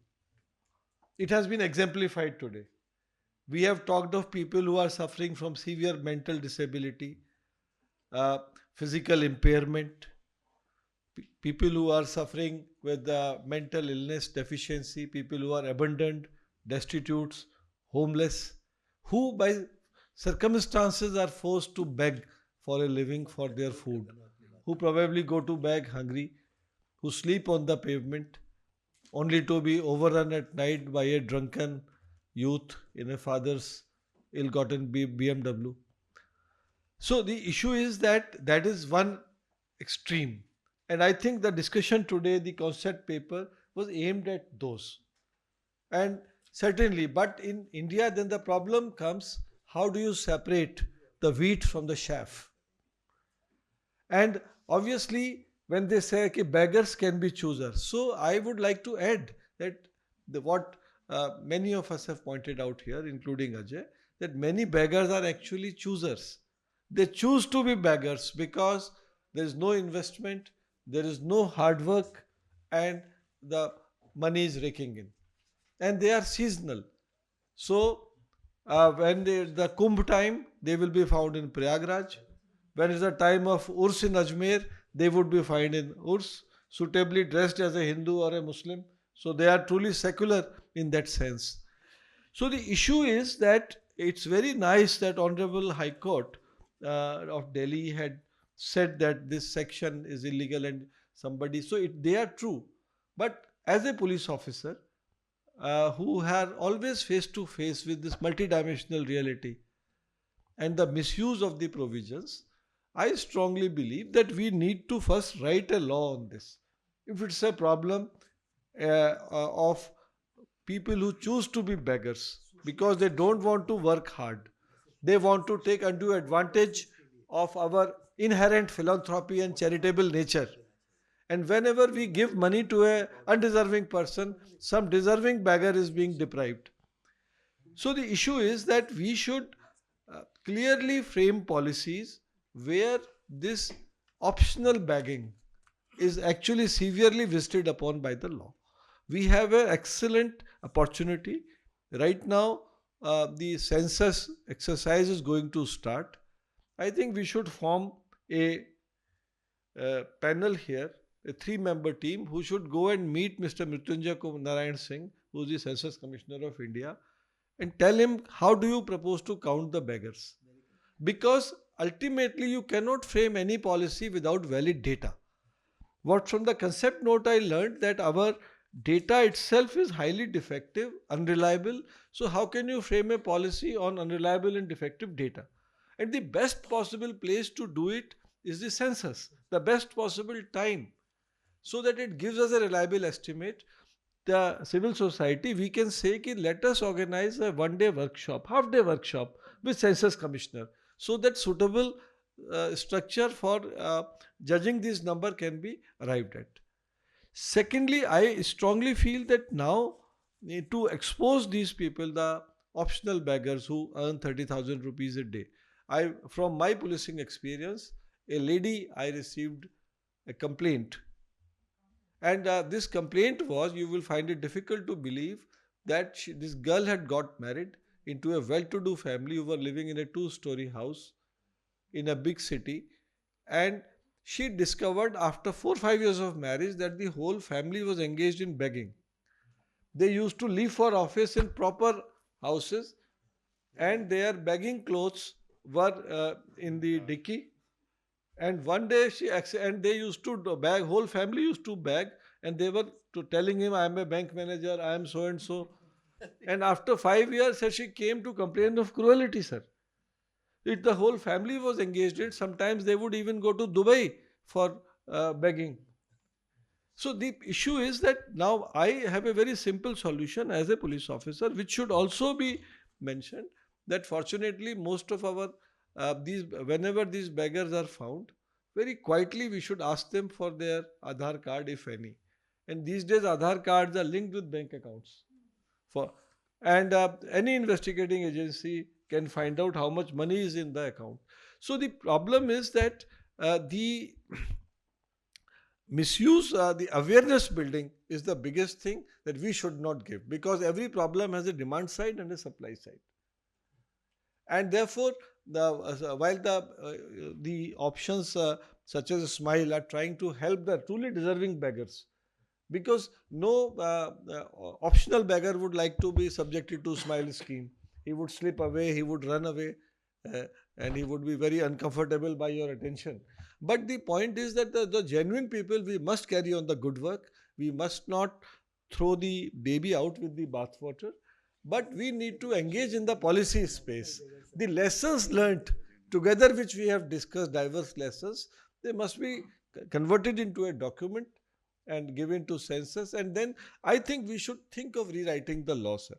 It has been exemplified today. We have talked of people who are suffering from severe mental disability, physical impairment, people who are suffering with mental illness, deficiency, people who are abandoned, destitutes, homeless, who by circumstances are forced to beg for a living for their food, who probably go to beg hungry, who sleep on the pavement, only to be overrun at night by a drunken youth in a father's ill-gotten BMW. So the issue is that that is one extreme. And I think the discussion today, the concept paper, was aimed at those. And certainly, but in India, then the problem comes, how do you separate the wheat from the chaff? And obviously, when they say that beggars can be choosers, so I would like to add that what many of us have pointed out here, including Ajay, that many beggars are actually choosers. They choose to be beggars because there is no investment, there is no hard work, and the money is raking in. And they are seasonal. So, when the Kumbh time, they will be found in Prayagraj. When it is the time of Urs in Ajmer, they would be found in Urs, suitably dressed as a Hindu or a Muslim. So they are truly secular in that sense. So the issue is that it's very nice that Honorable High Court of Delhi had said that this section is illegal and somebody, so they are true. But as a police officer who are always face to face with this multidimensional reality and the misuse of the provisions, I strongly believe that we need to first write a law on this. If it's a problem of people who choose to be beggars because they don't want to work hard, they want to take undue advantage of our inherent philanthropy and charitable nature. And whenever we give money to an undeserving person, some deserving beggar is being deprived. So the issue is that we should clearly frame policies where this optional begging is actually severely visited upon by the law. We have an excellent opportunity. Right now, the census exercise is going to start. I think we should form a panel here, a 3-member team who should go and meet Mr. Mrityunjay Narayan Singh, who is the Census Commissioner of India, and tell him how do you propose to count the beggars. Because ultimately you cannot frame any policy without valid data. What from the concept note I learned that our data itself is highly defective, unreliable. So how can you frame a policy on unreliable and defective data? And the best possible place to do it is the census, the best possible time, so that it gives us a reliable estimate. The civil society, we can say, let us organize a one-day workshop, half-day workshop with census commissioner, so that suitable structure for judging this number can be arrived at. Secondly, I strongly feel that now to expose these people, the optional beggars who earn 30,000 rupees a day. From my policing experience, a lady, I received a complaint. And this complaint was, you will find it difficult to believe, that this girl had got married into a well-to-do family who were living in a 2-story house in a big city. And she discovered after 4-5 years of marriage that the whole family was engaged in begging. They used to leave for office in proper houses, and their begging clothes were in the dicky. And one day they used to beg, whole family used to beg, and they were telling him, I am a bank manager, I am so and so. And after 5 years, sir, she came to complain of cruelty, sir. The whole family was engaged in. Sometimes they would even go to Dubai for begging. So the issue is that now I have a very simple solution as a police officer, which should also be mentioned, that fortunately most of our whenever these beggars are found, very quietly we should ask them for their Aadhaar card, if any. And these days Aadhaar cards are linked with bank accounts. And any investigating agency can find out how much money is in the account. So the problem is that the misuse, the awareness building is the biggest thing that we should not give, because every problem has a demand side and a supply side. And therefore, while the options such as Smile are trying to help the truly deserving beggars, because no optional beggar would like to be subjected to Smile scheme. He would slip away, he would run away, and he would be very uncomfortable by your attention. But the point is that the genuine people, we must carry on the good work. We must not throw the baby out with the bathwater, but we need to engage in the policy space. The lessons learnt together, which we have discussed, diverse lessons, they must be converted into a document and given to census. And then I think we should think of rewriting the law, sir.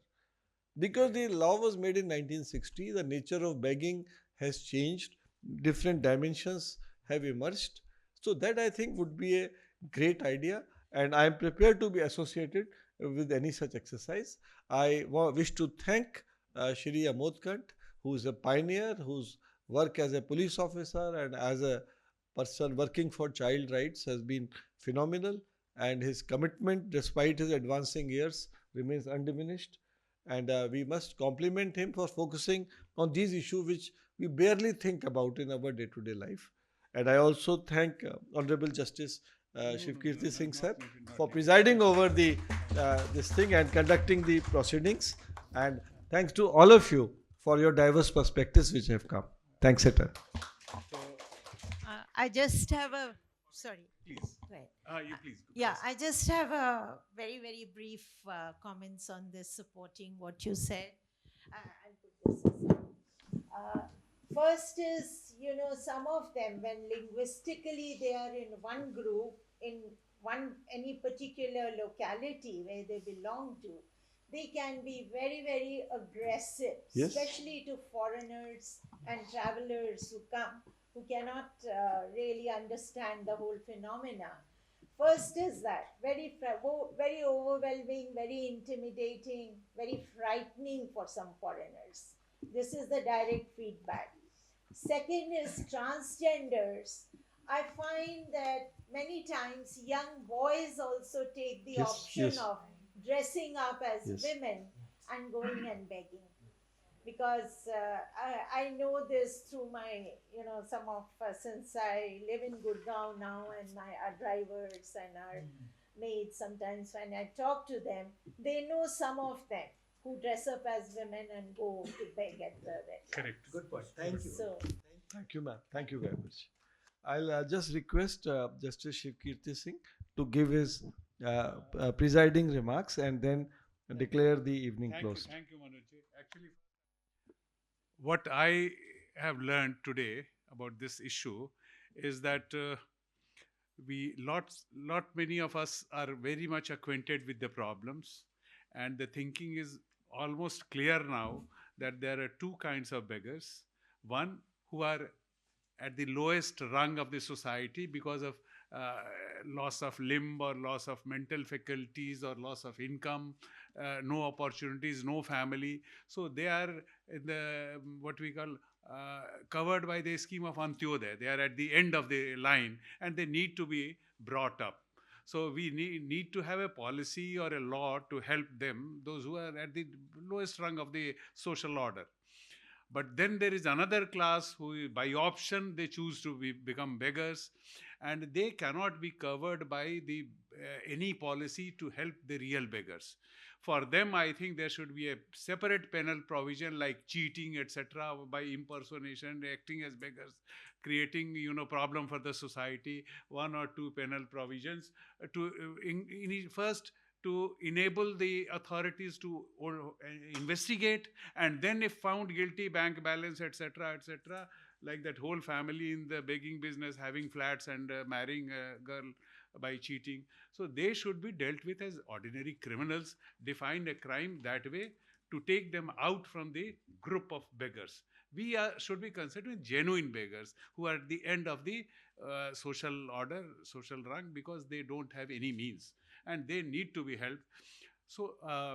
Because the law was made in 1960, the nature of begging has changed, different dimensions have emerged. So that I think would be a great idea, and I am prepared to be associated with any such exercise. I wish to thank Shri Amod Kant, who is a pioneer, whose work as a police officer and as a person working for child rights has been phenomenal, and his commitment despite his advancing years remains undiminished. And we must compliment him for focusing on these issues which we barely think about in our day-to-day life. And I also thank Honorable Justice Shivkirti Singh sir for presiding over the this thing and conducting the proceedings. And thanks to all of you for your diverse perspectives which have come. Thanks, Setter. I just have a, sorry. Please. Right. You please. Yeah, I just have a very, very brief comments on this, supporting what you said. I'll put this aside. First is, you know, some of them, when linguistically they are in one group, in any particular locality where they belong to, they can be very, very aggressive, Yes. especially to foreigners and travelers who come, who cannot really understand the whole phenomena. First is that very overwhelming, very intimidating, very frightening for some foreigners. This is the direct feedback. Second is transgenders. I find that many times young boys also take the Yes, option yes. of dressing up as Yes. women and going and begging. Because I know this through my, some of, since I live in Gurgaon now, and our drivers and our maids, sometimes when I talk to them, they know some of them who dress up as women and go to beg at the red. Correct. Good point. Thank you. So, Thank you, ma'am. Thank you very much. I'll just request Justice Shivkirti Singh to give his presiding remarks and then declare the evening closed. Thank you, Manoj. Actually, what I have learned today about this issue is that many of us are very much acquainted with the problems, and the thinking is almost clear now that there are two kinds of beggars. One, who are at the lowest rung of the society because of loss of limb or loss of mental faculties or loss of income, no opportunities, no family. So they are in the what we call covered by the scheme of Antyodaya. They are at the end of the line and they need to be brought up. So we need to have a policy or a law to help them, those who are at the lowest rung of the social order. But then there is another class who, by option, they choose to become beggars, and they cannot be covered by the any policy to help the real beggars. For them, I think there should be a separate penal provision like cheating, etc., by impersonation, acting as beggars, creating problem for the society. One or two penal provisions to first to enable the authorities to investigate, and then if found guilty, bank balance, etc., etc., like that whole family in the begging business having flats and marrying a girl by cheating. So they should be dealt with as ordinary criminals, define a crime that way to take them out from the group of beggars. We should be considered genuine beggars who are at the end of the social order, social rung, because they don't have any means and they need to be helped. So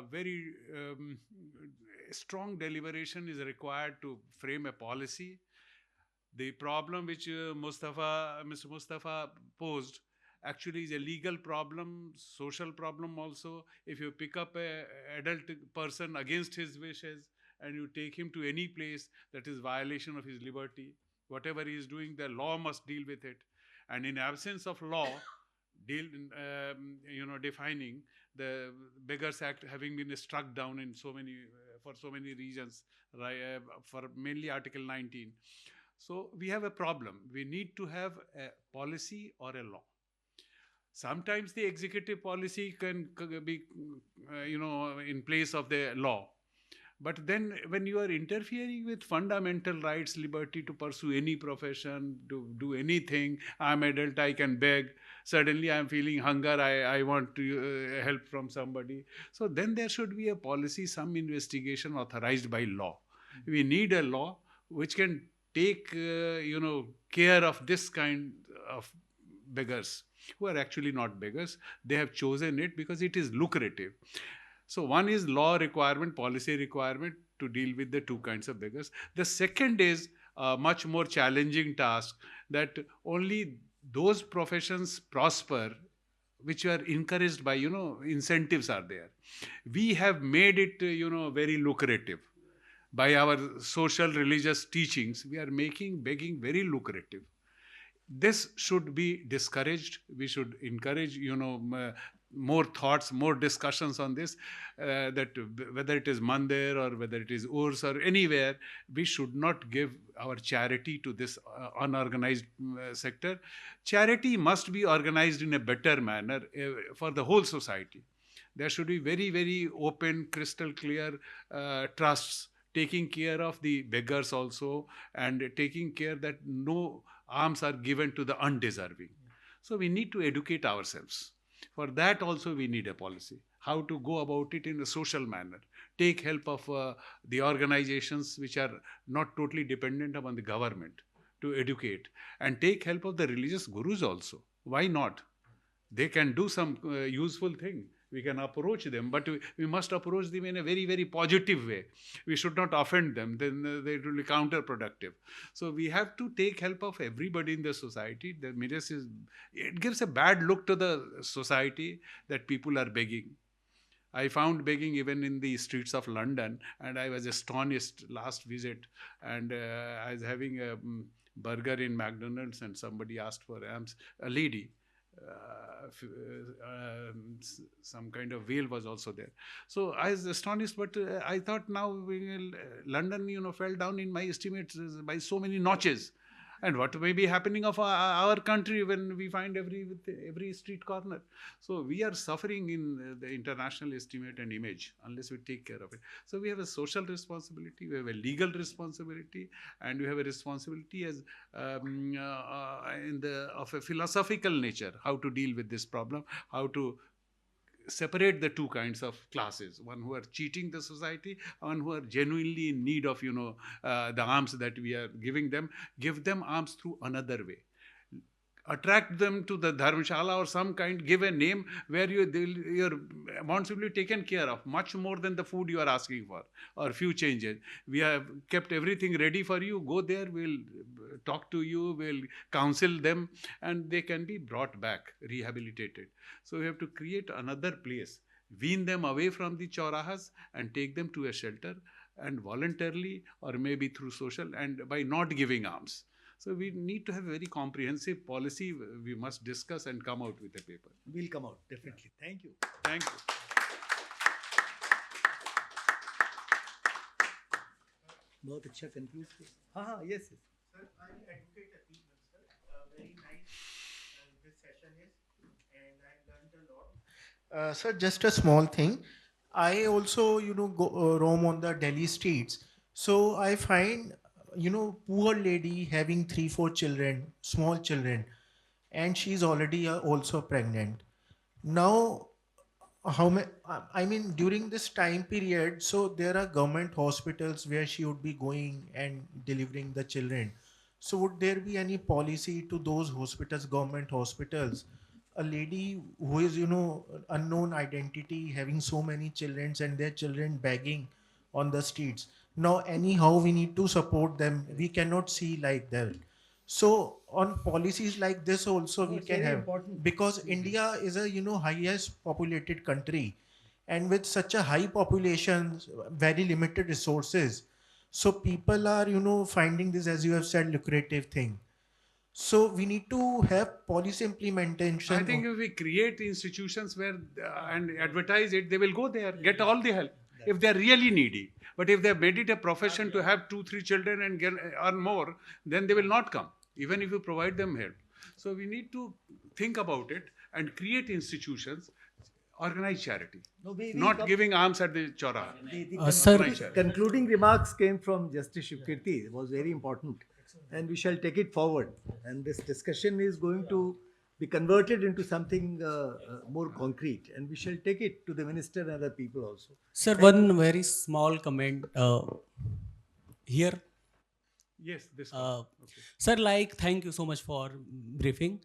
very strong deliberation is required to frame a policy. The problem which Mr. Mustafa posed actually is a legal problem, social problem also. If you pick up a adult person against his wishes and you take him to any place, that is violation of his liberty. Whatever he is doing, the law must deal with it. And in absence of law, defining the Beggars Act having been struck down in for so many reasons, right, for mainly Article 19. So we have a problem. We need to have a policy or a law. Sometimes the executive policy can be, in place of the law. But then when you are interfering with fundamental rights, liberty to pursue any profession, to do anything, I'm adult, I can beg, suddenly I'm feeling hunger, I want to help from somebody. So then there should be a policy, some investigation authorized by law. We need a law which can take, care of this kind of beggars, who are actually not beggars. They have chosen it because it is lucrative. So one is law requirement, policy requirement to deal with the two kinds of beggars. The second is a much more challenging task, that only those professions prosper which are encouraged by, incentives are there. We have made it, very lucrative. By our social religious teachings, we are making begging very lucrative. This should be discouraged. We should encourage, more thoughts, more discussions on this, that whether it is Mandir or whether it is Urs or anywhere, we should not give our charity to this unorganized sector. Charity must be organized in a better manner for the whole society. There should be very, very open, crystal clear trusts taking care of the beggars also, and taking care that no alms are given to the undeserving. So we need to educate ourselves. For that also we need a policy, how to go about it in a social manner. Take help of the organizations which are not totally dependent upon the government to educate, and take help of the religious gurus also. Why not? They can do some useful thing. We can approach them, but we must approach them in a very, very positive way. We should not offend them, then they will be counterproductive. So we have to take help of everybody in the society. It gives a bad look to the society that people are begging. I found begging even in the streets of London, and I was astonished last visit, and I was having a burger in McDonald's, and somebody asked for alms, a lady. Some kind of veil was also there. So I was astonished, but I thought now London, fell down in my estimates by so many notches. And what may be happening of our country when we find every street corner. So we are suffering in the international estimate and image unless we take care of it. So we have a social responsibility, we have a legal responsibility, and we have a responsibility as of a philosophical nature, how to deal with this problem, how to separate the two kinds of classes, one who are cheating the society, one who are genuinely in need of, the alms that we are giving them, give them alms through another way. attract them to the dharmshala or some kind, give a name where your amounts will be taken care of, much more than the food you are asking for, or few changes. We have kept everything ready for you. Go there, we'll talk to you, we'll counsel them, and they can be brought back, rehabilitated. So we have to create another place, wean them away from the chaurahas and take them to a shelter, and voluntarily or maybe through social, and by not giving alms. So we need to have a very comprehensive policy. We must discuss and come out with a paper. We'll come out, definitely. Thank you. Thank you. बहुत अच्छा conclude हाँ हाँ yes yes. Sir, I'm Advocate Atif Bansal. Very nice this session is, and I learned a lot. Sir, just a small thing. I also, go, roam on the Delhi streets. So I find, poor lady having 3-4 children, small children, and she's already also pregnant. Now, I mean, during this time period, so there are government hospitals where she would be going and delivering the children. So would there be any policy to those hospitals, government hospitals? A lady who is, unknown identity, having so many children and their children begging on the streets. Now, anyhow, we need to support them. We cannot see like that. So on policies like this also we can have, because India is a, highest populated country, and with such a high population, very limited resources. So people are, finding this, as you have said, lucrative thing. So we need to have policy implementation. I think if we create institutions where and advertise it, they will go there, get all the help if they are really needy. But if they have made it a profession to have 2-3 children and earn more, then they will not come, even if you provide them help. So we need to think about it and create institutions, organize charity, not giving alms at the chora. The concluding remarks came from Justice Shivkirti. It was very important. And we shall take it forward. And this discussion is going to be converted into something more concrete. And we shall take it to the minister and other people also. Sir, one very small comment here. Yes, this one. Sir, thank you so much for briefing.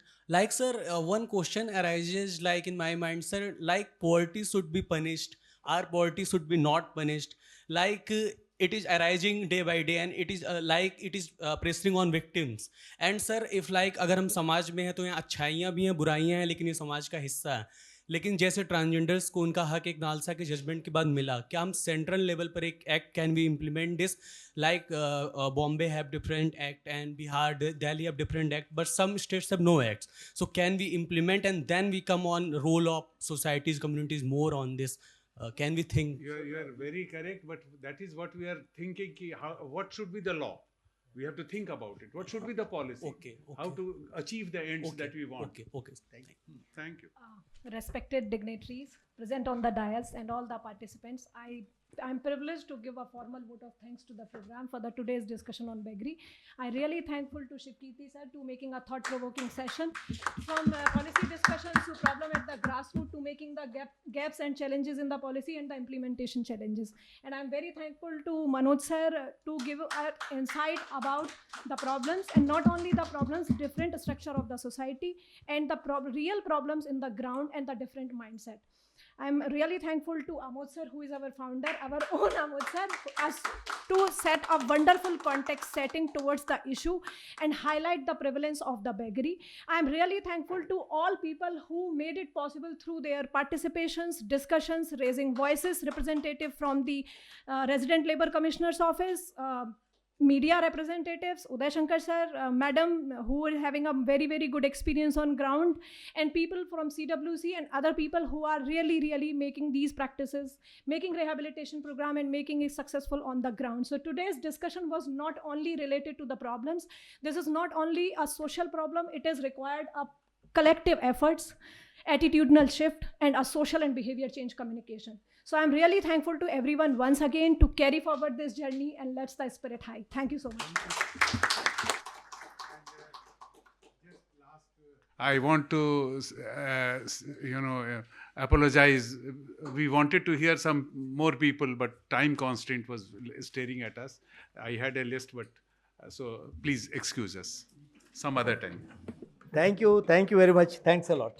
Sir, one question arises in my mind, sir, poverty should be punished. Our poverty should be not punished. It is arising day by day, and it is pressing on victims. And sir, if अगर हम समाज में हैं तो यहाँ अच्छाइयाँ भी हैं, बुराइयाँ हैं, लेकिन ये समाज का हिस्सा है. लेकिन जैसे ट्रांसजेंडर्स को उनका हक एक नालसा के जजमेंट के बाद मिला, क्या हम सेंट्रल लेवल पर एक act can we implement this, Bombay have different act and Bihar, Delhi have different act, but some states have no acts. So can we implement, and then we come on role of societies, communities more on this? Can we think? You are very correct, but that is what we are thinking. What should be the law? We have to think about it. What should be the policy? Okay. How to achieve the ends that we want? Okay. Thank you. Respected dignitaries present on the dais and all the participants, I'm privileged to give a formal vote of thanks to the program for today's discussion on beggary. I'm really thankful to Shivkirti sir to making a thought-provoking session, from policy discussions to problem at the grassroots to making the gaps and challenges in the policy and the implementation challenges. And I'm very thankful to Manoj sir to give insight about the problems, and not only the problems, different structure of the society and the real problems in the ground and the different mindset. I'm really thankful to Amod sir, who is our founder, our own Amod sir, as to set a wonderful context setting towards the issue and highlight the prevalence of the beggary. I'm really thankful to all people who made it possible through their participations, discussions, raising voices, representative from the Resident Labour Commissioner's Office, media representatives, Uday Shankar sir, madam, who are having a very, very good experience on ground, and people from CWC and other people who are really making these practices, making rehabilitation program and making it successful on the ground. So today's discussion was not only related to the problems. This is not only a social problem. It has required a collective efforts, attitudinal shift, and a social and behavior change communication. So I'm really thankful to everyone once again to carry forward this journey, and let's the spirit high. Thank you so much. I want to, apologize. We wanted to hear some more people, but time constraint was staring at us. I had a list, but so please excuse us some other time. Thank you very much. Thanks a lot.